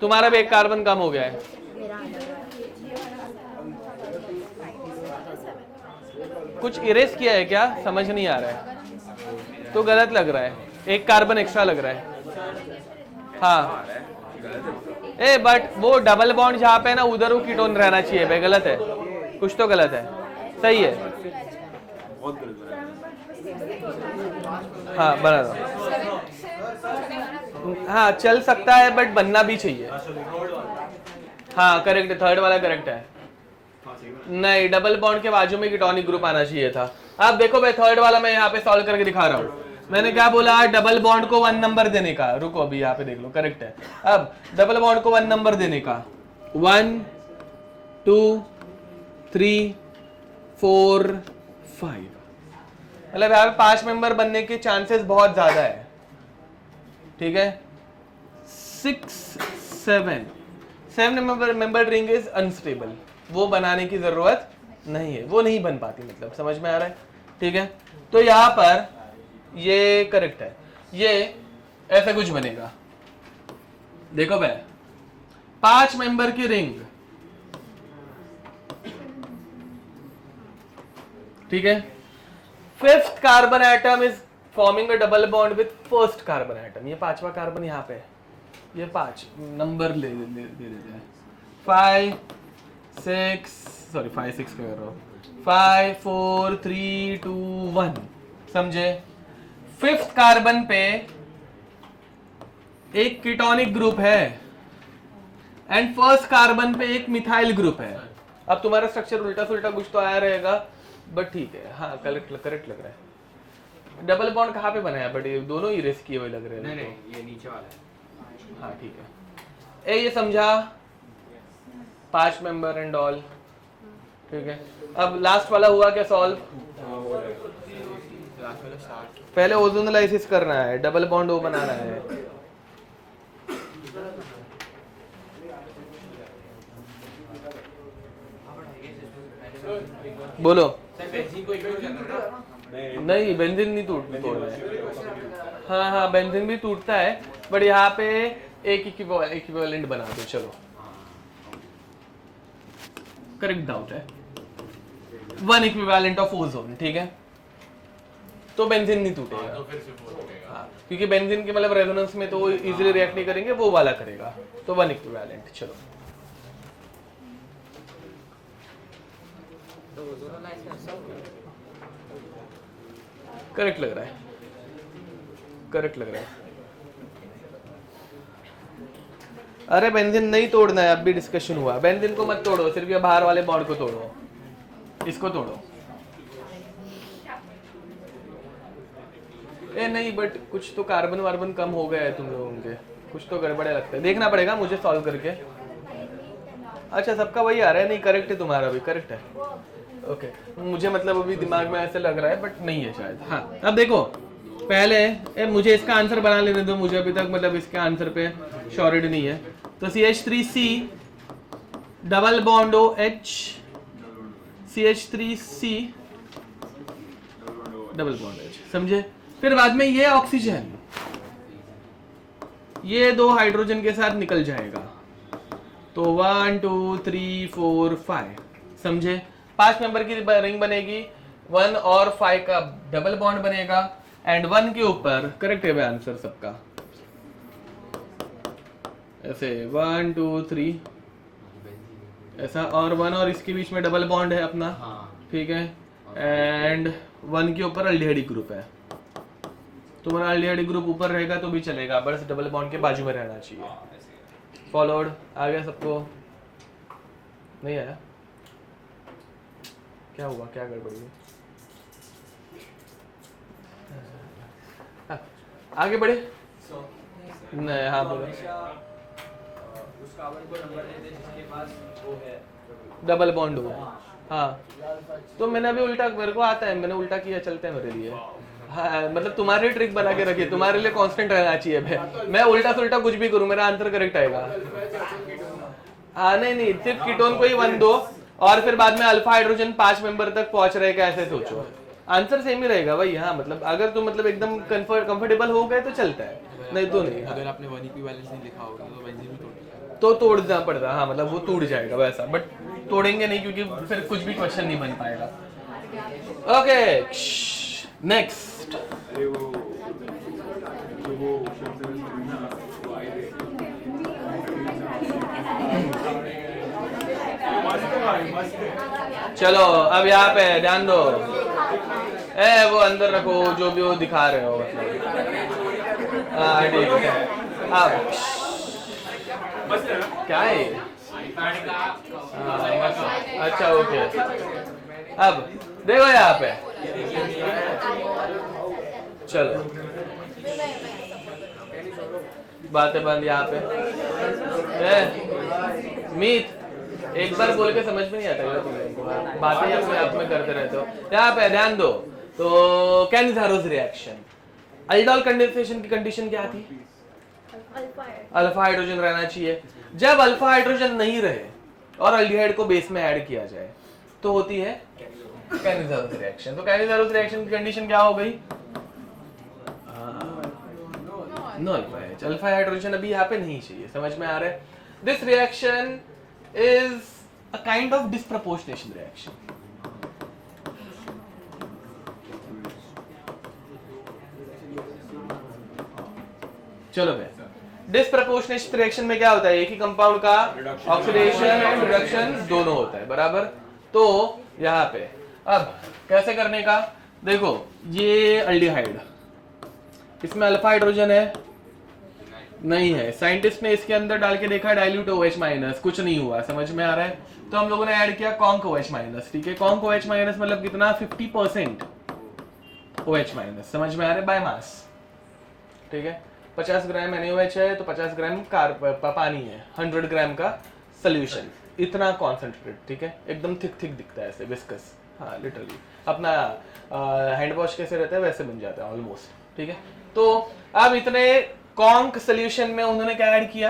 तुम्हारा भी एक कार्बन कम हो गया है। कुछ इरेज किया है क्या? समझ नहीं आ रहा है तो गलत लग रहा है, एक कार्बन एक्स्ट्रा लग रहा है। हाँ ए बट वो डबल बॉन्ड जहाँ पे है ना उधर वो कीटोन रहना चाहिए भाई, गलत है, कुछ तो गलत है। सही है, हाँ बना दो। हाँ चल सकता है बट बनना भी चाहिए। हाँ करेक्ट है, थर्ड वाला करेक्ट है। नहीं, डबल बॉन्ड के बाजू में कीटोनिक ग्रुप आना चाहिए था। अब देखो भाई थर्ड वाला मैं यहाँ पे सॉल्व करके दिखा रहा हूँ। मैंने क्या बोला? डबल बॉन्ड को 1 नंबर देने का। रुको अभी यहाँ पे देख लो, करेक्ट है। अब डबल बॉन्ड को 1 नंबर देने का, 1 2 3 4 5, मतलब यहाँ पे 5 मेंबर बनने के चांसेस बहुत ज्यादा है। ठीक है, 6 7 मेंबर रिंग इज अनस्टेबल, वो बनाने की जरूरत नहीं है, वो नहीं बन पाती, मतलब समझ में आ रहा है? ठीक है, तो यहाँ पर ये करेक्ट है, ये ऐसा कुछ बनेगा। देखो भाई 5 मेंबर की रिंग, ठीक है, 5th carbon atom is forming a double bond with 1st carbon atom. ये 5वां कार्बन यहाँ पे है, ये 5 नंबर ले देते हैं, 5 6 सॉरी 5 6 कर रहा हूँ, 5 4 3 2 1, समझे? 5th कार्बन पे एक कीटोनिक ग्रुप है एंड 1st कार्बन पे एक मिथाइल ग्रुप है। अब तुम्हारा स्ट्रक्चर उल्टा सुल्टा कुछ तो आया रहेगा, बट ठीक है। हाँ करेक्ट लग रहा है। डबल बॉन्ड कहाँ पे बना है? बट ये दोनों ही रेस किए हुए लग रहे हैं। नहीं ये नीचे वाला है। हाँ ठीक है, ये समझा? 5 मेंबर एंड ऑल, ठीक है। अब लास्ट वाला हुआ क्या सॉल्व? पहले ओजोनोलाइसिस करना है, डबल बॉन्ड ओ बनाना है। बोलो। नहीं बेंजीन नहीं तोड़ना है। हाँ बेंजीन भी टूटता है, बट यहाँ पे एक इक्विवेलेंट बना दो। चलो करेक्ट डाउट है, 1 इक्विवेलेंट ऑफ ओजोन, ठीक है, तो बेंजीन नहीं टूटेगा। तो फिर सिर्फ वो टूटेगा। हाँ, क्योंकि बेंजीन के मतलब रेजोनेंस में तो इजीली रिएक्ट नहीं करेंगे, वो वाला करेगा, तो 1 इक्विवेलेंट। चलो करेक्ट लग रहा है, करेक्ट लग रहा है। अरे बेंजीन नहीं तोड़ना है, अब भी डिस्कशन हुआ। बेंजीन को मत तोड़ो, सिर्फ ये बाहर वाले बॉन्ड को तोड़ो, इसको तोड़ो। ए नहीं, बट कुछ तो कार्बन वार्बन कम हो गया है तुम लोगों के, कुछ तो गड़बड़े लगता है, देखना पड़ेगा मुझे सॉल्व करके। अच्छा सबका वही आ रहा है? नहीं करेक्ट है, तुम्हारा भी करेक्ट है। ओके मुझे मतलब अभी दिमाग में ऐसे लग रहा है, बट नहीं है शायद। हाँ अब देखो पहले मुझे इसका आंसर बना लेने दो, मुझे अभी तक मतलब इसके आंसर पे श्योरिटी नहीं है। तो CH3C double bond OH, CH3C double bond H, समझे? फिर बाद में ये ऑक्सीजन ये 2 हाइड्रोजन के साथ निकल जाएगा, तो 1 2 3 4 5, समझे? 5 मेंबर की रिंग बनेगी, 1 और 5 का डबल बॉन्ड बनेगा एंड 1 के ऊपर करेक्ट है आंसर सबका, ऐसे 1 2 3 ऐसा, और 1 और इसके बीच में डबल बॉन्ड है अपना, ठीक है, एंड 1 के ऊपर अल्डिहाइड ग्रुप है। तुम्हारा अल्डिहाइड ग्रुप ऊपर रहेगा तो भी चलेगा, बस डबल बॉन्ड के बाजू में रहना चाहिए। फॉलोड आ गया सबको? नहीं आया? क्या हुआ, क्या गड़बड़ी हुई? हाँ, आगे बढ़े। नहीं, हाँ बोलो। उस कार्बन को नंबर दे दे जिसके पास वो है डबल बॉन्ड हो। हाँ, तो मैंने अभी उल्टा, मेरे को आता है, मैंने उल्टा किया, चलते हैं मेरे लिए। हाँ, मतलब तुम्हारी ट्रिक बना के रखिए, तुम्हारे लिए कांस्टेंट रहना चाहिए। मैं उल्टा सुल्टा कुछ भी करूँ, मेरा आंसर करेक्ट आएगा। हाँ नहीं, सिर्फ कीटोन को ही 1 दो और फिर बाद में अल्फा हाइड्रोजन 5 मेंबर तक पहुंच रहे, कैसे सोचो, आंसर सेम ही रहेगा भाई। हाँ मतलब अगर तुम मतलब एकदम कंफर्टेबल हो गए तो चलता है, नहीं तो नहीं। अगर आपने 1 इक्विवेलेंस नहीं लिखा होगा तो बेंजीन भी तोड़ तो तोड़ना पड़ता, हाँ मतलब वो टूट जाएगा वैसा, बट तोड़ेंगे नहीं क्योंकि फिर कुछ भी क्वेश्चन नहीं बन पाएगा। Okay next. चलो अब यहाँ पे ध्यान दो, वो अंदर रखो जो भी वो दिखा रहे हो, मतलब हाँ ठीक है। अब क्या है? अच्छा ओके, अब देखो यहाँ पे, चलो बातें बंद यहाँ पे। मीत एक बार बोल के समझ में नहीं आता है तुम्हें, बातें अपने आप में करते रहते हो। यहाँ पे ध्यान दो, तो कैनिज़ारोस रिएक्शन, अल्डोल कंडेंसेशन की कंडीशन क्या थी? अल्फा हाइड्रोजन रहना चाहिए। जब अल्फा हाइड्रोजन नहीं रहे और अल्डिहाइड को बेस में ऐड किया जाए तो होती है कैनिज़ारोस रिएक्शन। तो कैनिज़ारोस रिएक्शन की कंडीशन क्या हो गई? No alpha H, alpha hydrogen अभी यहाँ पे नहीं चाहिए, समझ में आ रहा है? This reaction is a kind of disproportionation reaction. चलो भाई, डिस्प्रपोर्शनेशन रिएक्शन में क्या होता है? एक ही कंपाउंड का ऑक्सीडेशन एंड रिडक्शन दोनों होता है, बराबर। तो यहाँ पे अब कैसे करने का, देखो ये अल्डिहाइड, इसमें अल्फा हाइड्रोजन है नहीं है, साइंटिस्ट ने इसके अंदर डाल के देखा, डाइल्यूट OH माइनस, कुछ नहीं हुआ, समझ में आ रहा है? तो हम लोगों ने ऐड किया कॉन्क OH माइनस, ठीक है। कॉन्क OH माइनस मतलब कितना? 50% OH माइनस, समझ में आ रहा है? बाय मास, ठीक है। 50 ग्राम NaOH है तो 50 ग्राम पानी है, 100 ग्राम का सोल्यूशन, इतना कॉन्सेंट्रेट, ठीक है। एकदम थिक दिखता है ऐसे, विस्कस, हाँ लिटरली अपना हैंड वॉश कैसे रहता है वैसे बन जाता है ऑलमोस्ट, ठीक है। तो अब इतने कॉन्क सोल्यूशन में उन्होंने क्या ऐड किया?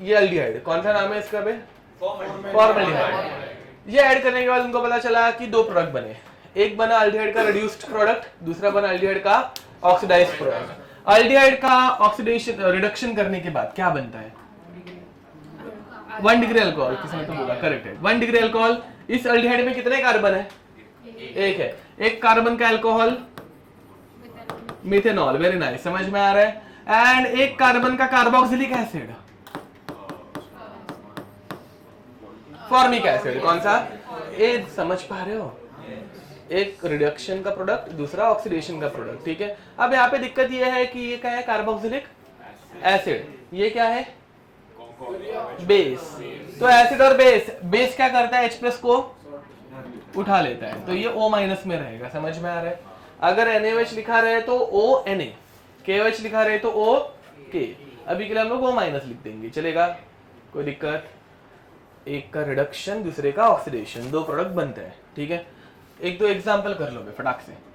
ये अल्डिहाइड, कौन सा नाम है इसका बे? फॉर्मल्डिहाइड। ये ऐड करने के बाद उनको पता चला कि 2 प्रोडक्ट बने, एक बना अल्डिहाइड का रिड्यूस्ड प्रोडक्ट, दूसरा बना अल्डिहाइड का ऑक्सीडाइज्ड प्रोडक्ट। अल्डिहाइड का ऑक्सीडेशन रिडक्शन करने के बाद क्या बनता है? 1 डिग्री अल्कोहल, किसने तो बोला, करेक्ट है, 1 डिग्री अल्कोहल। इस अल्डिहाइड में कितने कार्बन है? एक है, एक कार्बन का अल्कोहल मिथेनॉल, वेरी नाइस, समझ में आ रहा है। एंड एक कार्बन का कार्बोक्सिलिक एसिड, फॉर्मिक एसिड, कौन सा? ये समझ पा रहे हो? एक रिडक्शन का प्रोडक्ट, दूसरा ऑक्सीडेशन का प्रोडक्ट, ठीक है। अब यहाँ पे दिक्कत ये है कि ये क्या है? कार्बोक्सिलिक एसिड, ये क्या है? बेस। तो एसिड और बेस क्या करता है? H+ को उठा लेता है, तो ये O- में रहेगा, समझ में आ रहा है? अगर NaOH लिखा रहे तो ONA, KOH लिखा रहे तो OK, अभी के लिए हम लोग O- लिख देंगे, चलेगा, कोई दिक्कत? एक का रिडक्शन, दूसरे का ऑक्सीडेशन, 2 प्रोडक्ट बनते हैं, ठीक है। 1-2 एग्जांपल कर लो फटाक से।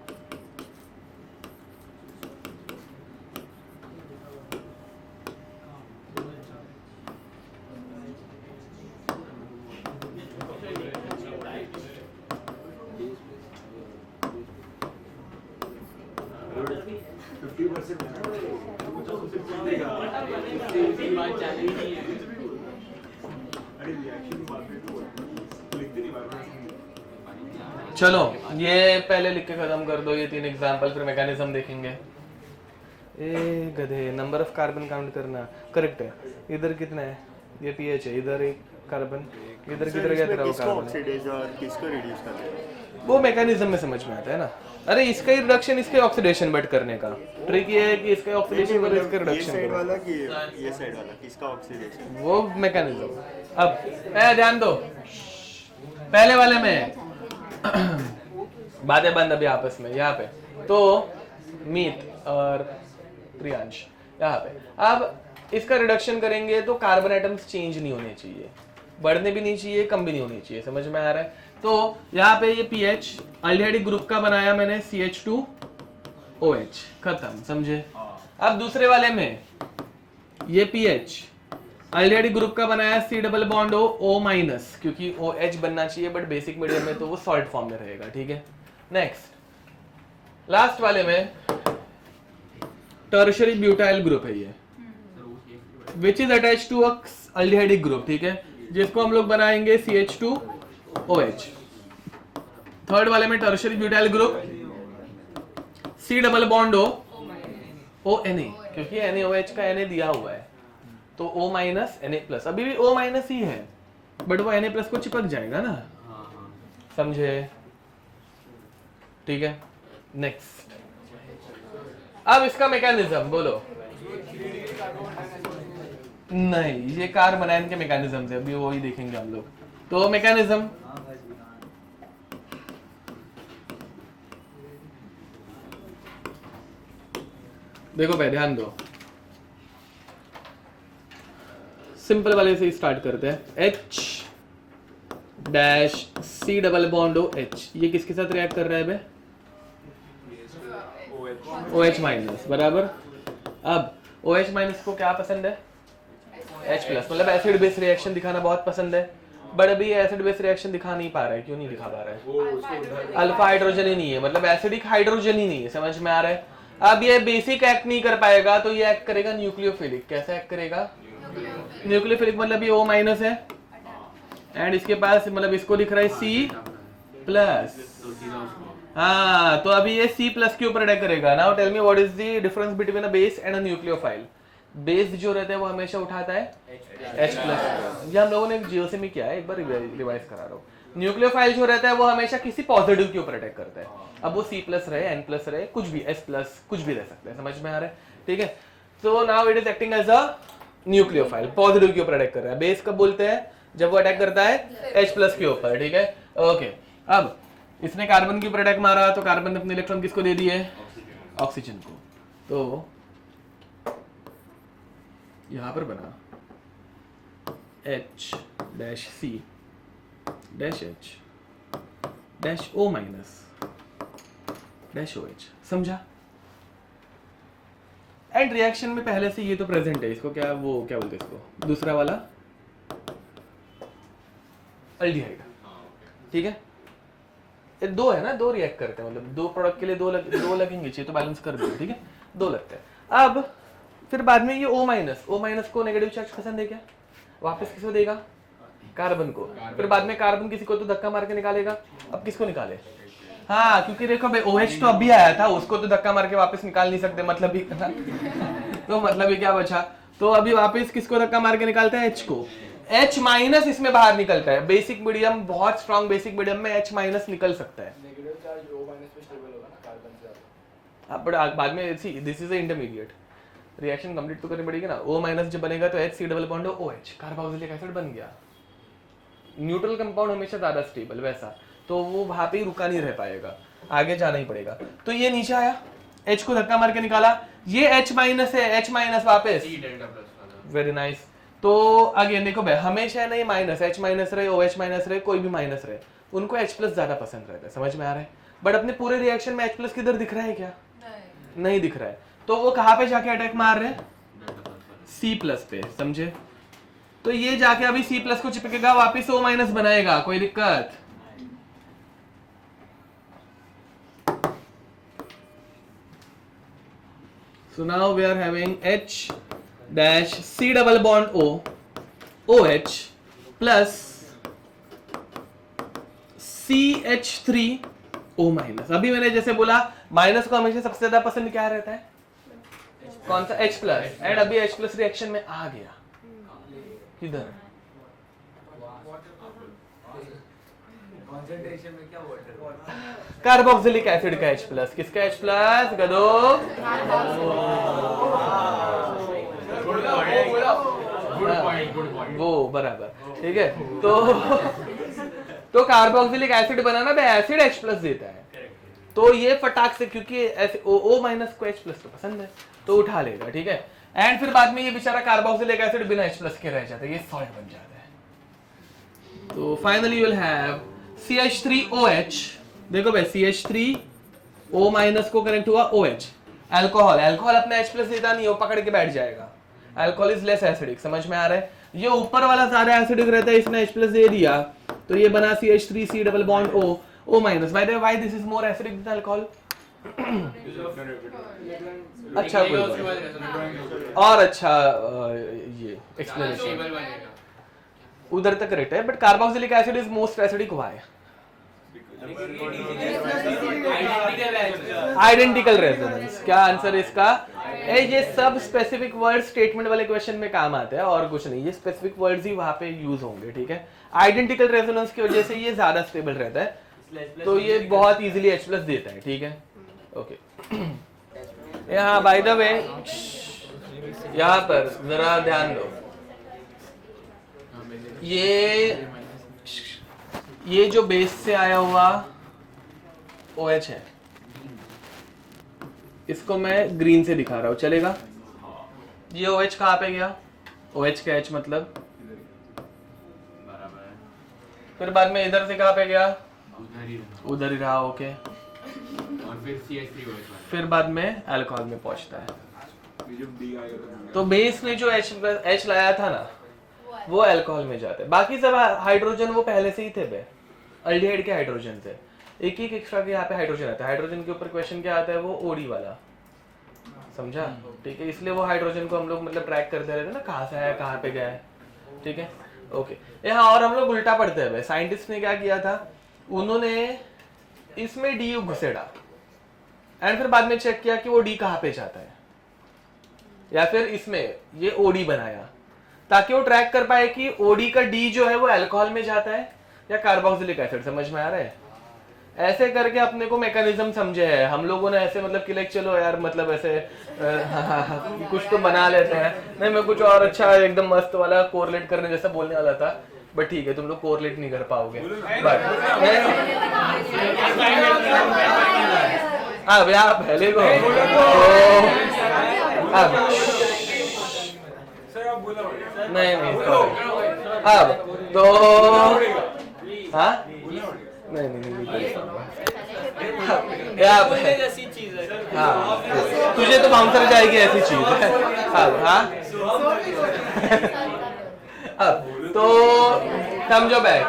चलो ये पहले लिख के खत्म कर दो, ये 3 एग्जांपल, फिर मैकेनिज्म देखेंगे। ए गधे, नंबर ऑफ कार्बन काउंट करना, करेक्ट है। इधर कितना है? ये पीएच है, इधर एक कार्बन, इधर किधर गया तेरा वो कार्बन? ऑक्सीडाइज और किसको रिड्यूस करते हैं? वो मैकेनिज्म में समझ में आता है ना, अरे इसका ही रिडक्शन इसके ऑक्सीडेशन बट करने का ट्रिक ये है कि इसका ऑक्सीडेशन और इसका ये रिडक्शन साइड करो। वाला कि ये साइड वाला किसका ऑक्सीडेशन? वो मैकेनिज्म। अब ध्यान दो, पहले वाले में बातें बंद अभी आपस में यहाँ पे, तो मीत और प्रियांश यहाँ पे। अब इसका रिडक्शन करेंगे तो कार्बन एटम्स चेंज नहीं होने चाहिए, बढ़ने भी नहीं चाहिए, कम भी नहीं होनी चाहिए, समझ में आ रहा है? तो यहाँ पे ये पीएच अल्डिहाइडिक ग्रुप का बनाया मैंने CH2OH, खत्म, समझे? अब दूसरे वाले में ये पीएच अल्डिहाइडिक ग्रुप का बनाया C double bond O minus, क्योंकि OH बनना चाहिए बट बेसिक मीडियम में तो वो सॉल्ट फॉर्म में रहेगा, ठीक है? नेक्स्ट लास्ट वाले में टर्शियरी ब्यूटाइल ग्रुप है ये, which is attach to aldehydic group, ठीक है, जिसको हम लोग बनाएंगे CH2OH। थर्ड वाले में tertiary butyl group C double bond ONA, क्योंकि NaOH का Na दिया हुआ है तो O माइनस Na प्लस, अभी भी O माइनस ही है बट वो Na प्लस को चिपक जाएगा ना, समझे? ठीक है, नेक्स्ट। अब इसका मैकेनिज्म बोलो। नहीं, ये कार्बन आयन के मैकेनिज्म है, अभी वो ही देखेंगे हम लोग। तो मैकेनिज्म देखो भाई, ध्यान दो, सिंपल वाले से स्टार्ट करते हैं। H dash C double bond OH, ये किसके साथ रिएक्ट कर रहा है बे? OH माइनस, बराबर। अब OH माइनस को क्या पसंद है? H प्लस, मतलब एसिड बेस रिएक्शन दिखाना बहुत पसंद है, बट अभी एसिड बेस रिएक्शन दिखा नहीं पा रहा है। क्यों नहीं दिखा पा रहा है? अल्फा हाइड्रोजन ही नहीं है, मतलब एसिडिक हाइड्रोजन ही नहीं है, समझ में आ रहा है? अब ये बेसिक एक्ट नहीं कर पाएगा तो ये एक्ट करेगा न्यूक्लियोफिलिक। कैसे एक्ट करेगा? न्यूक्लियोफिलिक, मतलब ये O माइनस है एंड इसके पास मतलब इसको दिख रहा है C प्लस। हाँ, तो अभी ये C प्लस के ऊपर अटैक करेगा। Now tell me what is the difference between a base and a nucleophile? Base जो रहता है वो हमेशा उठाता है H प्लस। ये हम लोगों ने जीओसी में किया है, एक बार रिवाइज करा रहा हूँ। न्यूक्लियोफाइल जो रहता है वो हमेशा किसी पॉजिटिव के ऊपर अटैक करता है, अब वो C प्लस रहे, N प्लस रहे, कुछ भी, S प्लस, कुछ भी रह सकता है, समझ में आ रहा है? ठीक है, तो now it is acting as a nucleophile, positive के ऊपर अटैक कर रहा है। बेस कब बोलते हैं? जब वो अटैक करता है H प्लस के ऊपर, ठीक है? ओके, अब इसने कार्बन के ऊपर अटैक मारा तो कार्बन ने अपने इलेक्ट्रॉन किसको दे दिए? ऑक्सीजन को। तो यहां पर बना H dash C dash H dash O minus dash OH, समझा? एंड रिएक्शन में पहले से ये तो प्रेजेंट है, इसको क्या वो क्या बोलते हैं इसको, दूसरा वाला अल्डिहाइड, ठीक है? ये दो है ना, दो रिएक्ट करते हैं, मतलब दो प्रोडक्ट के लिए दो लगेंगे चाहिए तो बैलेंस कर दो, ठीक है? दो लगते हैं। अब फिर बाद में ये O माइनस को नेगेटिव चार्ज पसंद है क्या? वापस किसको देगा? कार्बन को। फिर बाद में कार्बन किसी को तो धक्का मार के निकालेगा, अब किसको निकाले? हाँ, क्योंकि देखो भाई OH तो अभी आया था, उसको तो धक्का मार के वापस निकाल नहीं सकते, मतलब ही तो मतलब ही क्या बचा? तो अभी वापस किसको धक्का मार के निकालते हैं? H को। H माइनस इसमें बाहर निकलता है, बेसिक मीडियम, बहुत स्ट्रॉन्ग बेसिक मीडियम में H माइनस निकल सकता है। नेगेटिव चार्ज O माइनस पे स्टेबल होगा ना कार्बन से ज्यादा। हाँ, बट बाद में see this is a intermediate, reaction complete तो करनी पड़ेगी ना। O माइनस जब बनेगा तो H C double bond OH, carboxylic acid बन गया। न्यूट्रल कंपाउंड हमेशा ज्यादा स्टेबल, वैसा तो वो वहां पे ही रुका नहीं रह पाएगा, आगे जाना ही पड़ेगा। तो ये नीचे आया, H को धक्का मार के निकाला, ये H माइनस है, H माइनस वापस, वेरी नाइस। तो अगेन देखो भाई, हमेशा नहीं माइनस, H माइनस रहे, OH माइनस रहे, कोई भी माइनस रहे, उनको H प्लस ज्यादा पसंद रहता है, समझ में आ रहा है? बट अपने पूरे रिएक्शन में H प्लस किधर दिख रहा है क्या? नहीं दिख रहा है। तो वो कहाँ पे जाके अटैक मार रहे हैं? C प्लस पे, समझे? तो ये जाके अभी C प्लस को चिपकेगा, वापिस O माइनस बनाएगा, कोई दिक्कत? So now we are having H dash C double bond O OH plus CH3O minus. अभी मैंने जैसे बोला माइनस को हमेशा सबसे ज्यादा पसंद क्या रहता है? कौन सा? H plus. एंड अभी H प्लस रिएक्शन में आ गया, किधर? कॉन्सेंट्रेशन में क्या वाटर कार्बोक्सिलिक एसिड का H+, किसका H+? गदो गुड पॉइंट वो बराबर, ठीक है। तो कार्बोक्सिलिक एसिड बनाना भी एसिड H+ देता है, तो ये फटाक से, क्योंकि ऐसे O- को H+ तो पसंद है तो उठा लेगा, ठीक है। एंड फिर बाद में ये बेचारा कार्बोक्सिलिक एसिड बिना H+ के रह जाता है, ये सॉल्ट बन जाता है। तो finally you will have CH3OH। देखो भाई CH3O- को कनेक्ट हुआ OH। अल्कोहल अपने H+ देता नहीं, वो पकड़ के बैठ जाएगा। अल्कोहल इज लेस एसिडिक, समझ में आ रहा है। ये ऊपर वाला ज्यादा एसिडिक रहता है, इसने H+ दे दिया तो ये बना CH3C double bond O। Bye the way why this is more acidic then alcohol? अच्छा कोई बात नहीं। और अच्छा ये एक्सप्लेनेशन उधर तक करेक्ट है, but carboxylic acid is most acidic why? Identical resonance. क्या आंसर इसका? ये सब स्पेसिफिक वर्ड स्टेटमेंट वाले क्वेश्चन में काम आते हैं और कुछ नहीं, ये स्पेसिफिक वर्ड्स ही वहां पे यूज होंगे, ठीक है। आइडेंटिकल रेजोनेंस की वजह से ये ज्यादा स्टेबल रहता है, तो ये बहुत इजीली H+ देता है, ठीक है। ओके यहाँ बाय द वे यहाँ पर जरा ध्यान दो, ये जो बेस से आया हुआ OH है, इसको मैं ग्रीन से दिखा रहा हूं, चलेगा? ये OH कहाँ पे गया? OH का H मतलब बराबर है, फिर बाद में इधर से कहाँ पे गया? उधर ही रहा, ओके। और फिर CH3OH फिर बाद में अल्कोहल में पहुंचता है। तो बेस ने जो H लाया था ना, वो अल्कोहल में जाता है। बाकी सब हाइड्रोजन वो पहले से ही थे बे, अल्डिहाइड के हाइड्रोजन थे। एक एक्स्ट्रा के यहाँ पे हाइड्रोजन आता है। हाइड्रोजन के ऊपर क्वेश्चन क्या आता है? वो OD वाला, समझा? ठीक है, इसलिए वो हाइड्रोजन को हम लोग मतलब ट्रैक करते रहते हैं ना, कहाँ से आया कहाँ पे गया है, ठीक है। ओके यहाँ और हम लोग उल्टा पढ़ते हैं। साइंटिस्ट ने क्या किया था, उन्होंने इसमें D घुसेड़ा एंड फिर बाद में चेक किया कि वो D कहाँ पे जाता है, या फिर इसमें ये OD बनाया ताकि वो ट्रैक कर पाए कि OD का D जो है वो अल्कोहल में जाता है या कार्बोक्सिलिक एसिड। समझ में आ रहा है? ऐसे करके अपने को मैकेनिज्म समझे है हम लोगों ने, ऐसे मतलब कि लाइक चलो यार मतलब ऐसे कुछ तो बना लेते हैं। नहीं, मैं कुछ और अच्छा एकदम मस्त वाला कोरिलेट करने जैसा बोलने वाला था, बट ठीक है, तुम लोग कोरिलेट नहीं कर पाओगे। अब यहाँ पहले को नहीं अब तो हाँ नहीं जैसी चीज है। हाँ, तुझे तो बाउंसर जाएगी ऐसी चीज है। अब हाँ अब तो समझो बैक।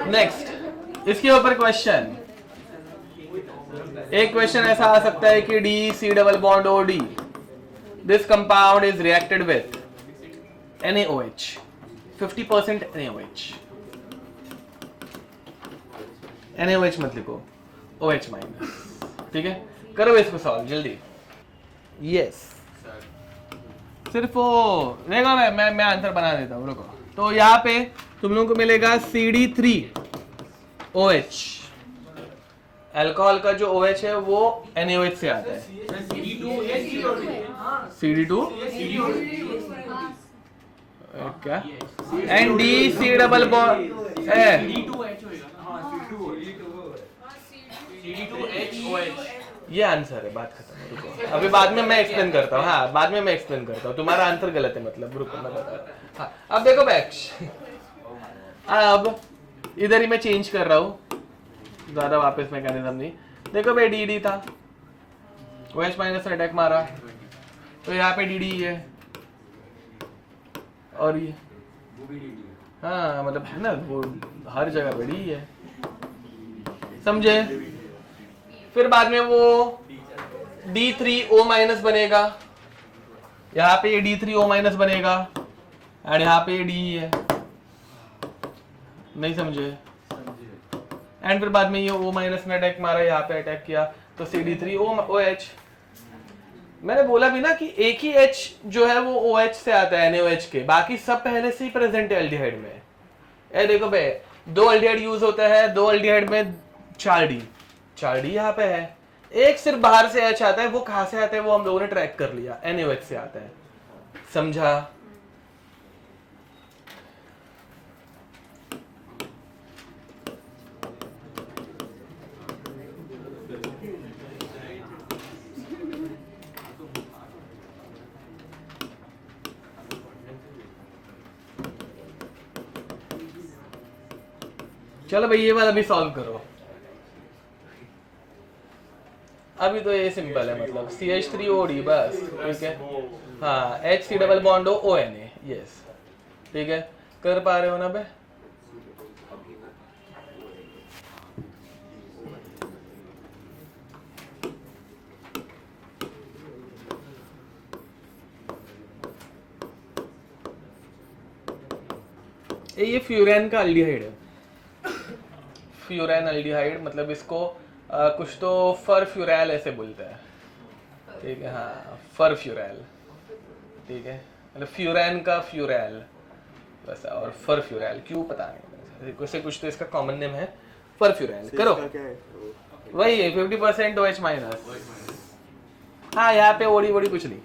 नेक्स्ट इसके ऊपर क्वेश्चन, एक क्वेश्चन ऐसा आ सकता है कि DC double bond OD, this compound is reacted with NaOH, 50% NaOH। NaOH मत लिखो, OH माइनस, ठीक है। करो इसको सॉल्व जल्दी। यस सिर्फ वो देखो, मैं आंसर बना देता हूँ, रुको। तो यहाँ पे तुम लोगों को मिलेगा CD3OH। अल्कोहल का जो OH है वो NaOH से आता है। CD2 क्या एंड DC डबल बॉन्ड ये आंसर है, बात खत्म। रुको अभी बाद में मैं एक्सप्लेन करता हूँ। हाँ बाद में मैं एक्सप्लेन करता हूँ, तुम्हारा आंसर गलत है मतलब। रुको मैं बता रहा हूँ। हाँ अब देखो बैक्स, अब इधर ही मैं चेंज कर रहा हूँ, ज्यादा वापस मैकेनिज्म नहीं। देखो भाई DD था, OH माइनस ने अटैक मारा, तो यहाँ पे DD है और ये हाँ मतलब है ना, वो हर जगह पे D है, समझे। फिर बाद में वो D3O- बनेगा, यहाँ पे ये D3O- बनेगा और यहाँ पे ये D है, नहीं समझे। एंड फिर बाद में ये O- ने अटैक मारा, यहाँ पे अटैक किया, तो CD3OH। मैंने बोला भी ना कि एक ही H जो है वो OH से आता है NaOH के, बाकी सब पहले से ही प्रेजेंट है एल्डिहाइड में, ए देखो बे, 2 अल्डिहाइड यूज होता है, 2 अल्डिहाइड में 4D, 4D यहाँ पे है, एक सिर्फ बाहर से H आता है, वो कहाँ से आता है वो हम लोगों ने ट्रैक कर लिया, NaOH से आता है, समझा? चलो भाई ये वाला भी सॉल्व करो। अभी तो ये सिंपल है, मतलब CH3OD बस, ठीक है। हाँ HC double bond ONA, yes, ठीक है, कर पा रहे हो ना बे? ये फ्यूरेन का अल्डिहाइड है, फ्यूरेन अल्डिहाइड, मतलब इसको कुछ तो फरफ्यूरैल ऐसे बोलते हैं, ठीक है। हाँ फरफ्यूरैल, ठीक है, मतलब फ्यूरेन का फ्यूरैल वैसा, और फरफ्यूरैल क्यों पता नहीं, वैसे कुछ तो इसका कॉमन नेम है फरफ्यूरैल। करो क्या है? वही है 50% OH माइनस। हाँ यहाँ पे ओडी वोडी कुछ नहीं,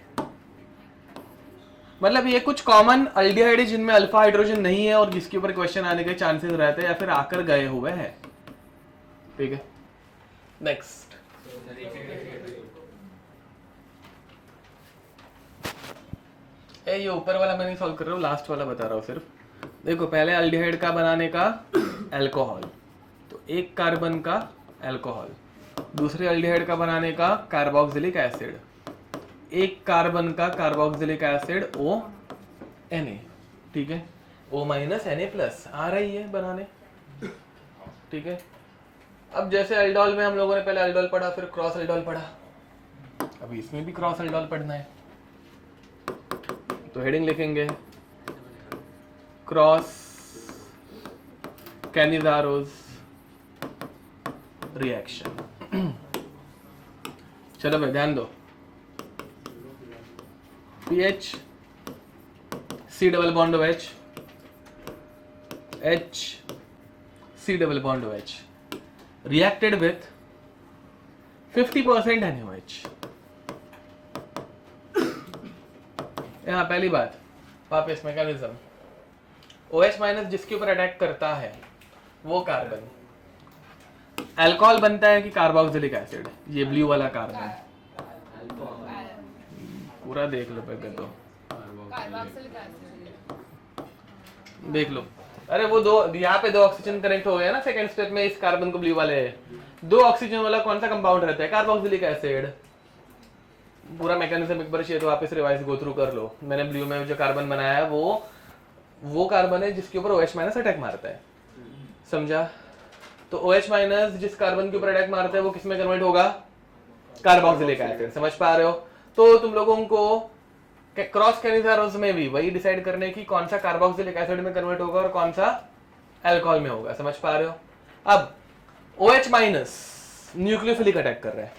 मतलब ये कुछ कॉमन अल्डिहाइड है जिनमें अल्फा हाइड्रोजन नहीं है और जिसके ऊपर क्वेश्चन आने के चांसेस रहते हैं या फिर आकर गए हुए हैं, ठीक है। नेक्स्ट, ये ऊपर वाला मैं नहीं सॉल्व कर रहा हूँ, लास्ट वाला बता रहा हूँ सिर्फ। देखो पहले अल्डिहाइड का बनाने का अल्कोहल, तो एक कार्बन का अल्कोहल, दूसरे अल्डिहाइड का बनाने का कार्बोक्सिलिक एसिड, एक कार्बन का कार्बोक्सिलिक एसिड ONA, ठीक है, O माइनस Na+ आ रही है बनाने, ठीक है। अब जैसे अल्डोल में हम लोगों ने पहले अल्डोल पढ़ा, फिर क्रॉस अल्डोल पढ़ा, अभी इसमें भी क्रॉस अल्डोल पढ़ना है, तो हेडिंग लिखेंगे क्रॉस कैनिजारोस रिएक्शन। चलो भाई ध्यान दो, pH C double bond OH, H C double bond OH reacted with 50% NaOH। यहाँ पहली बात वापस मैकेनिज्म, OH माइनस जिसके ऊपर अटैक करता है वो कार्बन, अल्कोहल बनता है कि कार्बोक्सिलिक एसिड, ये ब्लू वाला कार्बन, पूरा देख लो पहले तो, देख लो। अरे वो दो, यहाँ पे 2 ऑक्सीजन कनेक्ट हो गए ना सेकंड स्टेप में, इस कार्बन को ब्लू वाले 2 ऑक्सीजन वाला कौन सा कंपाउंड रहता है? Carboxylic acid. पूरा मैकेनिज्म एक बार चाहिए तो वापस रिवाइज गो थ्रू कर लो। मैंने ब्लू में जो कार्बन बनाया है वो कार्बन है जिसके ऊपर OH माइनस अटैक मारता है, समझा? तो OH माइनस जिस कार्बन के ऊपर अटैक मारता है वो किस में कन्वर्ट होगा? Carboxylic acid. समझ पा रहे हो? तो तुम लोगों को क्रॉस कैनिजारोस में भी वही डिसाइड करने की कौन सा कार्बोक्सिलिक एसिड में कन्वर्ट होगा और कौन सा अल्कोहल में होगा। समझ पा रहे हो? अब OH माइनस न्यूक्लियोफिलिक अटैक कर रहा है,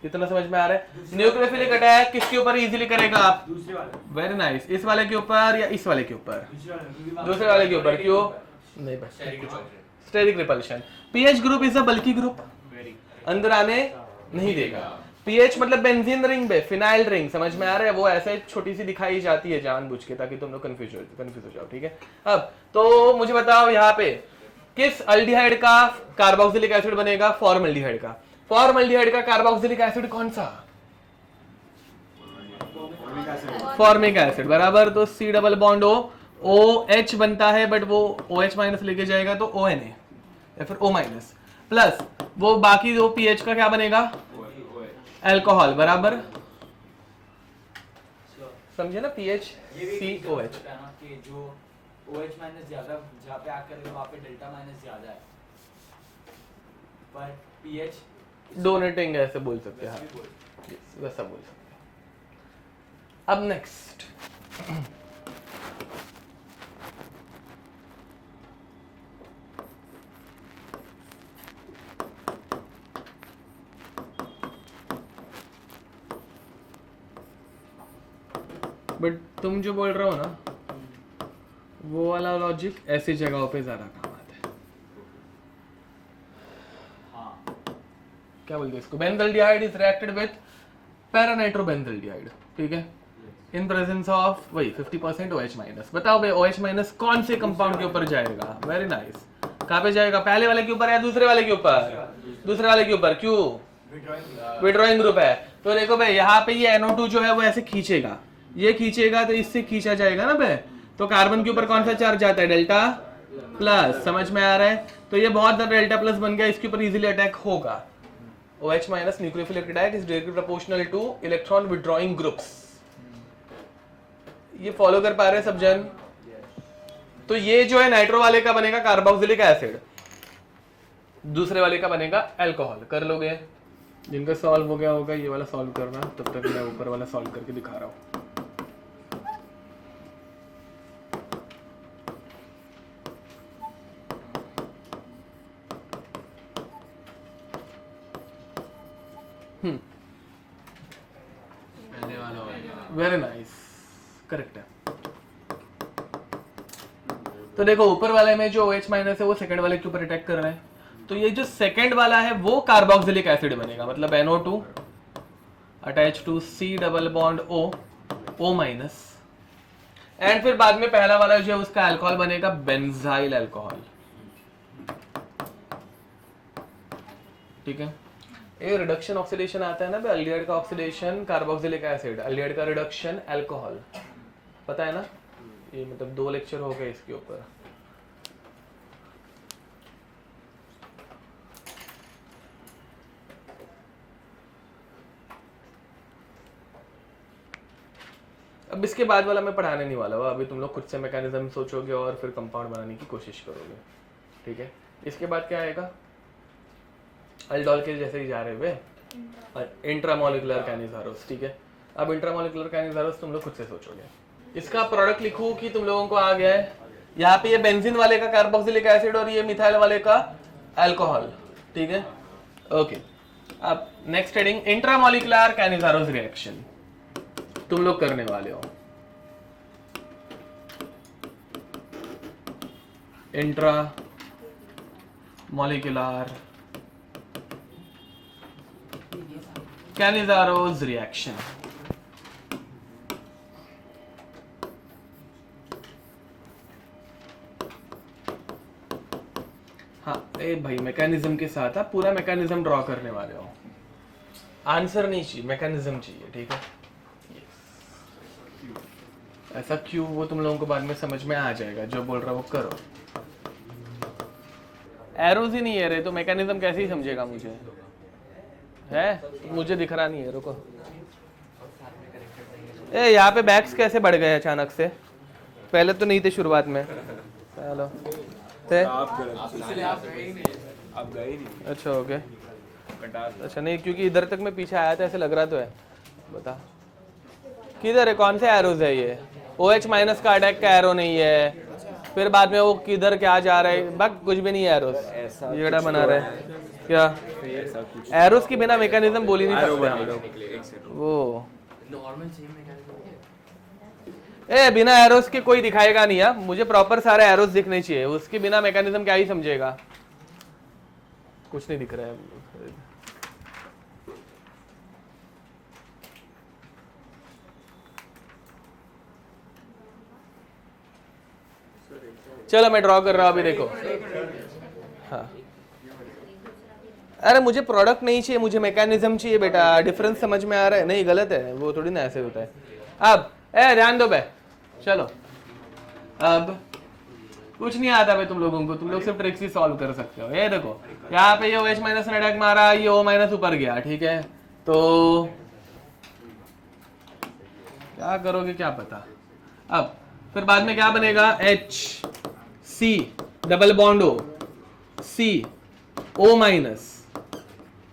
इतना समझ में आ रहा है? न्यूक्लियोफिलिक अटैक किसके ऊपर इजीली करेगा आप? दूसरे वाले, वेरी नाइस। इस वाले के ऊपर या इस वाले के ऊपर? दूसरे वाले के ऊपर। क्यों? नहीं बस steric repulsion. PH group is a bulky group, अंदर आने नहीं देगा। पीएच मतलब बेंजीन रिंग पे फिनाइल रिंग, समझ में आ रहा है? वो ऐसे छोटी सी दिखाई जाती है जानबूझ के ताकि तुम लोग कंफ्यूज हो जाओ, ठीक है? अब तो मुझे बताओ यहाँ पे किस अल्डिहाइड का कार्बोक्सिलिक एसिड बनेगा? फॉर्मल्डिहाइड का। फॉर्मल्डिहाइड का कार्बोक्सिलिक एसिड कौन सा? फॉर्मिक एसिड, बराबर। तो सी डबल बॉन्ड OH बनता है, बट वो OH माइनस लेके जाएगा तो ONA या फिर O माइनस प्लस वो बाकी जो पीएच का क्या बनेगा? अल्कोहल, बराबर। समझे ना? PH COH। कि जो OH माइनस ज्यादा जहाँ पे आकर करेगा वहाँ पे डेल्टा माइनस ज्यादा है, पर pH डोनेटिंग ऐसे बोल सकते हैं, हाँ वैसा बोल सकते हैं। अब नेक्स्ट बट तुम जो बोल रहे हो ना वो वाला लॉजिक ऐसी जगहों पे ज़्यादा काम आता है। क्या बोलते हैं इसको, बेंजल्डिहाइड इज रिएक्टेड विथ पैरानाइट्रोबेंजल्डिहाइड, ठीक है, इन प्रेजेंस ऑफ वही 50% OH माइनस। बताओ भाई OH माइनस कौन से कंपाउंड के ऊपर जाएगा? Very nice. कहाँ पे जाएगा? पहले वाले के ऊपर या दूसरे वाले के ऊपर? दूसरे वाले के ऊपर। क्यों? विड्रॉइंग ग्रुप है। तो देखो भाई यहाँ पे ये NO2 जो है वो ऐसे खींचेगा, ये खींचेगा तो इससे खींचा जाएगा ना भाई। तो कार्बन के ऊपर कौन सा चार्ज आता है? Delta plus. समझ में आ रहा है? तो ये बहुत ज्यादा डेल्टा प्लस बन गया, इसके ऊपर इजीली अटैक होगा। OH minus nucleophilic attack is directly proportional two electron withdrawing groups. ये फॉलो कर पा रहे हैं सब जन? तो ये जो है नाइट्रो वाले का बनेगा कार्बोक्सिलिक एसिड, दूसरे वाले का बनेगा अल्कोहल। कर लोगे? जिनका सॉल्व हो गया होगा ये वाला सॉल्व करना, तब तक मैं ऊपर वाला सॉल्व करके दिखा रहा हूं। पहले वाला होगा। वेरी नाइस, करेक्ट है। तो देखो ऊपर वाले में जो OH माइनस है वो सेकंड वाले के ऊपर अटैक कर रहा है, तो ये जो सेकंड वाला है वो कार्बोक्सिलिक एसिड बनेगा, मतलब NO2 attach to C double bond O minus, and फिर बाद में पहला वाला जो है उसका अल्कोहल बनेगा बेंजाइल अल्कोहल, ठीक है। ये रिडक्शन ऑक्सीडेशन आता है ना, अल्डिहाइड का ऑक्सीडेशन कार्बोक्सिलिक एसिड, अल्डिहाइड का रिडक्शन अल्कोहल, पता है ना? ये मतलब 2 लेक्चर हो गए इसके ऊपर। अब इसके बाद वाला मैं पढ़ाने नहीं वाला हूँ, अभी तुम लोग खुद से मैकेनिज्म सोचोगे और फिर कंपाउंड बनाने की कोशिश करोगे, ठीक है। इसके बाद क्या आएगा? अल्डोल के जैसे ही जा रहे हुए इंट्रामोलिकुलर कैनिजारोस, ठीक है। अब इंट्रामोलिकुलर कैनिजारोस तुम लोग खुद से सोचोगे। इसका प्रोडक्ट लिखूं कि तुम लोगों को आ गया है? यहाँ पे ये बेंजीन वाले का कार्बोक्सिलिक एसिड और ये मिथाइल वाले का अल्कोहल, ठीक है, ओके। अब next heading intramolecular Cannizzaro's reaction तुम लोग करने वाले हो। Intra molecular Cannizzaro's reaction. हाँ ए भाई मैकेनिज्म के साथ आप पूरा मैकेनिज्म ड्रॉ करने वाले हो, आंसर नहीं चाहिए, मैकेनिज्म चाहिए, ठीक है। ऐसा क्यों वो तुम लोगों को बाद में समझ में आ जाएगा, जो बोल रहा वो करो। एरोज ही नहीं है रे तो मैकेनिज्म कैसे ही समझेगा? मुझे है, मुझे दिख रहा नहीं है, रुको। ए यहाँ पे बैग्स कैसे बढ़ गए अचानक से? पहले तो नहीं थे शुरुआत में। हेलो थे? आप गए नहीं। अच्छा ओके, अच्छा नहीं क्योंकि इधर तक मैं पीछे आया था, ऐसे लग रहा तो है। बता किधर है, कौन से एरोज है ये? OH माइनस का अटैक का एरो नहीं है, फिर बाद में वो किधर क्या जा रहा है, बस कुछ भी नहीं है एरोज, ये बना रहा है क्या? एरोज के बिना मैकेनिज्म बोल ही नहीं सकते हम लोग। वो ए बिना एरोज के कोई दिखाएगा नहीं है, मुझे प्रॉपर सारे एरोज दिखने चाहिए, उसके बिना मैकेनिज्म क्या ही समझेगा? कुछ नहीं दिख रहा है। चलो मैं ड्रॉ कर रहा हूं अभी, देखो। हाँ अरे मुझे प्रोडक्ट नहीं चाहिए, मुझे मैकेनिज्म चाहिए बेटा। डिफरेंस समझ में आ रहा है? नहीं गलत है, वो थोड़ी ना ऐसे होता है। अब ध्यान दो बे, चलो अब कुछ नहीं आता भाई तुम लोगों को, तुम लोग सिर्फ ट्रिक्स ही सॉल्व कर सकते हो। ये देखो यहाँ पे ये OH माइनस ने अटैक मारा, ये O माइनस ऊपर गया, ठीक है। तो क्या करोगे क्या पता। अब फिर बाद में क्या बनेगा? HC double bond O, C O minus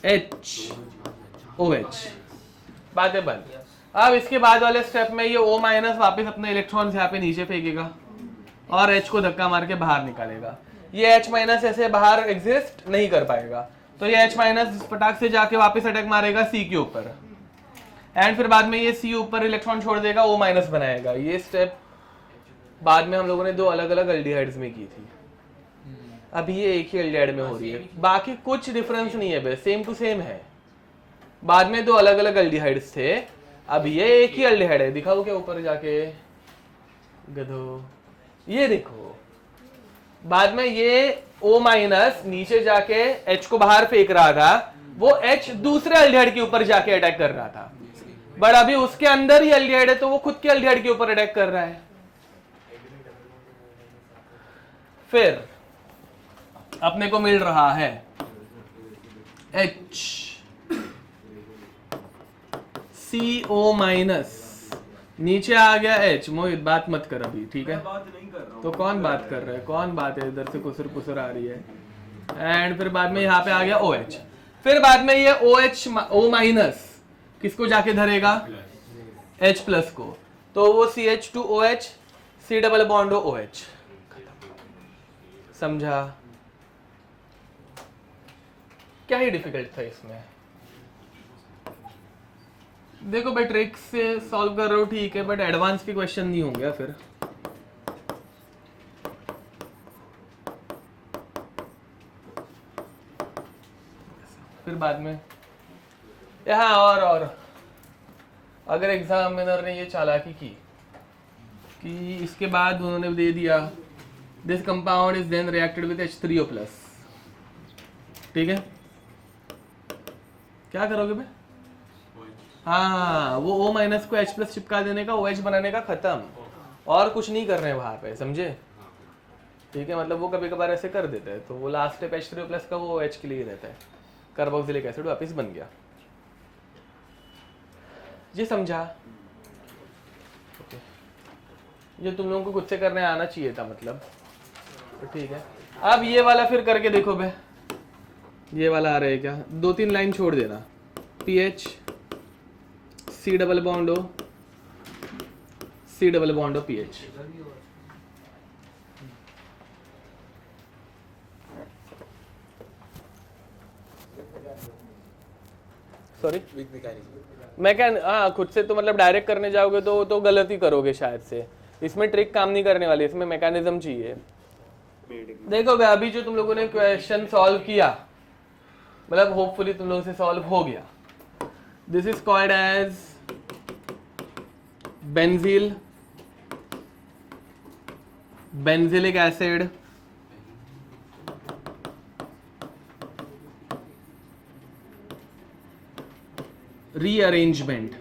HOH, बातें बंद। अब इसके बाद वाले स्टेप में ये O माइनस वापस अपने इलेक्ट्रॉन्स यहाँ पे नीचे फेंकेगा और H को धक्का मार के बाहर निकालेगा। ये H माइनस ऐसे बाहर एग्जिस्ट नहीं कर पाएगा, तो ये H माइनस फटाक से जाके वापस अटैक मारेगा C के ऊपर, एंड फिर बाद में ये C ऊपर इलेक्ट्रॉन छोड़ देगा, O माइनस बनाएगा। ये स्टेप बाद में हम लोगों ने 2 अलग अलग एल्डिहाइड्स में की थी, अभी ये एक ही एल्डिहाइड में हो रही है, बाकी कुछ डिफरेंस नहीं है, बस सेम टू सेम है। बाद में 2 अलग अलग एल्डिहाइड्स थे, अब ये एक ही एल्डिहाइड है। दिखाओ क्या ऊपर जाके गधो, ये देखो बाद में ये O माइनस नीचे जाके H को बाहर फेंक रहा था, वो H दूसरे एल्डिहाइड के ऊपर जाके अटैक कर रहा था, बट अभी उसके अंदर ही एल्डिहाइड है तो वो खुद के एल्डिहाइड के ऊपर अटैक कर रहा है। फिर अपने को मिल रहा है HCO माइनस, नीचे आ गया H। मोहित बात मत कर अभी, ठीक है? तो कौन बात कर रहा है, कौन बात है, इधर से कुसर कुसर आ रही है। एंड फिर बाद में यहाँ पे आ गया OH, फिर बाद में ये O माइनस किसको जाके धरेगा, H प्लस को, तो वो CH2OH, C double bond OH। समझा? क्या ही डिफिकल्ट था इसमें? देखो भाई ट्रिक्स से सॉल्व कर रहे हो ठीक है, बट एडवांस के क्वेश्चन नहीं होंगे फिर। बाद में यहाँ और अगर एग्जामिनर ने ये चालाकी की कि इसके बाद उन्होंने दे दिया this compound is then reacted with H3O+, ठीक है, क्या करोगे भाई? हाँ, वो O माइनस को H प्लस चिपका देने का, OH बनाने का, खत्म, और कुछ नहीं कर रहे हैं वहां पे, समझे? ठीक है, मतलब वो कभी कभार ऐसे कर देते हैं, तो वो लास्ट स्टेप H3O+ का वो OH के लिए रहता है, कार्बोक्सिलिक एसिड वापस बन गया। ये समझा? ये तुम लोगों को खुद से करने आना चाहिए था, मतलब तो ठीक है। अब ये वाला फिर करके देखो बे, ये वाला आ रहा है क्या? 2-3 लाइन छोड़ देना, PH C double bond O, C double bond O PH। Sorry हाँ, खुद से तो मतलब डायरेक्ट करने जाओगे तो गलत ही करोगे शायद से। इसमें ट्रिक काम नहीं करने वाली, इसमें मैकेनिज्म चाहिए। देखो भाई, अभी जो तुम लोगों ने क्वेश्चन सॉल्व किया, मतलब होपफुली तुम लोगों से सॉल्व हो गया। This is called as benzilic acid rearrangement,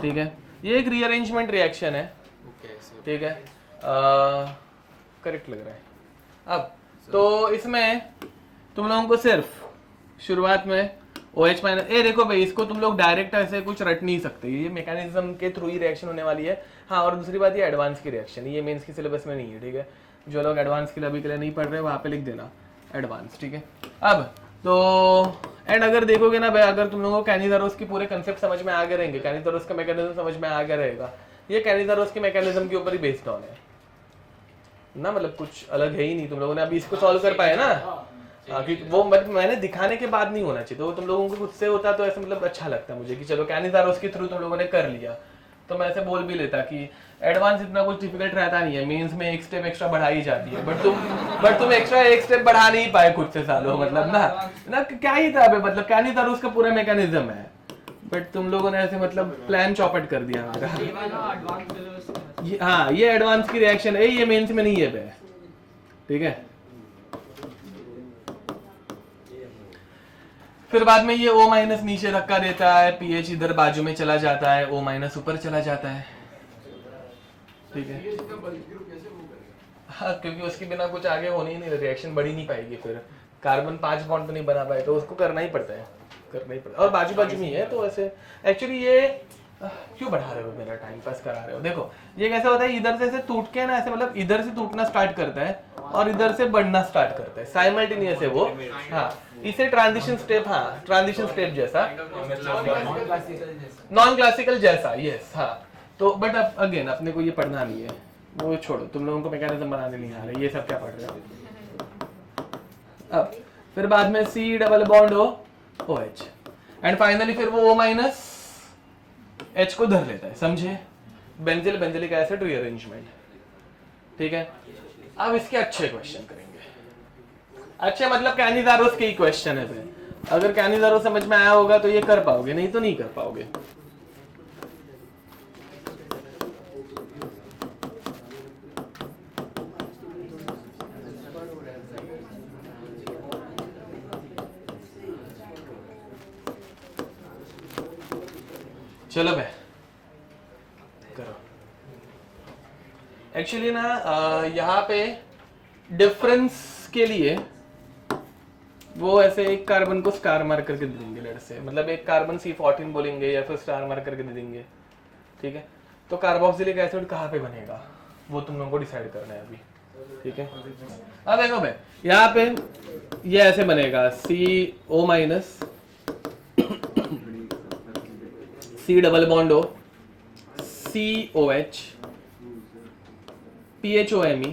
ठीक है, ये एक रीअरेंजमेंट रिएक्शन है, ठीक है, करेक्ट लग रहा है। अब तो इसमें तुम लोगों को सिर्फ शुरुआत में OH माइनस, देखो भाई, इसको तुम लोग डायरेक्ट ऐसे कुछ रट नहीं सकते, ये मैकेनिज्म के थ्रू ही रिएक्शन होने वाली है। हाँ, और दूसरी बात ये एडवांस की रिएक्शन, ये मेंस की सिलेबस में नहीं है, ठीक है। जो लोग एडवांस के लिए अभी के लिए नहीं पढ़ रहे वहाँ पे लिख देना एडवांस, ठीक है। अब तो एंड अगर देखोगे ना भाई, अगर तुम लोगों को कैनिजारोस की पूरे कंसेप्ट समझ में आ गए रहेंगे, कैनिजारोस का मैकेनिज्म समझ में आ गया रहेगा, ये कैनिजारोस के मैकेनिज्म के ऊपर ही बेस्ड ऑन है ना, मतलब कुछ अलग है ही नहीं। तुम लोगों ने अभी इसको सॉल्व कर पाए ना, कि वो मैंने दिखाने के बाद नहीं होना चाहिए, तो तुम लोगों को खुद से होता तो ऐसे मतलब अच्छा लगता मुझे कि चलो कैनिजारोस के थ्रू तुम लोगों ने कर लिया, तो मैं ऐसे बोल भी लेता कि एडवांस इतना कुछ डिफिकल्ट रहता नहीं है, मेंस में एक स्टेप एक्स्ट्रा बढ़ाई जाती है, बट तुम एक्स्ट्रा एक स्टेप बढ़ा नहीं पाए खुद से सालों, मतलब ना क्या ही था, मतलब कैनिजारोस का पूरा मैकेनिज्म है, बट तुम लोगों ने ऐसे मतलब प्लान चौपट कर दिया मेरा। हाँ, ये एडवांस की रिएक्शन है, ये मेंस में नहीं है बे, ठीक है। फिर बाद में ये O माइनस नीचे धक्का देता है, PH इधर बाजू में चला जाता है, O माइनस ऊपर चला जाता है, ठीक है। हाँ, क्योंकि उसके बिना कुछ आगे होने ही नहीं, रिएक्शन बढ़ ही नहीं पाएगी, फिर कार्बन 5 बॉन्ड तो नहीं बना पाए, तो उसको करना ही पड़ता है, और बाजू बाजू में ही है, तो ऐसे एक्चुअली ये क्यों बढ़ा रहे हो, मेरा टाइम पास करा रहे हो। देखो ये कैसा होता है, इधर से ऐसे टूट के ना, ऐसे मतलब इधर से टूटना स्टार्ट करता है और इधर से बढ़ना स्टार्ट करता है साइमल्टेनियस है वो। हाँ, इसे ट्रांजिशन स्टेप, हाँ ट्रांजिशन स्टेप जैसा, नॉन क्लासिकल जैसा, यस। हाँ, तो बट अब अगेन अपने को ये पढ़ना नहीं है, वो छोड़ो, तुम लोगों को मैकेनिज्म बनाने नहीं आ रहे, ये सब क्या पढ़ रहे हो। अब फिर बाद में C double bond O OH, and finally फिर वो O माइनस H को धर लेता है, समझे। बेंजिल बेंजिलिक एसिड रीअरेंजमेंट, ठीक है। अब इसके अच्छे क्वेश्चन करेंगे, अच्छे मतलब कैनिजारोस के ही क्वेश्चन है। अगर कैनिजारोस समझ में आया होगा तो ये कर पाओगे, नहीं तो नहीं कर पाओगे। चलो भाई करो। एक्चुअली ना यहाँ पे डिफरेंस के लिए वो ऐसे एक कार्बन को स्टार मार्क करके दे देंगे, लेट से मतलब एक कार्बन C14 बोलेंगे या फिर स्टार मार्क करके दे देंगे, ठीक है। तो कार्बोक्सिलिक एसिड कहाँ पे बनेगा वो तुम लोगों को डिसाइड करना है अभी, ठीक है। अब देखो भाई यहाँ पे ये ऐसे बनेगा CO minus C double bond O COH PHOME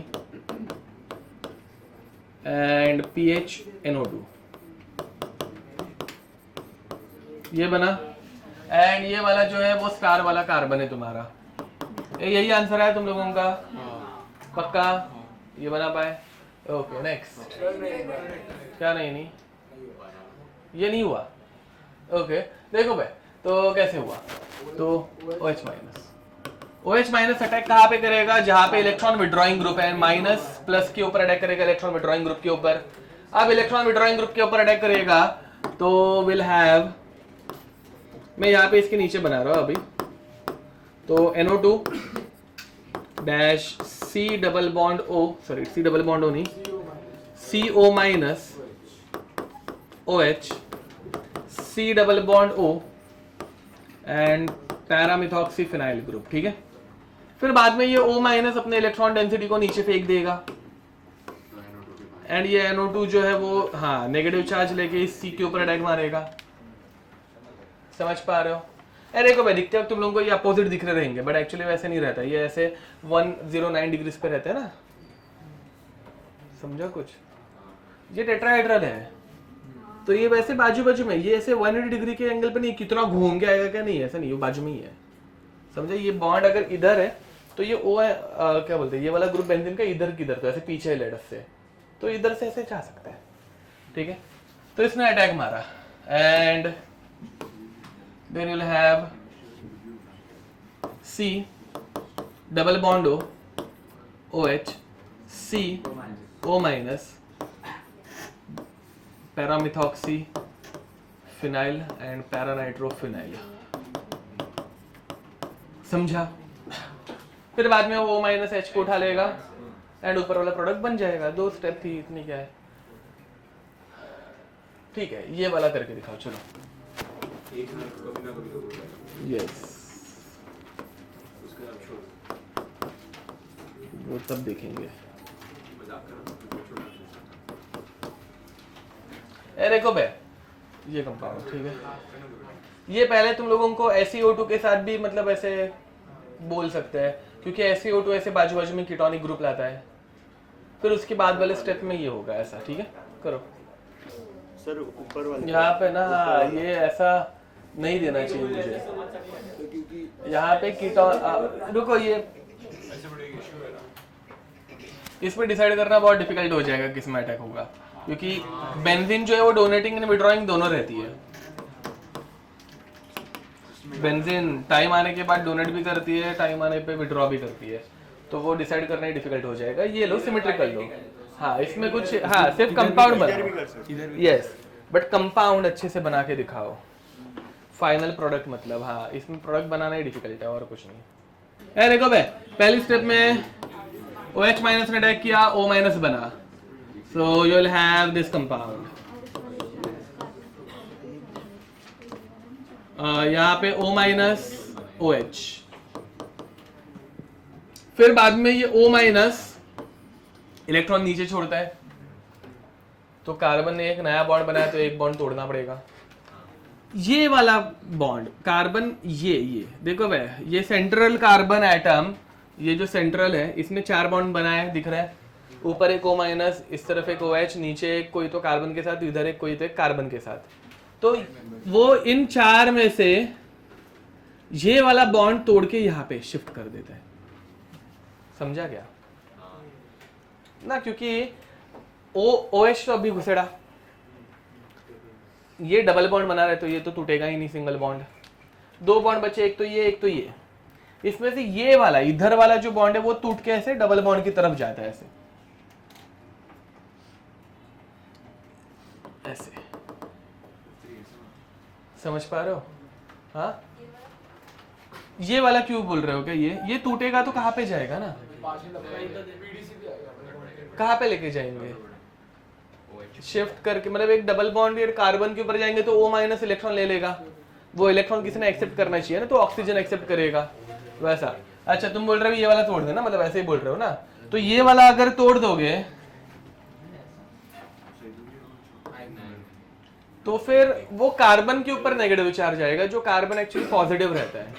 and PHNO2, ये बना। एंड ये वाला जो है वो स्टार वाला कार्बन है तुम्हारा, यही आंसर है तुम लोगों का, पक्का ये बना पाए? Okay next. क्या नहीं ये नहीं हुआ। ओके देखो भाई तो कैसे हुआ, तो OH minus, OH minus attack कहाँ पे करेगा, जहां पे इलेक्ट्रॉन विड्रॉइंग ग्रुप है, माइनस प्लस के ऊपर अटैक करेगा इलेक्ट्रॉन विड्रॉइंग ग्रुप के ऊपर। अब इलेक्ट्रॉन विड्रॉइंग ग्रुप के ऊपर अटैक करेगा तो विल हैव, मैं यहाँ पे इसके नीचे बना रहा हूँ अभी, तो NO2 dash C double bond O, sorry C double bond O नहीं, CO minus OH C double bond O and paramethoxy phenyl group, ठीक है। फिर बाद में ये O माइनस अपने इलेक्ट्रॉन डेंसिटी को नीचे फेंक देगा एंड ये NO2 जो है वो हाँ नेगेटिव चार्ज लेके इस C के ऊपर अटैक मारेगा। समझ पा रहे हो? अरे देखो भाई दिखते हो तुम लोगों को ये अपोजिट दिख रहे रहेंगे बट एक्चुअली वैसे नहीं रहता, ये ऐसे 109 डिग्री पे रहते हैं ना, समझा कुछ? ये टेट्राहेड्रल है तो ये वैसे बाजू बाजू में, ये ऐसे 180 डिग्री के एंगल पे नहीं, कितना घूम के आएगा क्या, नहीं ऐसा नहीं, वो बाजू में ही है, समझे? ये बॉन्ड अगर इधर है तो ये O है, क्या बोलते हैं, ये वाला ग्रुप बेंजीन का इधर किधर, तो ऐसे पीछे है लेडस से, तो इधर से ऐसे जा सकता है, ठीक है। तो इसने अटैक मारा and then you'll have C double bond O OH C O minus paramethoxy phenyl and paranitrophenyl, समझा? फिर बाद में वो O माइनस H को उठा लेगा एंड ऊपर वाला प्रोडक्ट बन जाएगा। 2 स्टेप थी, इतनी क्या है, ठीक है। ये वाला करके दिखाओ चलो। यस वो तब देखेंगे। देखो बे ये कंपाउंड, ठीक है। ये पहले तुम लोगों को SeO2 के साथ भी मतलब ऐसे बोल सकते हैं क्योंकि SeO2 ऐसे बाजू बाजू में कीटोनिक ग्रुप लाता है, फिर उसके बाद वाले स्टेप में ये होगा ऐसा, ठीक है। करो सर ऊपर वाले यहाँ पे ना ये ऐसा नहीं देना चाहिए मुझे, यहाँ पे कीटोन, रुको ये इसमें डिसाइड करना बहुत डिफिकल्ट हो जाएगा किस में अटैक होगा, क्योंकि बेंजीन जो है वो डोनेटिंग एंड विड्रॉइंग दोनों रहती है। बेंजीन टाइम आने के बाद डोनेट भी करती है, टाइम आने पे विड्रॉ भी करती है, तो वो डिसाइड करना ही डिफिकल्ट हो जाएगा। ये लो सिमेट्रिकल लो, हाँ इसमें कुछ, हाँ सिर्फ कंपाउंड बनाओ, यस बट कंपाउंड अच्छे से बना के दिखाओ, फाइनल प्रोडक्ट मतलब, हाँ इसमें प्रोडक्ट बनाना ही डिफिकल्ट है और कुछ नहीं। देखो भाई पहली स्टेप में OH माइनस ने अटैक किया, O माइनस बना, so you will have this compound, यहाँ पे O माइनस OH, फिर बाद में ये O माइनस इलेक्ट्रॉन नीचे छोड़ता है तो कार्बन ने एक नया बॉन्ड बनाया तो एक बॉन्ड तोड़ना पड़ेगा। ये वाला बॉन्ड कार्बन, ये देखो भाई ये सेंट्रल कार्बन एटम, ये जो सेंट्रल है इसमें 4 बॉन्ड बनाया है, दिख रहा है, ऊपर एक O माइनस, इस तरफ एक OH, नीचे एक कोई तो कार्बन के साथ, इधर एक कोई तो एक कार्बन के साथ, तो वो इन 4 में से ये वाला बॉन्ड तोड़ के यहाँ पे शिफ्ट कर देता है, समझा क्या ना, क्योंकि OH तो अभी घुसेड़ा, ये डबल बॉन्ड बना रहे तो ये तो टूटेगा ही नहीं, सिंगल बॉन्ड, दो बॉन्ड बचे, एक तो ये एक तो ये, इसमें से ये वाला इधर वाला जो बॉन्ड है वो टूट के ऐसे डबल बॉन्ड की तरफ जाता है, ऐसे ऐसे, समझ पा रहे हो? हाँ, ये वाला क्यों बोल रहे हो क्या? ये टूटेगा तो कहाँ पे जाएगा ना, कहाँ पे लेके जाएंगे? शिफ्ट करके, मतलब एक डबल बॉन्ड कार्बन के ऊपर जाएंगे तो O- इलेक्ट्रॉन ले लेगा, वो इलेक्ट्रॉन किसी ने एक्सेप्ट करना चाहिए ना, तो ऑक्सीजन एक्सेप्ट करेगा वैसा। अच्छा तुम बोल रहे हो ये वाला तोड़ देना, मतलब ऐसे ही बोल रहे हो ना, तो ये वाला अगर तोड़ दोगे तो फिर वो कार्बन के ऊपर नेगेटिव चार्ज आएगा, जो कार्बन एक्चुअली पॉजिटिव रहता है,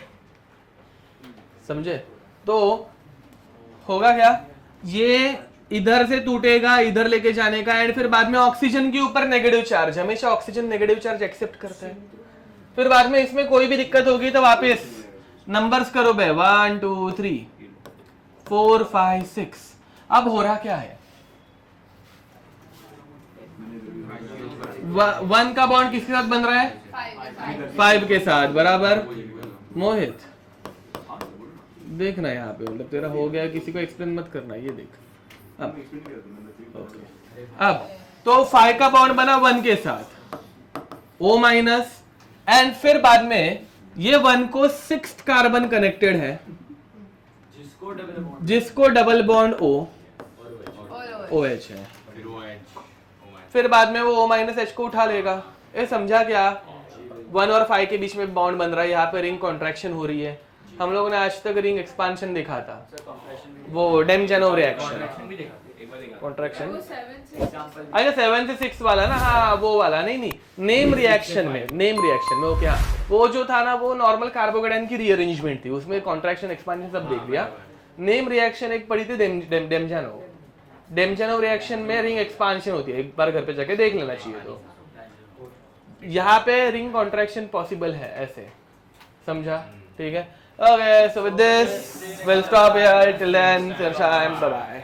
समझे? तो होगा क्या, ये इधर से टूटेगा इधर लेके जाने का, एंड फिर बाद में ऑक्सीजन के ऊपर नेगेटिव चार्ज, हमेशा ऑक्सीजन नेगेटिव चार्ज एक्सेप्ट करता है, फिर बाद में इसमें कोई भी दिक्कत होगी तो वापस नंबर्स करो बे, 1 2 3 4 5 6। अब हो रहा क्या है, 1 का बॉन्ड किसके साथ बन रहा है? 5 के साथ, बराबर। मोहित देखना यहाँ पे, मतलब तेरा हो गया, किसी को एक्सप्लेन मत करना, ये देख अब ओके। अब तो 5 का बॉन्ड बना 1 के साथ, O-, एंड फिर बाद में ये 1 को 6th कार्बन कनेक्टेड है, जिसको डबल बॉन्ड OH है, फिर बाद में वो O-H को उठा लेगा। ये समझा क्या? 1 और 5 के बीच में बॉन्ड बन रहा है, यहाँ पे रिंग कॉन्ट्रैक्शन हो रही है। हम लोगों ने आज तक रिंग एक्सपांशन देखा था, वो डेमजेनोव रिएक्शन, कॉन्ट्रैक्शन। अच्छा 7 से 6 वाला ना, हाँ वो वाला, नहीं नेम रिएक्शन में वो क्या, वो जो था ना वो नॉर्मल कार्बोकेटाइन की रीअरेंजमेंट थी, उसमें कॉन्ट्रैक्शन एक्सपांशन सब देख लिया। नेम रिएक्शन एक पढ़ी थी डेमजेनोव रिएक्शन में रिंग एक्सपांशन होती है, एक बार घर पे जाके देख लेना चाहिए। तो यहाँ पे रिंग कॉन्ट्रैक्शन पॉसिबल है, ऐसे समझा? ठीक है, okay, so with this we'll stop here till then, bye bye।